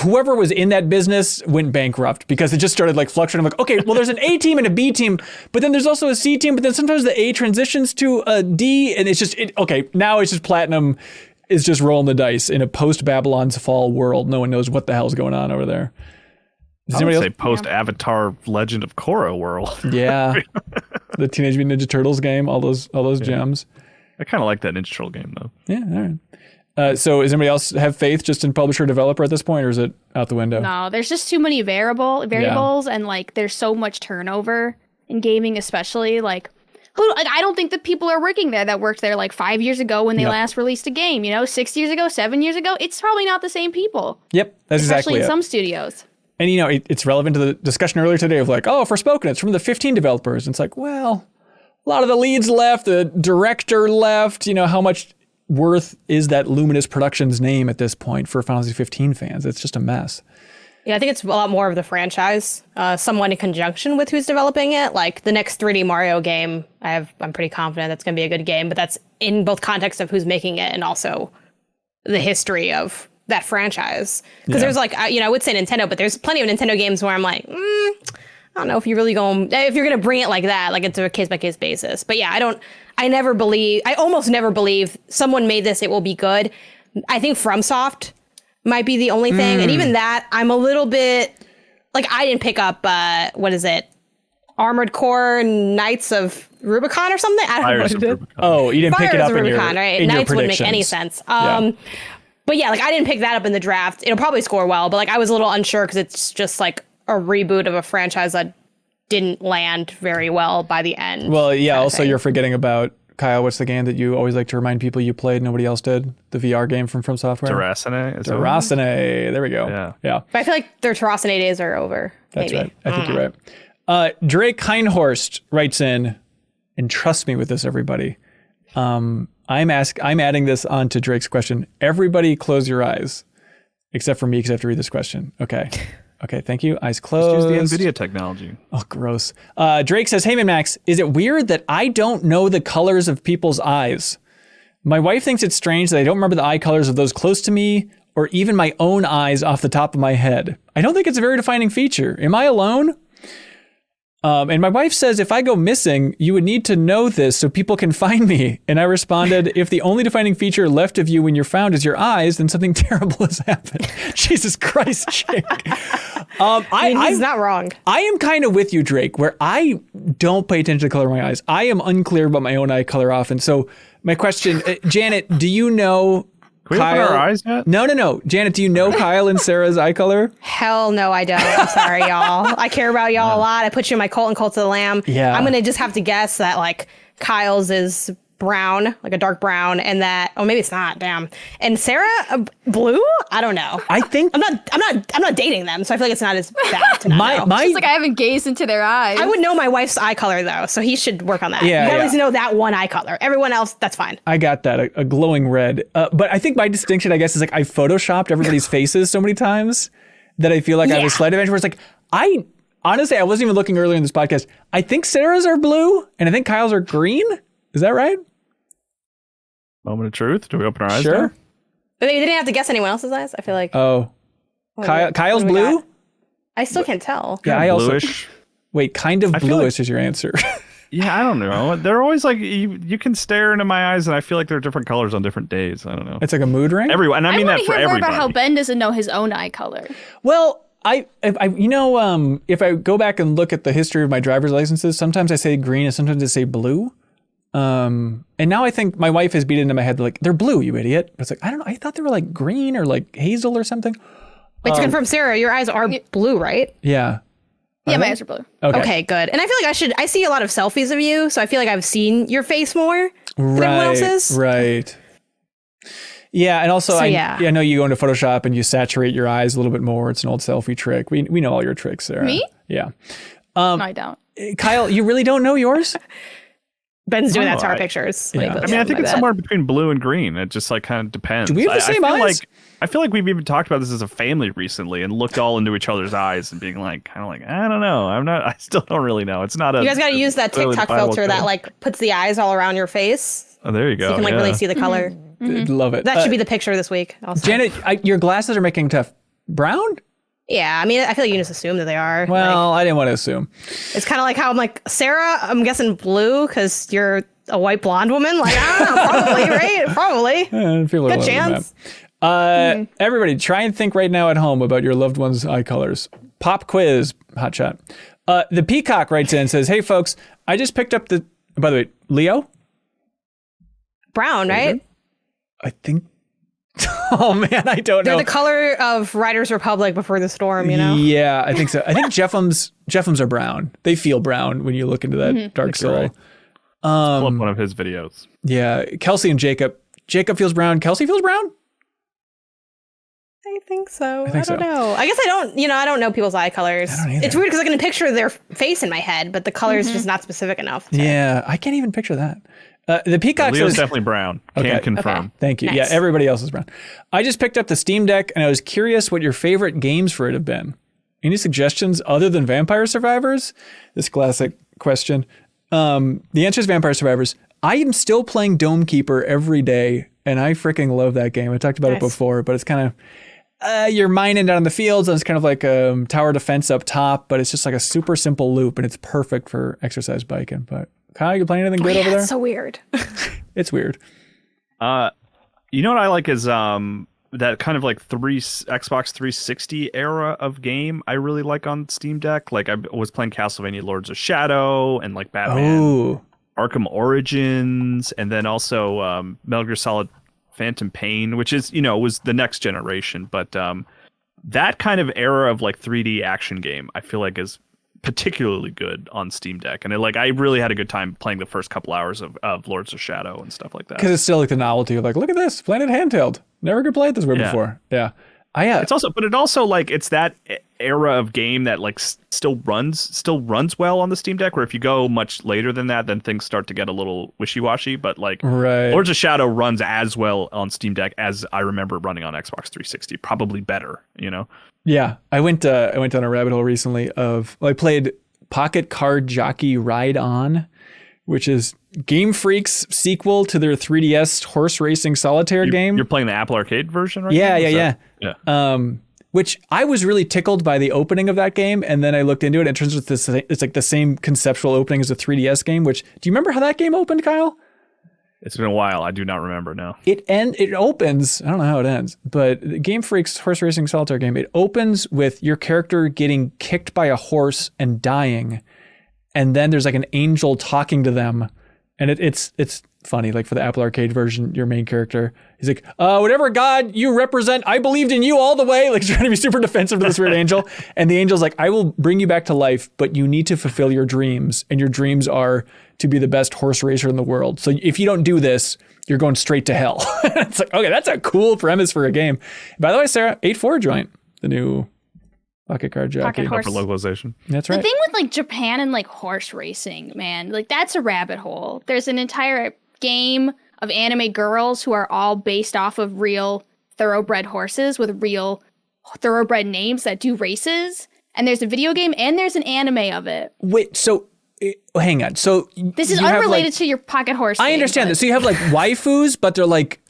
whoever was in that business went bankrupt because it just started like fluctuating. Like, okay, well, there's an A team and a B team, but then there's also a C team, but then sometimes the A transitions to a D, and it's just okay. Now it's just Platinum is just rolling the dice in a post Babylon's Fall world. No one knows what the hell's going on over there. I would say post Avatar Legend of Korra world. Yeah, the Teenage Mutant Ninja Turtles game, all those gems. I kind of like that Ninja Turtle game though. Yeah, all right. So does anybody else have faith just in publisher developer at this point, or is it out the window? No, there's just too many variables, and like there's so much turnover in gaming, especially like I don't think that people are working there that worked there like 5 years ago when they last released a game. 6 years ago, 7 years ago. It's probably not the same people. Yep, that's especially exactly in it. some studios. And it's relevant to the discussion earlier today of like, Forspoken, it's from the 15 developers. And it's like, well, a lot of the leads left, the director left. How much worth is that Luminous Productions name at this point for Final Fantasy 15 fans? It's just a mess. Yeah, I think it's a lot more of the franchise, someone in conjunction with who's developing it. Like the next 3D Mario game, I'm pretty confident that's going to be a good game, but that's in both context of who's making it and also the history of that franchise. Because there's like, I would say Nintendo, but there's plenty of Nintendo games where I'm like, I don't know if you're really if you're going to bring it like that, like it's a case by case basis. But yeah, I almost never believe someone made this, it will be good. I think FromSoft might be the only thing. And even that, I'm a little bit like, I didn't pick up, what is it? Armored Core Knights of Rubicon or something? I don't know what it is. Oh, you didn't pick it up in Rubicon, your, right? in Knights your wouldn't make any sense. But yeah, like I didn't pick that up in the draft. It'll probably score well, but like I was a little unsure because it's just like a reboot of a franchise that didn't land very well by the end. Well, yeah, also you're forgetting about, Kyle, what's the game that you always like to remind people you played, nobody else did? The VR game from Software? Terracine. There we go. Yeah. But I feel like their Terracine days are over. That's maybe. right. I think you're right. Drake Heinhorst writes in, and trust me with this, everybody. I'm adding this on to Drake's question. Everybody close your eyes, except for me, because I have to read this question. Okay. Okay, thank you. Eyes closed. Just use the NVIDIA technology. Oh, gross. Drake says, hey, MinnMax, is it weird that I don't know the colors of people's eyes? My wife thinks it's strange that I don't remember the eye colors of those close to me or even my own eyes off the top of my head. I don't think it's a very defining feature. Am I alone? And my wife says, if I go missing, you would need to know this so people can find me. And I responded, if the only defining feature left of you when you're found is your eyes, then something terrible has happened. Jesus Christ, Jake. He's not wrong. I am kind of with you, Drake, where I don't pay attention to the color of my eyes. I am unclear about my own eye color often. So my question, Janet, do you know Can we Kyle? open our eyes yet? No. Janet, do you know Kyle and Sarah's eye color? Hell no, I don't. I'm sorry, y'all. I care about y'all a lot. I put you in my cult and cult of the lamb. Yeah. I'm going to just have to guess that like Kyle's is brown, like a dark brown, and that, maybe it's not, damn. And Sarah, blue? I don't know. I think I'm not dating them, so I feel like it's not as bad to not know. It's like I haven't gazed into their eyes. I would know my wife's eye color though, so he should work on that. Yeah, you at least know that one eye color. Everyone else, that's fine. I got that, a glowing red. But I think my distinction, I guess, is like I photoshopped everybody's faces so many times that I feel like I have a slight advantage where it's like, honestly, I wasn't even looking earlier in this podcast. I think Sarah's are blue and I think Kyle's are green. Is that right? Moment of truth. Do we open our eyes? Sure. Now? But they didn't have to guess anyone else's eyes. I feel like. Kyle's blue? I still can't tell. Yeah, I also. Bluish. Wait, kind of bluish is your answer. Yeah, I don't know. They're always like, you can stare into my eyes and I feel like they're different colors on different days. I don't know. It's like a mood ring? Everyone, and I mean that for hear more everybody. about how Ben doesn't know his own eye color. Well, if I go back and look at the history of my driver's licenses, sometimes I say green and sometimes I say blue. And now I think my wife has beat it into my head like they're blue, you idiot. But it's like I don't know. I thought they were like green or like hazel or something. Wait, to confirm, Sarah, your eyes are blue, right? Yeah. Yeah, my eyes are blue. Okay, good. And I feel like I see a lot of selfies of you, so I feel like I've seen your face more than everyone else's. Right. Yeah, and also So, I know you go into Photoshop and you saturate your eyes a little bit more. It's an old selfie trick. We know all your tricks, Sarah. Me? Yeah. No, I don't. Kyle, you really don't know yours? Ben's doing that to our pictures. Yeah. I mean, I think it's somewhere between blue and green. It just like kind of depends. Do we have the same eyes? I feel like we've even talked about this as a family recently and looked all into each other's eyes and being like, kind of like, I don't know. I still don't really know. It's not a. You guys got to use that TikTok filter that like puts the eyes all around your face. Oh, there you go. So you can like really see the color. Love it. That should be the picture this week. Also. Janet, your glasses are making tough. Brown? Yeah, I mean, I feel like you just assume that they are. Well, I didn't want to assume. It's kind of like how I'm like, Sarah, I'm guessing blue because you're a white blonde woman. Like, I don't know, probably, right? Probably. Good chance. Everybody, try and think right now at home about your loved one's eye colors. Pop quiz, hotshot. The Peacock writes in and says, hey, folks, I just picked up the, by the way, Leo? Brown, right? I think. Oh, man, I don't know. They're the color of Riders Republic before the storm, you know? Yeah, I think so. I think Jeffem's are brown. They feel brown when you look into that dark soul. Right. Pull up one of his videos. Yeah, Kelsey and Jacob. Jacob feels brown. Kelsey feels brown? I think so. I think don't so. know. I guess I don't know people's eye colors. I don't either. It's weird because I can picture their face in my head, but the color is just not specific enough. Yeah, I can't even picture that. The Peacock Leo's says, definitely brown. Can't confirm. Thank you. Nice. Yeah, everybody else is brown. I just picked up the Steam Deck and I was curious what your favorite games for it have been. Any suggestions other than Vampire Survivors? This classic question. The answer is Vampire Survivors. I am still playing Dome Keeper every day and I freaking love that game. I talked about it before, but it's kind of, you're mining down in the fields and it's kind of like a tower defense up top, but it's just like a super simple loop and it's perfect for exercise biking. But Kyle, you playing anything good over there? It's so weird. It's weird. You know what I like is that kind of like Xbox 360 era of game I really like on Steam Deck. Like I was playing Castlevania Lords of Shadow and like Batman Arkham Origins, and then also Metal Gear Solid Phantom Pain, which is, was the next generation. But that kind of era of like 3D action game, I feel like is particularly good on Steam Deck. And I really had a good time playing the first couple hours of Lords of Shadow and stuff like that. Because it's still like the novelty of like, look at this, playing it handheld. Never could play it this way before. Yeah. It's also like it's that era of game that like still runs well on the Steam Deck, where if you go much later than that, then things start to get a little wishy-washy. But like Lords of Shadow runs as well on Steam Deck as I remember running on Xbox 360, probably better, Yeah, I went down a rabbit hole recently I played Pocket Card Jockey Ride On, which is Game Freak's sequel to their 3DS horse racing solitaire game. You're playing the Apple Arcade version, right? Yeah. Yeah. Which I was really tickled by the opening of that game, and then I looked into it, and it turns out it's like the same conceptual opening as a 3DS game. Which, do you remember how that game opened, Kyle? It's been a while. I do not remember now. It opens, I don't know how it ends, but Game Freak's horse racing solitaire game, it opens with your character getting kicked by a horse and dying. And then there's like an angel talking to them. And it's funny, like for the Apple Arcade version, your main character, he's like, whatever God you represent, I believed in you all the way. Like he's trying to be super defensive to this weird angel. And the angel's like, I will bring you back to life, but you need to fulfill your dreams. And your dreams are to be the best horse racer in the world. So if you don't do this, you're going straight to hell. It's like, okay, that's a cool premise for a game. By the way, Sarah, 8.4 joint, the new Pocket Card Jockey. Pocket horse. For localization. That's right. The thing with like Japan and like horse racing, man, like that's a rabbit hole. There's an entire game of anime girls who are all based off of real thoroughbred horses with real thoroughbred names that do races. And there's a video game and there's an anime of it. Wait, so hang on. So this is unrelated to your pocket horse. I understand this. So you have like waifus, but they're like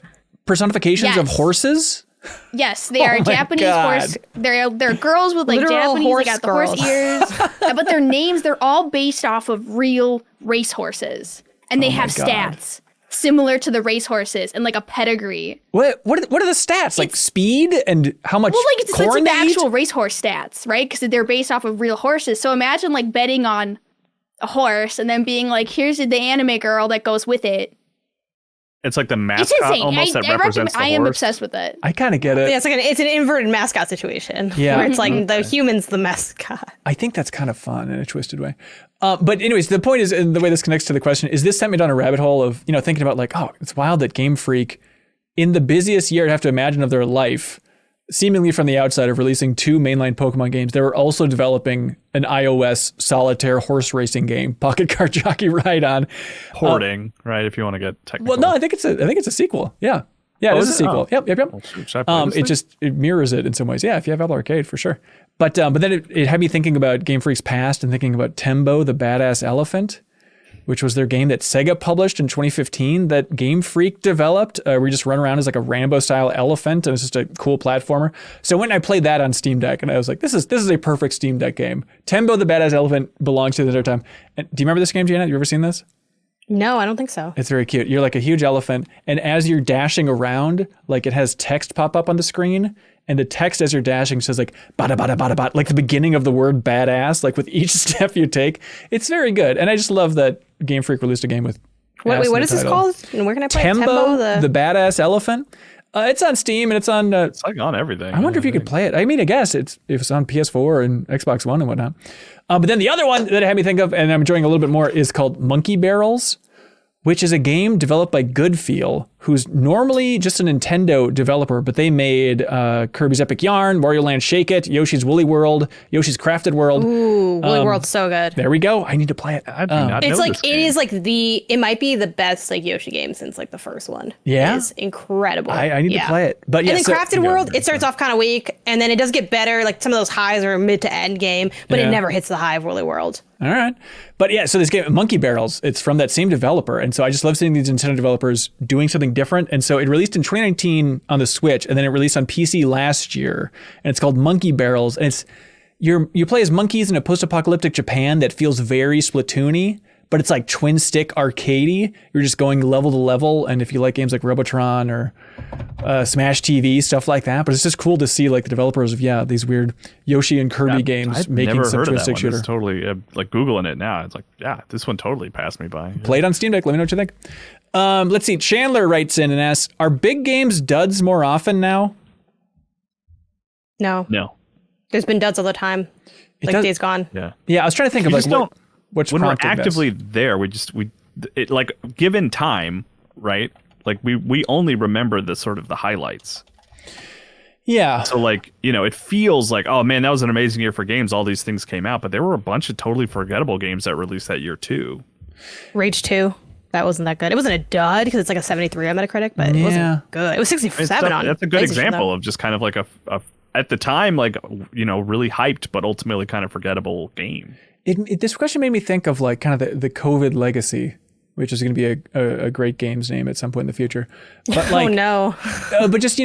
personifications of horses. Yes, they are Japanese horse. They're girls with like Literal Japanese. They got the horse ears, but their names they're all based off of real race horses, and they have stats similar to the race horses and like a pedigree. What are the stats? Like speed and how much it's corn like they the actual eat? racehorse stats, right? Because they're based off of real horses. So imagine like betting on a horse and then being like, here's the anime girl that goes with it. It's like the It's mascot insane. almost that represents the I am horse. obsessed with it. I kind of get it. Yeah, it's an inverted mascot situation. Yeah. Where it's like the human's the mascot. I think that's kind of fun in a twisted way. But anyways, the point is, and the way this connects to the question is, this sent me down a rabbit hole of, thinking about like, oh, it's wild that Game Freak, in the busiest year I'd have to imagine of their life, seemingly from the outside of releasing 2 mainline Pokemon games, they were also developing an iOS solitaire horse racing game, Pocket Kart Jockey Ride-On. Hoarding, right? If you want to get technical. Well, no, I think it's a sequel. Yeah. Yeah, it is a sequel. Oh. Yep. Well, should I play this thing? It mirrors it in some ways. Yeah, if you have Apple Arcade, for sure. But then it had me thinking about Game Freak's past and thinking about Tembo the Badass Elephant, which was their game that Sega published in 2015 that Game Freak developed. We just run around as like a Rambo-style elephant, and it's just a cool platformer. So when I played that on Steam Deck, and I was like, this is a perfect Steam Deck game. Tembo the Badass Elephant belongs to the other time. And do you remember this game, Janet? You ever seen this? No, I don't think so. It's very cute. You're like a huge elephant, and as you're dashing around, like it has text pop up on the screen, and the text as you're dashing says like bada bada bada bada, like the beginning of the word badass, like with each step you take. It's very good, and I just love that Game Freak released a game with. Wait, what is this called? And where can I play it? Tembo the Badass Elephant. It's on Steam and it's on. It's like on everything. I wonder if you could play it. I mean, I guess if it's on PS4 and Xbox One and whatnot. But then the other one that it had me think of, and I'm enjoying a little bit more, is called Monkey Barrels, which is a game developed by Goodfeel, who's normally just a Nintendo developer, but they made Kirby's Epic Yarn, Wario Land Shake It, Yoshi's Woolly World, Yoshi's Crafted World. Ooh, Woolly World's so good. There we go. I need to play it. I do not know It's like this game. it is like it might be the best like Yoshi game since like the first one. Yeah? It is incredible. I need to play it. But yeah, and then Crafted World, it starts off kind of weak, and then it does get better. Like some of those highs are mid to end game, but Yeah. it never hits the high of Woolly World. All right. But yeah, so this game, Monkey Barrels, it's from that same developer. And so I just love seeing these Nintendo developers doing something different. And so it released in 2019 on the Switch, and then it released on PC last year. And it's called Monkey Barrels. And it's you play as monkeys in a post-apocalyptic Japan that feels very Splatoon-y, but it's like twin stick arcadey. You're just going level to level. And if you like games like Robotron or Smash TV, stuff like that. But it's just cool to see like the developers of these weird Yoshi and Kirby games I've making never some heard twin of that stick one. shooter. It's totally like Googling it now. It's like, this one totally passed me by. Play it on Steam Deck. Let me know what you think. Let's see. Chandler writes in and asks, are big games duds more often now? No, there's been duds all the time. Like Days Gone. Yeah, I was trying to think of like what's when we're prompting actively this. there, it like given time, right? Like we only remember the sort of the highlights. Yeah. So like, it feels like, oh man, that was an amazing year for games. All these things came out, but there were a bunch of totally forgettable games that released that year too. Rage 2. That wasn't that good. It wasn't a dud because it's like a 73 on Metacritic, but it wasn't good. It was 67 on. That's a good PlayStation, example though. of just kind of like a at the time, like, really hyped, but ultimately kind of forgettable game. This question made me think of like kind of the COVID legacy, which is going to be a great games name at some point in the future. But like, oh no. But just,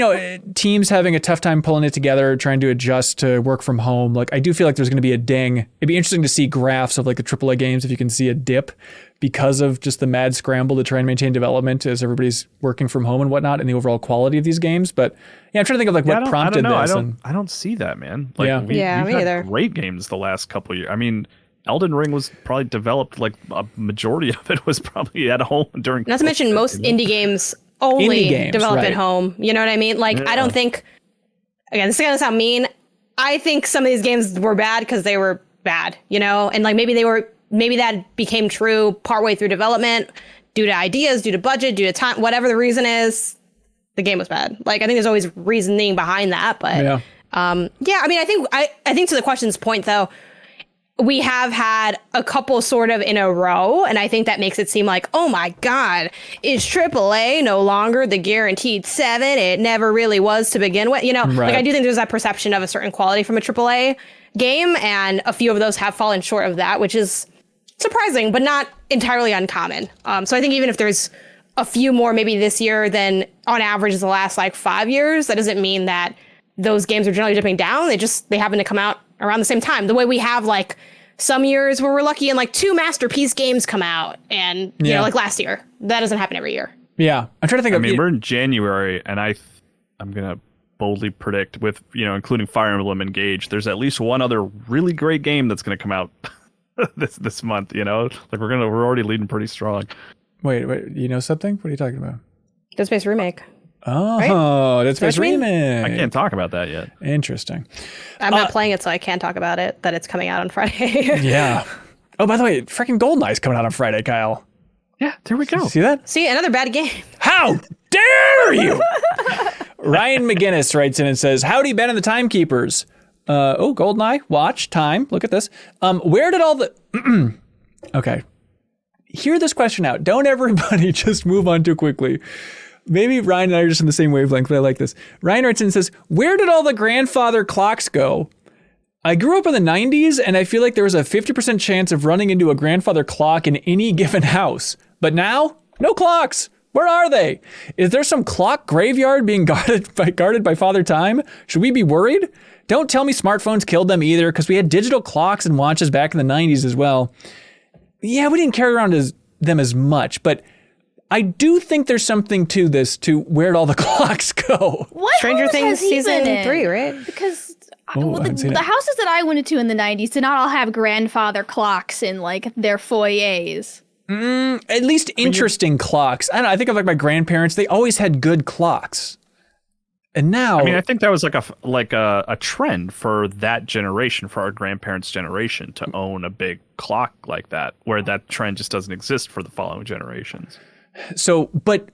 teams having a tough time pulling it together, trying to adjust to work from home. Like, I do feel like there's going to be a ding. It'd be interesting to see graphs of like the AAA games if you can see a dip because of just the mad scramble to try and maintain development as everybody's working from home and whatnot and the overall quality of these games. But yeah, I'm trying to think of like what prompted this. I don't see that, man. Like, me we've either. had great games the last couple of years. I mean, Elden Ring was probably developed, like a majority of it was probably at home during. Not to mention most indie games only develop at home. You know what I mean? Like, I don't think, again, this is going to sound mean. I think some of these games were bad because they were bad, and like maybe that became true partway through development due to ideas, due to budget, due to time, whatever the reason is, the game was bad. Like, I think there's always reasoning behind that, but I mean, I think to the question's point though, we have had a couple sort of in a row, and I think that makes it seem like, oh my God, is AAA no longer the guaranteed 7? It never really was to begin with. Like I do think there's that perception of a certain quality from a AAA game, and a few of those have fallen short of that, which is surprising, but not entirely uncommon. So I think even if there's a few more maybe this year than on average the last like 5 years, that doesn't mean that those games are generally dipping down. They happen to come out around the same time. The way we have like some years where we're lucky and like 2 masterpiece games come out, and like last year, that doesn't happen every year. Yeah, I'm trying to think. I mean, we're in January, and I'm gonna boldly predict with including Fire Emblem Engage, there's at least one other really great game that's gonna come out this month. You know, like we're already leading pretty strong. Wait, you know something? What are you talking about? Dead Space remake. Oh, Right? Dead Space remake. I can't talk about that yet. Interesting. I'm not playing it, so I can't talk about it. That it's coming out on Friday. Yeah. Oh, by the way, freaking GoldenEye's coming out on Friday, Kyle. Yeah, there we go. See that? See, another bad game. How dare you? Ryan McGinnis writes in and says, "Howdy, Ben and the Timekeepers. GoldenEye, watch, time. Look at this. Where did all the..." Okay. Hear this question out. Don't everybody just move on too quickly. Maybe Ryan and I are just in the same wavelength, but I like this. Ryan writes in and says, "Where did all the grandfather clocks go? I grew up in the 90s, and I feel like there was a 50% chance of running into a grandfather clock in any given house. But now, no clocks. Where are they? Is there some clock graveyard being guarded by Father Time? Should we be worried? Don't tell me smartphones killed them either, because we had digital clocks and watches back in the 90s as well. Yeah, we didn't carry around them as much, but I do think there's something to this, to where'd all the clocks go? What Stranger house Things has he season been in? 3, right? Because I haven't seen the it. houses that I went into in the 90s did not all have grandfather clocks in like their foyers. At least interesting clocks. I don't know, I think of like my grandparents, they always had good clocks. And now, I mean, I think that was like a trend for that generation, for our grandparents' generation, to own a big clock like that, where that trend just doesn't exist for the following generations. so, but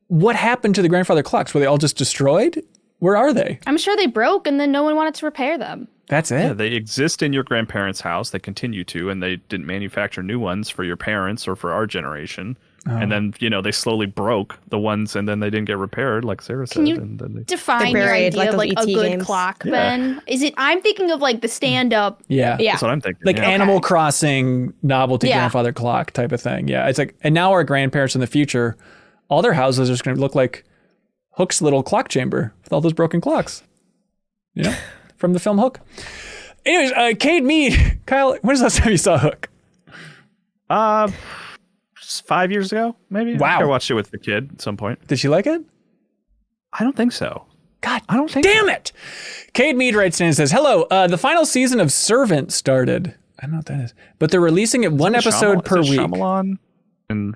what happened to the grandfather clocks? Were they all just destroyed? Where are they? I'm sure they broke and then no one wanted to repair them. That's it? Yeah, they exist in your grandparents' house. They continue to, and they didn't manufacture new ones for your parents or for our generation. And then, they slowly broke the ones, and then they didn't get repaired, like Sarah said. Can you and then they... define They're your buried, idea like of those like a ET good games. clock, Yeah. Ben? Is it? I'm thinking of like the stand-up. Yeah. Yeah. That's what I'm thinking. Like yeah. Animal Crossing novelty Yeah. grandfather clock type of thing. Yeah. It's like, and now our grandparents in the future, all their houses are just going to look like Hook's little clock chamber with all those broken clocks, from the film Hook. Anyways, Cade Mead, Kyle, when's the last time you saw Hook? 5 years ago, maybe. Wow. I think I watched it with the kid at some point. Did she like it? I don't think so. God, I don't think damn so. it. Cade Mead writes in and says, "Hello, the final season of Servant started." I don't know what that is, but they're releasing it one episode per week. Shyamalan and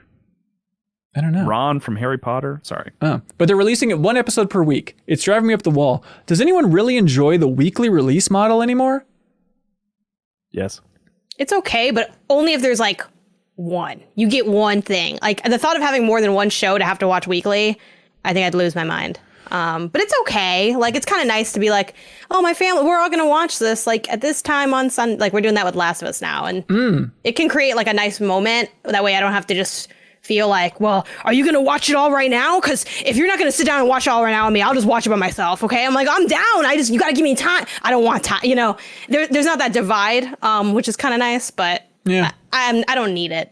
I don't know. Ron from Harry Potter. Sorry. But they're releasing it one episode per week. It's driving me up the wall. Does anyone really enjoy the weekly release model anymore? Yes. It's okay, but only if there's like one. You get one thing. Like the thought of having more than one show to have to watch weekly, I think I'd lose my mind. But it's okay. Like it's kind of nice to be like, oh, my family, we're all gonna watch this like at this time on Sunday. Like we're doing that with Last of Us now, and it can create like a nice moment. That way, I don't have to just feel like, well, are you gonna watch it all right now? Because if you're not gonna sit down and watch it all right now with me, I'll just watch it by myself. Okay? I'm like, I'm down. You gotta give me time. I don't want time. There's not that divide, which is kind of nice, but Yeah. I don't need it.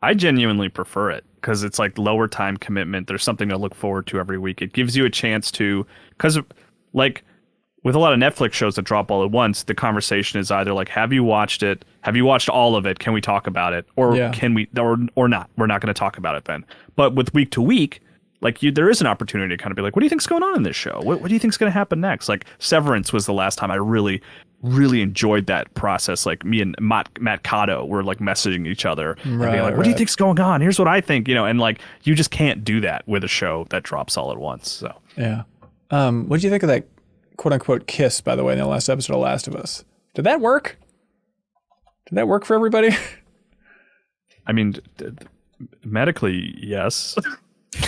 I genuinely prefer it because it's like lower time commitment. There's something to look forward to every week. It gives you a chance to, because like with a lot of Netflix shows that drop all at once, the conversation is either like, have you watched it? Have you watched all of it? Can we talk about it? Or can we, or not? We're not going to talk about it then. But with week to week, like there is an opportunity to kind of be like, what do you think's going on in this show? What do you think's going to happen next? Like Severance was the last time I really enjoyed that process. Like me and Matt Cotto were like messaging each other and being like, what do you think's going on? Here's what I think, and like you just can't do that with a show that drops all at once. So Yeah. What did you think of that quote unquote kiss, by the way, in the last episode of Last of Us? Did that work? Did that work for everybody? I mean, medically, yes.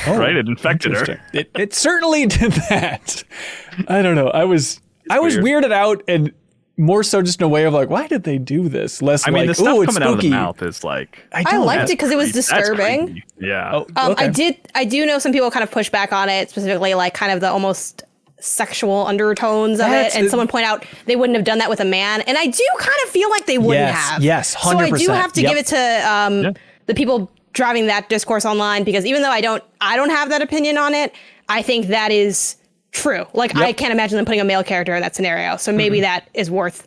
Right? It infected her. It certainly did that. I don't know. I was weirded out, and more so just in a way of like, why did they do this? Less I mean, like, the stuff oh, it's coming out of the spooky. mouth is like, I liked it because it was disturbing. creepy. Yeah. Oh, okay. I do know some people kind of push back on it, specifically like kind of the almost sexual undertones of it, and someone point out they wouldn't have done that with a man, and I do kind of feel like they wouldn't have. Yes, 100%. So I do have to give it to the people driving that discourse online, because even though I don't have that opinion on it, I think that is true. Like I can't imagine them putting a male character in that scenario, so maybe that is worth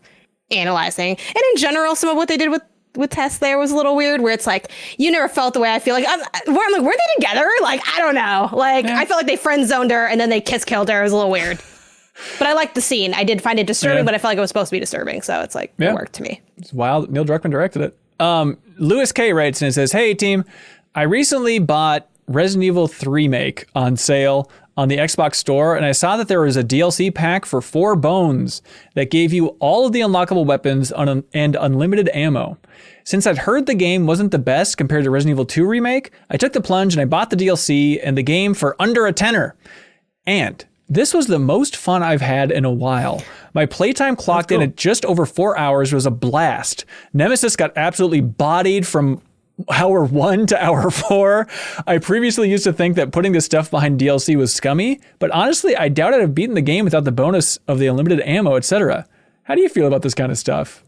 analyzing. And in general, some of what they did with Tess there was a little weird, where it's like, you never felt the way I feel. Like, I'm like, were they together? Like, I don't know. Like, I felt like they friend zoned her and then they killed her. It was a little weird. But I liked the scene. I did find it disturbing, but I felt like it was supposed to be disturbing. So it's like, it worked to me. It's wild. Neil Druckmann directed it. Lewis K writes and it says, "Hey team, I recently bought Resident Evil 3 Remake on sale on the Xbox Store, and I saw that there was a DLC pack for 4 bones that gave you all of the unlockable weapons and unlimited ammo. Since I'd heard the game wasn't the best compared to Resident Evil 2 Remake, I took the plunge and I bought the DLC and the game for under a tenner. And this was the most fun I've had in a while. My playtime clocked in at just over 4 hours. Was a blast. Nemesis got absolutely bodied from hour 1 to hour 4. I previously used to think that putting this stuff behind DLC was scummy, but honestly, I doubt I'd have beaten the game without the bonus of the unlimited ammo, etc. How do you feel about this kind of stuff?"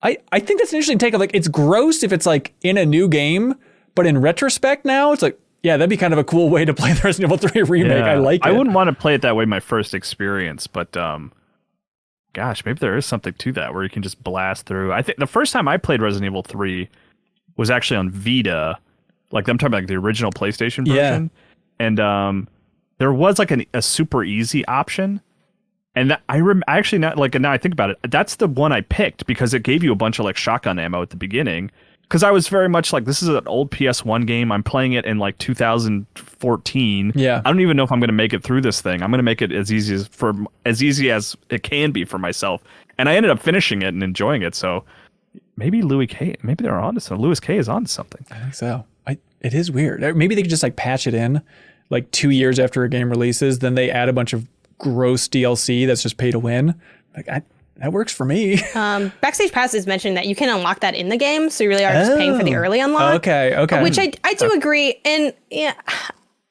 I think that's an interesting take of like, it's gross if it's like in a new game, but in retrospect now, it's like, yeah, that'd be kind of a cool way to play the Resident Evil 3 Remake. Yeah, I like it. I wouldn't want to play it that way my first experience, but gosh, maybe there is something to that where you can just blast through. I think the first time I played Resident Evil 3 was actually on Vita. Like, I'm talking about like the original PlayStation version. Yeah. And there was like a super easy option. And that, I actually, not like, now I think about it, that's the one I picked because it gave you a bunch of like shotgun ammo at the beginning. Because I was very much like, this is an old PS1 game. I'm playing it in like 2014. Yeah. I don't even know if I'm going to make it through this thing. I'm going to make it as easy as it can be for myself. And I ended up finishing it and enjoying it. So maybe Louis K. Maybe they're onto something. Louis K. is onto something. I think so. It is weird. Maybe they could just like patch it in like 2 years after a game releases. Then they add a bunch of gross DLC that's just pay to win. Like that works for me. Backstage Pass is mentioning that you can unlock that in the game, so you really are just paying for the early unlock. Okay. Which I do agree, and yeah,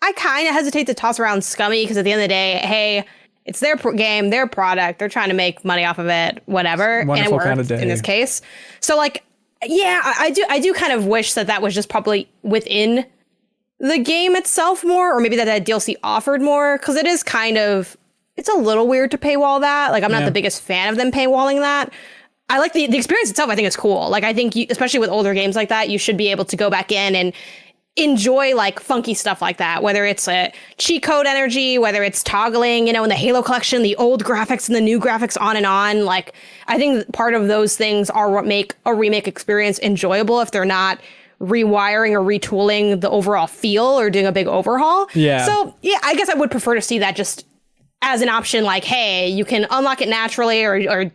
I kind of hesitate to toss around scummy because at the end of the day, hey, it's their game, their product, they're trying to make money off of it, whatever, wonderful, and it worked in this case. So like, yeah, I do kind of wish that was just probably within the game itself more, or maybe that DLC offered more, because it is kind of. It's a little weird to paywall that. Like, I'm not the biggest fan of them paywalling that. I like the experience itself. I think it's cool. Like, I think especially with older games like that, you should be able to go back in and enjoy like funky stuff like that. Whether it's a cheat code energy, whether it's toggling, in the Halo collection, the old graphics and the new graphics on and on. Like, I think part of those things are what make a remake experience enjoyable if they're not rewiring or retooling the overall feel or doing a big overhaul. Yeah. So, yeah, I guess I would prefer to see that just as an option, like, hey, you can unlock it naturally or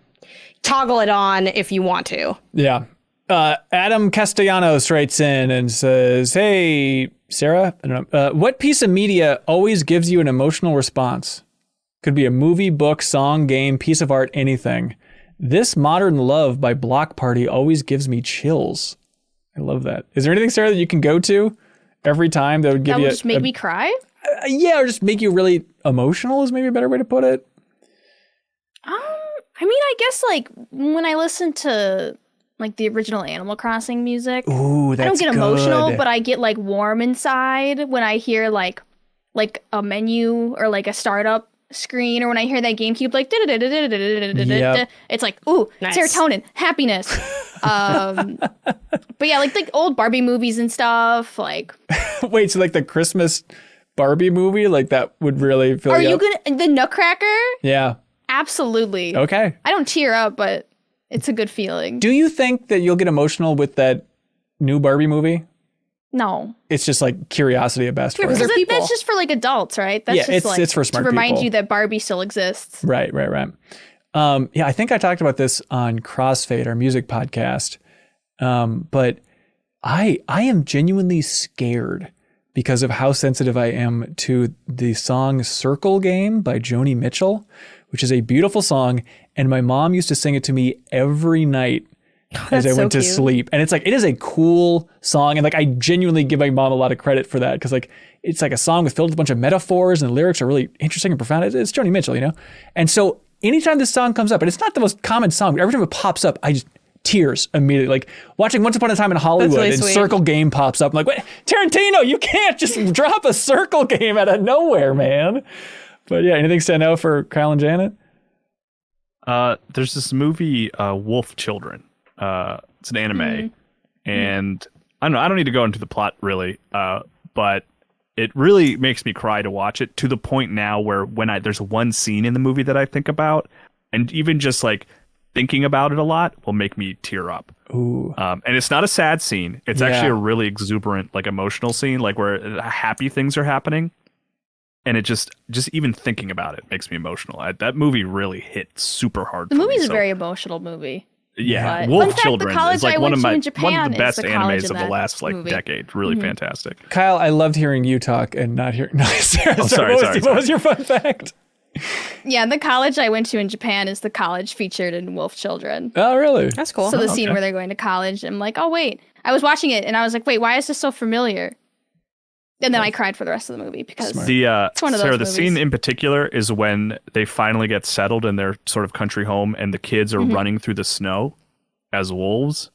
toggle it on if you want to. Yeah. Adam Castellanos writes in and says, "Hey, Sarah, I don't know, what piece of media always gives you an emotional response? Could be a movie, book, song, game, piece of art, anything. This Modern Love by Block Party always gives me chills." I love that. Is there anything, Sarah, that you can go to every time that would give you just make me cry? Yeah, or just make you really emotional is maybe a better way to put it. I mean, I guess like when I listen to like the original Animal Crossing music, ooh, that's I don't get good. emotional, but I get like warm inside when I hear like a menu or like a startup screen, or when I hear that GameCube like it's like, ooh, nice. Serotonin, happiness. But yeah, like old Barbie movies and stuff. Like, wait, so like the Christmas Barbie movie, like that would really fill you up? Are you gonna the Nutcracker? Yeah, absolutely. Okay, I don't tear up, but it's a good feeling. Do you think that you'll get emotional with that new Barbie movie? No, it's just like curiosity at best. Yeah, because that's just for like adults, right? That's just it's for smart to remind people. You that Barbie still exists. Right. Yeah, I think I talked about this on Crossfade, our music podcast. But I am genuinely scared because of how sensitive I am to the song Circle Game by Joni Mitchell, which is a beautiful song. And my mom used to sing it to me every night as I went to sleep. And it's like, it is a cool song. And like, I genuinely give my mom a lot of credit for that. Because like, it's like a song filled with a bunch of metaphors and the lyrics are really interesting and profound. It's Joni Mitchell, And so anytime this song comes up, and it's not the most common song, but every time it pops up, I just tears immediately. Like watching Once Upon a Time in Hollywood really and sweet. Circle Game pops up. I'm like, what? Tarantino, you can't just drop a Circle Game out of nowhere, man. But yeah, anything stand out for Kyle and Janet? There's this movie, Wolf Children. It's an anime, and I don't need to go into the plot really, but it really makes me cry to watch it, to the point now where there's one scene in the movie that I think about, and even just like thinking about it a lot will make me tear up. Ooh. And it's not a sad scene. It's actually a really exuberant, like emotional scene, like where happy things are happening. And it just even thinking about it makes me emotional. That movie really hit super hard. The movie's so, a very emotional movie. Yeah, But Wolf fun fact, Children the college is like I one of went to in one of Japan the best is the college animes in of the that last movie. decade. Really fantastic. Kyle, I loved hearing you talk and not hearing. No, Sarah, sorry. What was your fun fact? Yeah, the college I went to in Japan is the college featured in Wolf Children. Oh, really? That's cool. So the scene where they're going to college, I'm like, oh wait. I was watching it and I was like, wait, why is this so familiar? And then I cried for the rest of the movie because it's one of those Sarah, the movies. scene in particular is when they finally get settled in their sort of country home and the kids are running through the snow as wolves.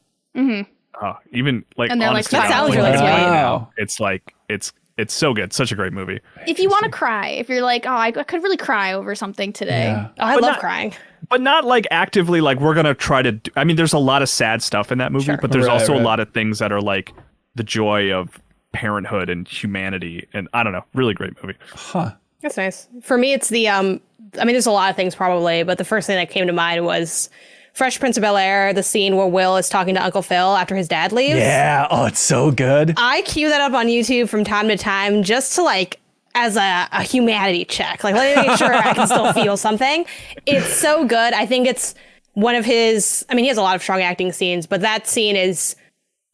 Even like, And they're like, honestly, that sounds really like, sweet. now, it's like it's so good. Such a great movie. If you want to cry, if you're like, oh, I could really cry over something today. Yeah. Oh, I But love not- crying. But not like actively like we're going to try to do, I mean, there's a lot of sad stuff in that movie, but there's also a lot of things that are like the joy of parenthood and humanity. And I don't know, really great movie. Huh. That's nice. For me, it's the, I mean, there's a lot of things probably, but the first thing that came to mind was Fresh Prince of Bel-Air, the scene where Will is talking to Uncle Phil after his dad leaves. Yeah. Oh, it's so good. I cue that up on YouTube from time to time just to like, as a humanity check. Like, let me make sure I can still feel something. It's so good. I think it's one of his, I mean, he has a lot of strong acting scenes, but that scene is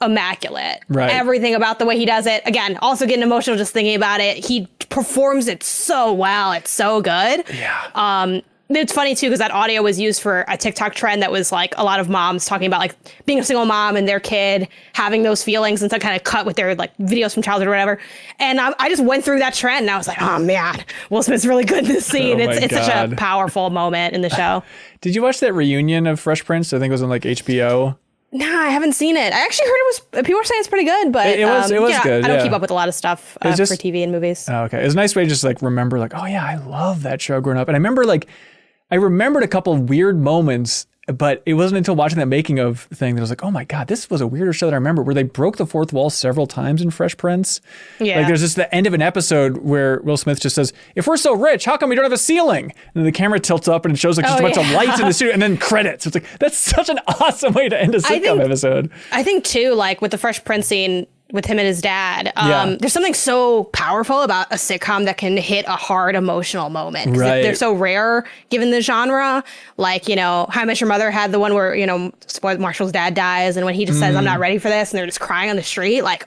immaculate. Right. Everything about the way he does it. Again, also getting emotional just thinking about it. He performs it so well. It's so good. Yeah. It's funny too, because that audio was used for a TikTok trend that was like a lot of moms talking about like being a single mom and their kid having those feelings and so kind of cut with their like videos from childhood or whatever. And I just went through that trend and I was like, oh man, Will Smith's really good in this scene. Oh my it's such a God. powerful moment in the show. Did you watch that reunion of Fresh Prince? I think it was on like HBO. Nah, I haven't seen it. I actually heard it was, people were saying it's pretty good, but It was good, I don't yeah. keep up with a lot of stuff was just- for TV and movies. Oh, okay. It was a nice way to just like remember like, oh yeah, I love that show growing up. And I remembered a couple of weird moments, but it wasn't until watching that making of thing that I was like, oh my God, this was a weirder show than I remember, where they broke the fourth wall several times in Fresh Prince. Yeah. Like there's just the end of an episode where Will Smith just says, if we're so rich, how come we don't have a ceiling? And then the camera tilts up and it shows like just a bunch of lights in the studio and then credits. It's like, that's such an awesome way to end a sitcom episode. I think too, like with the Fresh Prince scene with him and his dad, Yeah. there's something so powerful about a sitcom that can hit a hard emotional moment. 'Cause Right. They're so rare given the genre. Like, you know, How I Met Your Mother had the one where, you know, spoiled Marshall's dad dies and when he just says, I'm not ready for this, and they're just crying on the street, like,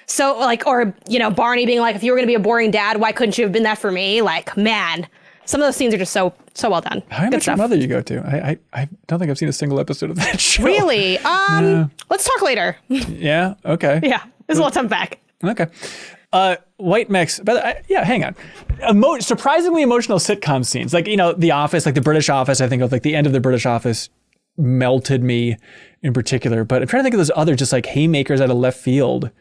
so like, or, you know, Barney being like, if you were going to be a boring dad, why couldn't you have been that for me? Like, man, some of those scenes are just so well done. How much your mother you go to? I don't think I've seen a single episode of that show. Really? Let's talk later. Yeah. Okay. Yeah. There's a lot to unpack. Okay. White Mix. But yeah, hang on. Surprisingly emotional sitcom scenes. Like, you know, The Office, like the British Office, I think of like the end of the British Office melted me in particular. But I'm trying to think of those other just like haymakers out of left field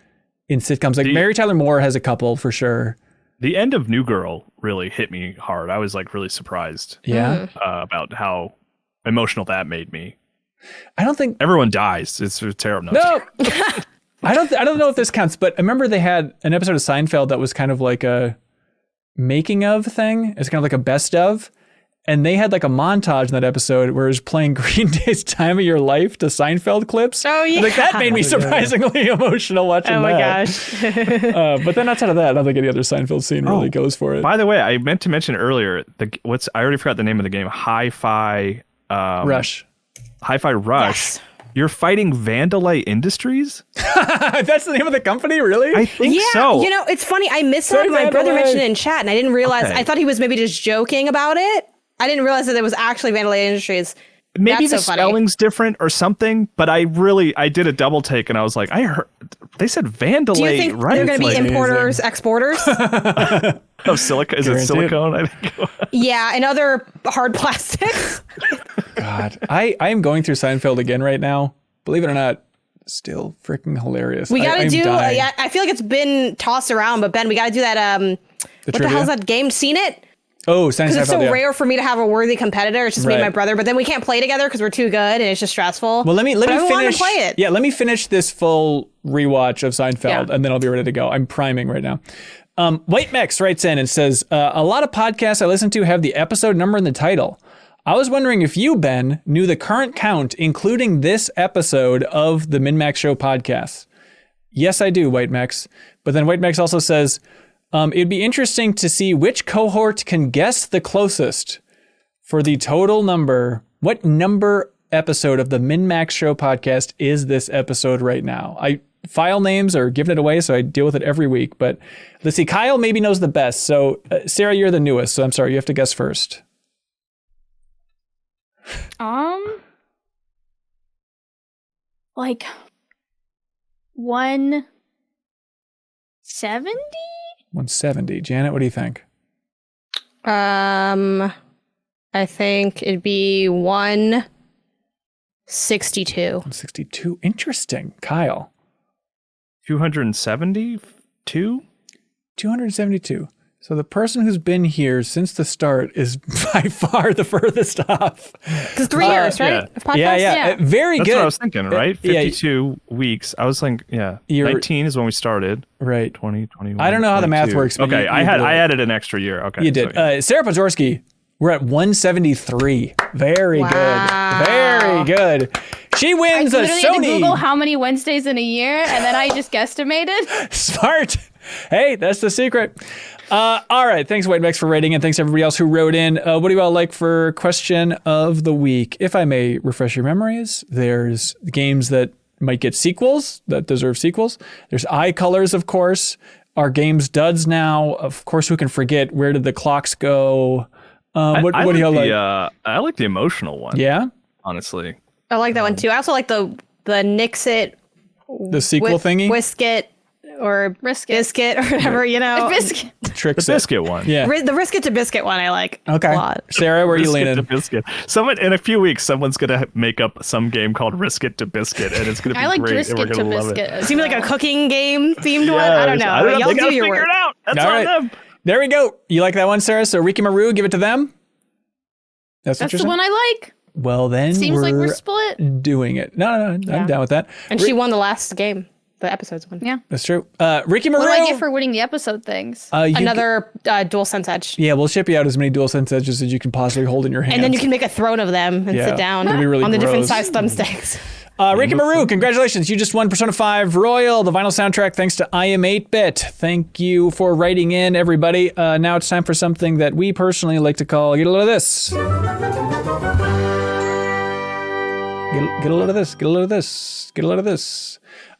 in sitcoms. Like Mary Tyler Moore has a couple for sure. The end of New Girl really hit me hard. I was like really surprised about how emotional that made me. I don't think everyone dies. It's terrible. No. I don't know if this counts, but I remember they had an episode of Seinfeld that was kind of like a making of thing. It's kind of like a best of. And they had like a montage in that episode where it was playing Green Day's Time of Your Life to Seinfeld clips. Oh, yeah. Like that made me surprisingly emotional watching that. Oh my gosh. But then outside of that, I don't think any other Seinfeld scene really goes for it. By the way, I meant to mention earlier, I already forgot the name of the game. Hi-Fi Rush. Hi-Fi Rush. Yes. You're fighting Vandalay Industries? That's the name of the company, really? I think Yeah, so. you know, it's funny. I missed Sorry, that. My brother Vandalay. mentioned it in chat, and I didn't realize. Okay. I thought he was maybe just joking about it. I didn't realize that it was actually Vandalay Industries. Maybe That's the so funny. spelling's different or something, but I did a double take and I was like, I heard they said Vandalay, Do you think right? they're going to be Like, importers, exporters? of silica? Is it Guaranteed. silicone? I think. Yeah, and other hard plastics. God, I am going through Seinfeld again right now. Believe it or not, still freaking hilarious. We got to I'm do. dying. Yeah, I feel like it's been tossed around, but Ben, we got to do that. What the trivia? hell's that game? Seen it? Oh, Because it's so yeah. rare for me to have a worthy competitor. It's just me and Right. my brother, but then we can't play together because we're too good and it's just stressful. Well, let me But I finish. want to play it. Yeah, let me finish this full rewatch of Seinfeld, Yeah. and then I'll be ready to go. I'm priming right now. White Mex writes in and says, a lot of podcasts I listen to have the episode number in the title. I was wondering if you, Ben, knew the current count, including this episode of the MinnMax Show podcast. Yes, I do, White Max. But then White Max also says, it'd be interesting to see which cohort can guess the closest for the total number. What number episode of the MinnMax Show podcast is this episode right now? File names are giving it away, so I deal with it every week. But let's see, Kyle maybe knows the best. So Sarah, you're the newest, so I'm sorry, you have to guess first. Like 170? 170. Janet, what do you think? I think it'd be 162. 162. Interesting. Kyle. 272? 272. So the person who's been here since the start is by far the furthest off. Because 3 years, right? Yeah. Of podcasts? Yeah. Very That's good. what I was thinking, right? 52 weeks. I was like, 19 is when we started. Right. 20, 21. I don't know how the math 22. works. But Okay, you I added an extra year. Okay. You did. So, Sarah Pazorski, we're at 173. Very Wow. good. Very good. She wins a I literally had to Google Sony. how many Wednesdays in a year, and then I just guesstimated. Smart. Hey, that's the secret. All right. Thanks, White Max, for writing, and thanks everybody else who wrote in. What do you all like for question of the week? If I may refresh your memories, there's games that might get sequels, that deserve sequels. There's eye colors, of course. Are games duds now? Of course, who can forget? Where did the clocks go? What do you all like? I like the emotional one. Yeah? Honestly. I like that one too. I also like the Nixit The sequel thingy? Whisket or Biscuit or whatever, Biscuit. Tricks The it. biscuit one. Yeah. The Brisket to Biscuit one I like Okay. a lot. Sarah, where are you Risk It to leaning? biscuit. Someone in a few weeks, someone's gonna make up some game called Risk It to Biscuit, and it's gonna be I like great. And we're brisket to gonna love biscuit. it. as Seems like a well. cooking game themed one. I don't know. They Y'all gotta do your figure work. it out. That's All on right. them. There we go. You like that one, Sarah? So Riki Maru, give it to them? That's what That's you're the saying? one I like. Well, then Seems like we're split. doing it. No, I'm down with that. And she won the last game, the episodes one. Yeah. That's true. Riki Maru. What do I get for winning the episode things? Another DualSense Edge. Yeah, we'll ship you out as many DualSense Edges as you can possibly hold in your hands. And then you can make a throne of them and Yeah. sit down It'll be really on the different gross. size thumbsticks. Riki Maru, congratulations. You just won Persona 5 Royal, the vinyl soundtrack, thanks to I Am 8-Bit. Thank you for writing in, everybody. Now it's time for something that we personally like to call Get a Load of This. Get a load of this. Get a load of this. Get a load of this.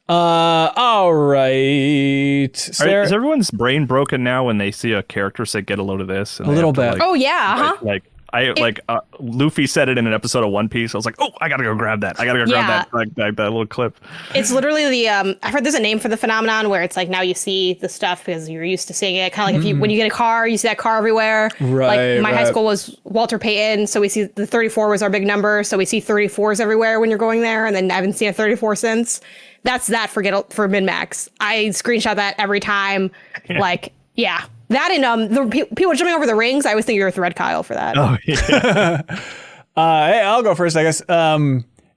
All right. Sarah, Is everyone's brain broken now when they see a character say "Get a load of this"? And A they little have to, bit. Oh, yeah. Luffy said it in an episode of One Piece. I was like, oh, I gotta go grab that. I gotta go grab that little clip. It's literally the I've heard there's a name for the phenomenon where it's like now you see the stuff because you're used to seeing it. Kind of like if you when you get a car, you see that car everywhere. Right, Like my high right. school was Walter Payton, so we see the 34 was our big number, so we see 34s everywhere when you're going there, and then I haven't seen a 34 since. That's that for MinnMax. I screenshot that every time. Yeah. That and the people jumping over the rings. I always think you're a thread Kyle for that. Oh yeah. hey, I'll go first, I guess.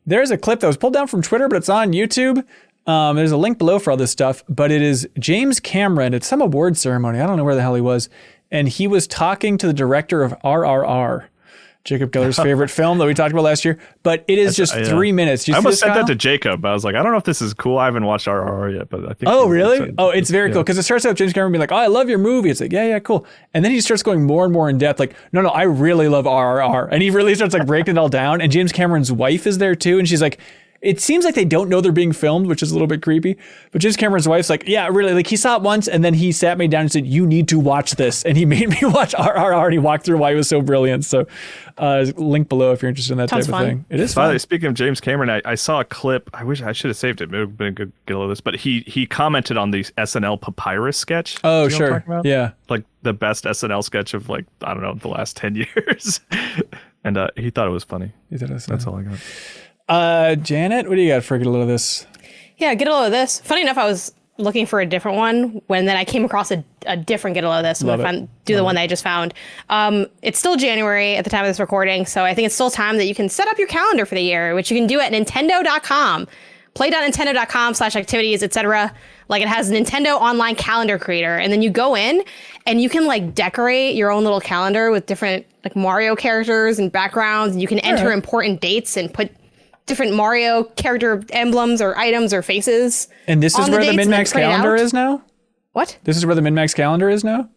There's a clip that was pulled down from Twitter, but it's on YouTube. There's a link below for all this stuff, but it is James Cameron. It's some award ceremony. I don't know where the hell he was. And he was talking to the director of RRR, Jacob Geller's favorite film that we talked about last year. But it is just 3 minutes. I almost sent that to Jacob. I was like, I don't know if this is cool. I haven't watched RRR yet, but I think. Oh, really? Oh, it's very cool because it starts out with James Cameron being like, "Oh, I love your movie." It's like, yeah, cool. And then he starts going more and more in depth. Like, no, I really love RRR, and he really starts like breaking it all down. And James Cameron's wife is there too, and she's like, it seems like they don't know they're being filmed, which is a little bit creepy. But James Cameron's wife's like, yeah, really. Like he saw it once, and then he sat me down and said, "You need to watch this." And he made me watch RRR, and he walked through why it was so brilliant. So, link below if you're interested in that Sounds type fun. of thing. It is By the fun. way, speaking of James Cameron, I saw a clip. I wish I should have saved it. It would have been a good get of this. But he commented on the SNL Papyrus sketch. Oh, Do you know what I'm sure. talking about? Yeah. Like the best SNL sketch of like, I don't know, the last 10 years. And he thought it was funny. That's all I got. Janet, what do you got for a little of this? Yeah, get a load of this. Funny enough, I was looking for a different one when then I came across a different get a load of this. So I'm gonna do the one that I just found. It's still January at the time of this recording, so I think it's still time that you can set up your calendar for the year, which you can do at Nintendo.com. play.nintendo.com/activities, etc. Like it has a Nintendo online calendar creator, and then you go in and you can like decorate your own little calendar with different like Mario characters and backgrounds, and you can enter important dates and put different Mario character emblems or items or faces. And this is where the MinnMax calendar is now? What? This is where the MinnMax calendar is now?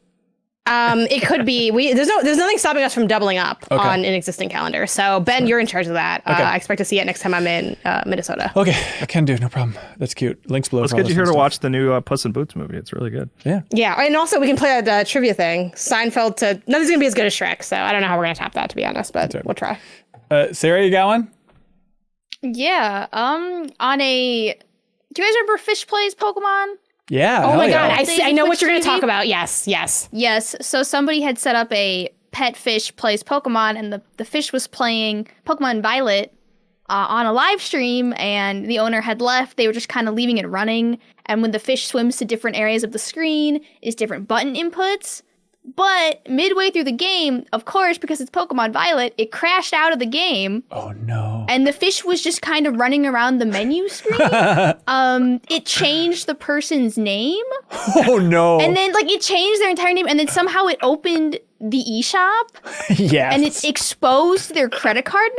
It could be. There's nothing stopping us from doubling up on an existing calendar. So Ben, you're in charge of that. I expect to see it next time I'm in Minnesota. Okay, I can do, no problem. That's cute. Links below. Let's get you here to watch the new Puss in Boots movie. It's really good. Yeah. Yeah, and also we can play that trivia thing. Seinfeld to nothing's gonna be as good as Shrek. So I don't know how we're gonna top that, to be honest, but we'll try. Sarah, you got one? Yeah. Do you guys remember Fish Plays Pokemon? Yeah. Oh my God, Yeah. I know what you're gonna talk about. Yes. Yes. So somebody had set up a Pet Fish Plays Pokemon, and the fish was playing Pokemon Violet on a live stream, and the owner had left. They were just kind of leaving it running. And when the fish swims to different areas of the screen, is different button inputs. But midway through the game, of course, because it's Pokemon Violet, it crashed out of the game. Oh no. And the fish was just kind of running around the menu screen. It changed the person's name. Oh no. And then like it changed their entire name, and then somehow it opened the eShop. Yes. And it exposed their credit card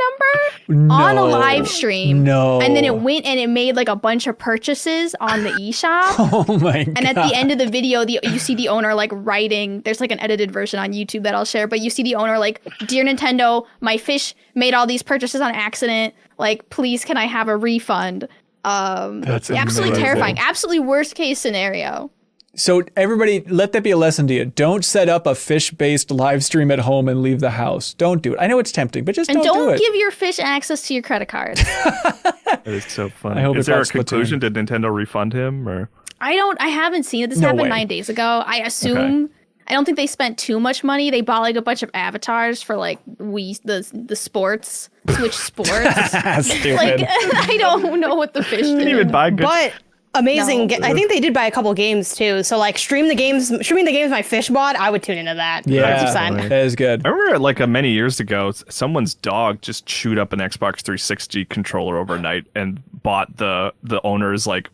number on a live stream. No. And then it went and it made like a bunch of purchases on the eShop. Oh my God. And at the end of the video, you see the owner like writing, there's like an edited version on YouTube that I'll share, but you see the owner like, "Dear Nintendo, my fish made all these purchases on accident. Like, please can I have a refund?" That's absolutely amazing. terrifying. Absolutely worst case scenario. So everybody, let that be a lesson to you. Don't set up a fish-based live stream at home and leave the house. Don't do it. I know it's tempting, but just And don't do don't it. give your fish access to your credit card. That is so funny. I hope Is it's there a not Splatoon. conclusion? Did Nintendo refund him or? I haven't seen it. This No happened way. 9 days ago. I assume, I don't think they spent too much money. They bought like a bunch of avatars for like the sports, Switch Sports. Stupid. Like, I don't know what the fish Didn't did. even buy good. But amazing. No. I think they did buy a couple games too. So like streaming the games my fish bought, I would tune into that. Yeah, 100%. that is good. I remember like many years ago, someone's dog just chewed up an Xbox 360 controller overnight and bought the owners like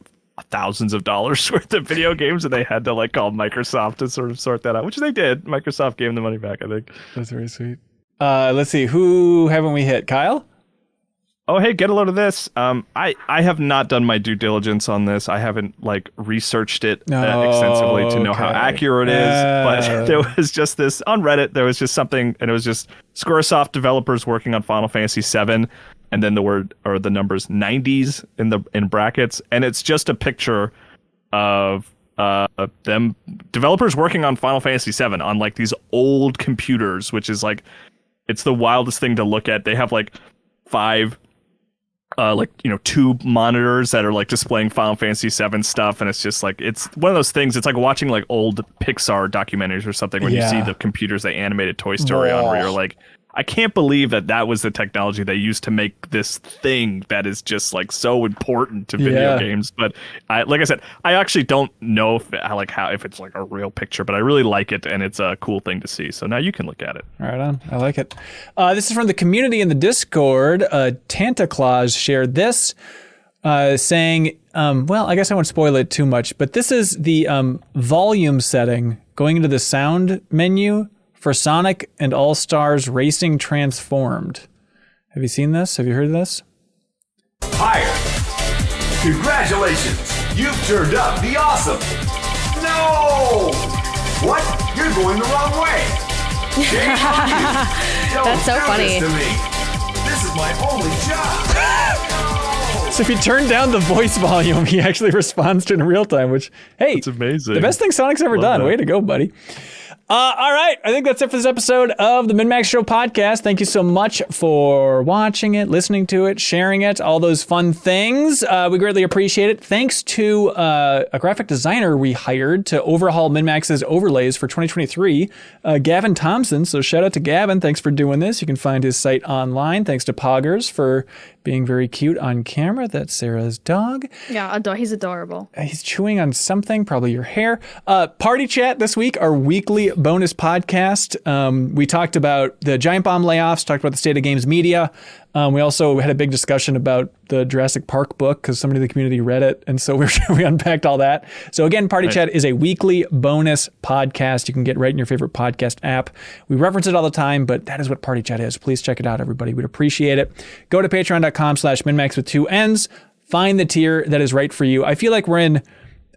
thousands of dollars worth of video games, and they had to like call Microsoft to sort of sort that out, which they did. Microsoft gave them the money back, I think. That's very sweet. Let's see. Who haven't we hit? Kyle? Oh, hey, get a load of this. I have not done my due diligence on this. I haven't like researched it extensively to know how accurate it is. But there was just this on Reddit. There was just something, and it was just Squaresoft developers working on Final Fantasy VII, and then the word or the numbers 90s in brackets, and it's just a picture of them developers working on Final Fantasy VII on like these old computers, which is like it's the wildest thing to look at. They have like 5 tube monitors that are like displaying Final Fantasy VII stuff, and it's just like it's one of those things. It's like watching like old Pixar documentaries or something when you see the computers they animated Toy Story on, where you're like, I can't believe that was the technology they used to make this thing that is just like so important to video games. But like I said, I actually don't know if it's like a real picture, but I really like it, and it's a cool thing to see. So now you can look at it. Right on. I like it. This is from the community in the Discord. Tanta Claus shared this, saying, well, I guess I won't spoil it too much, but this is the volume setting going into the sound menu for Sonic and All-Stars Racing Transformed. Have you seen this? Have you heard of this? Higher. Congratulations. You've turned up the awesome. No! What? You're going the wrong way. Shame on you. Don't That's so do funny. This to me. This is my only job. So if you turn down the voice volume, he actually responds to it in real time, which, hey, It's amazing. the best thing Sonic's ever done. that. Way to go, buddy. All right. I think that's it for this episode of the MinnMax Show podcast. Thank you so much for watching it, listening to it, sharing it, all those fun things. We greatly appreciate it. Thanks to a graphic designer we hired to overhaul MinnMax's overlays for 2023, Gavin Thompson. So shout out to Gavin. Thanks for doing this. You can find his site online. Thanks to Poggers for being very cute on camera. That's Sarah's dog. Yeah, he's adorable. He's chewing on something, probably your hair. Party Chat this week, our weekly bonus podcast. We talked about the Giant Bomb layoffs, talked about the state of games media. We also had a big discussion about the Jurassic Park book because somebody in the community read it. And so we unpacked all that. So again, Party Chat is a weekly bonus podcast you can get right in your favorite podcast app. We reference it all the time, but that is what Party Chat is. Please check it out, everybody. We'd appreciate it. Go to patreon.com/MinnMax with 2 N's. Find the tier that is right for you. I feel like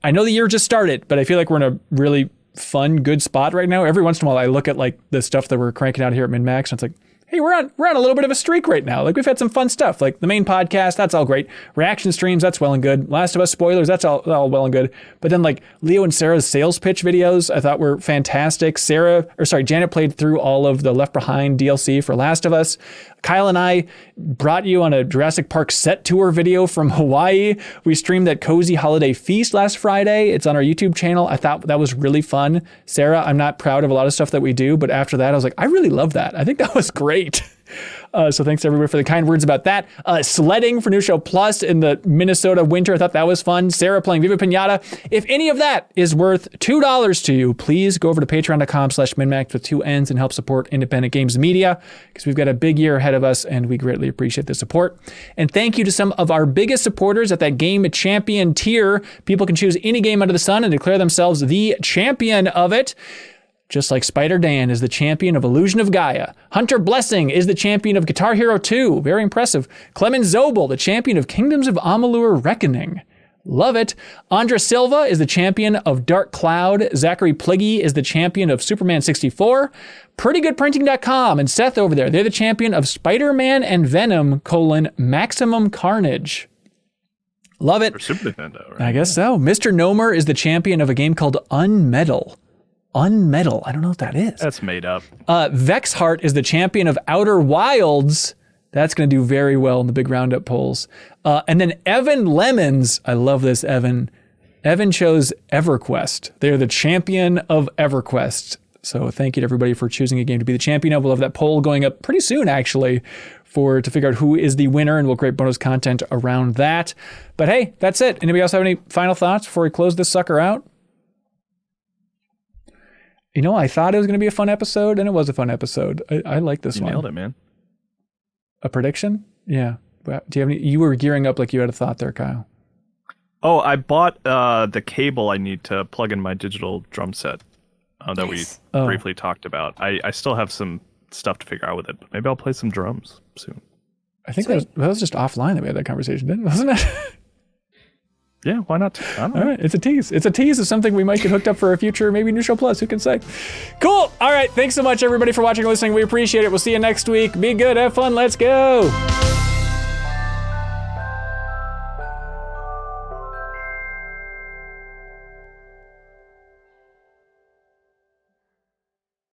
I know the year just started, but I feel like we're in a really fun, good spot right now. Every once in a while, I look at like the stuff that we're cranking out here at MinnMax, and it's like, hey, we're on a little bit of a streak right now. Like we've had some fun stuff, like the main podcast, that's all great. Reaction streams, that's well and good. Last of Us spoilers, that's all well and good. But then like Leo and Sarah's sales pitch videos, I thought were fantastic. Janet played through all of the Left Behind DLC for Last of Us. Kyle and I brought you on a Jurassic Park set tour video from Hawaii. We streamed that Cozy Holiday Feast last Friday. It's on our YouTube channel. I thought that was really fun. Sarah, I'm not proud of a lot of stuff that we do, but after that, I was like, I really love that. I think that was great. So thanks everybody for the kind words about that. Sledding for New Show Plus in the Minnesota winter. I thought that was fun. Sarah playing Viva Piñata. If any of that is worth $2 to you, please go over to patreon.com/MinnMax with 2 N's and help support independent games media because we've got a big year ahead of us and we greatly appreciate the support. And thank you to some of our biggest supporters at that Game Champion tier. People can choose any game under the sun and declare themselves the champion of it. Just like Spider Dan is the champion of Illusion of Gaia. Hunter Blessing is the champion of Guitar Hero 2. Very impressive. Clemens Zobel, the champion of Kingdoms of Amalur Reckoning. Love it. Andra Silva is the champion of Dark Cloud. Zachary Pliggy is the champion of Superman 64. PrettyGoodPrinting.com and Seth over there, they're the champion of Spider-Man and Venom, Maximum Carnage. Love it. For Super Nintendo, right? I guess so. Mr. Nomer is the champion of a game called Unmetal. Unmetal. I don't know what that is. That's made up. Vexheart is the champion of Outer Wilds. That's going to do very well in the big roundup polls. And then Evan Lemons. I love this, Evan. Evan chose EverQuest. They're the champion of EverQuest. So thank you to everybody for choosing a game to be the champion of. We'll have that poll going up pretty soon, actually, to figure out who is the winner, and we'll create bonus content around that. But hey, that's it. Anybody else have any final thoughts before we close this sucker out? You know, I thought it was going to be a fun episode, and it was a fun episode. I like this one. You nailed it, man. A prediction? Yeah. Do you have any? You were gearing up like you had a thought there, Kyle. Oh, I bought the cable I need to plug in my digital drum set that we briefly talked about. I still have some stuff to figure out with it, but maybe I'll play some drums soon. I think that was just offline that we had that conversation, didn't it? Wasn't it? Yeah, why not? I don't know. All right, it's a tease. It's a tease of something we might get hooked up for a future, maybe New Show Plus. Who can say? Cool. All right. Thanks so much, everybody, for watching and listening. We appreciate it. We'll see you next week. Be good. Have fun. Let's go.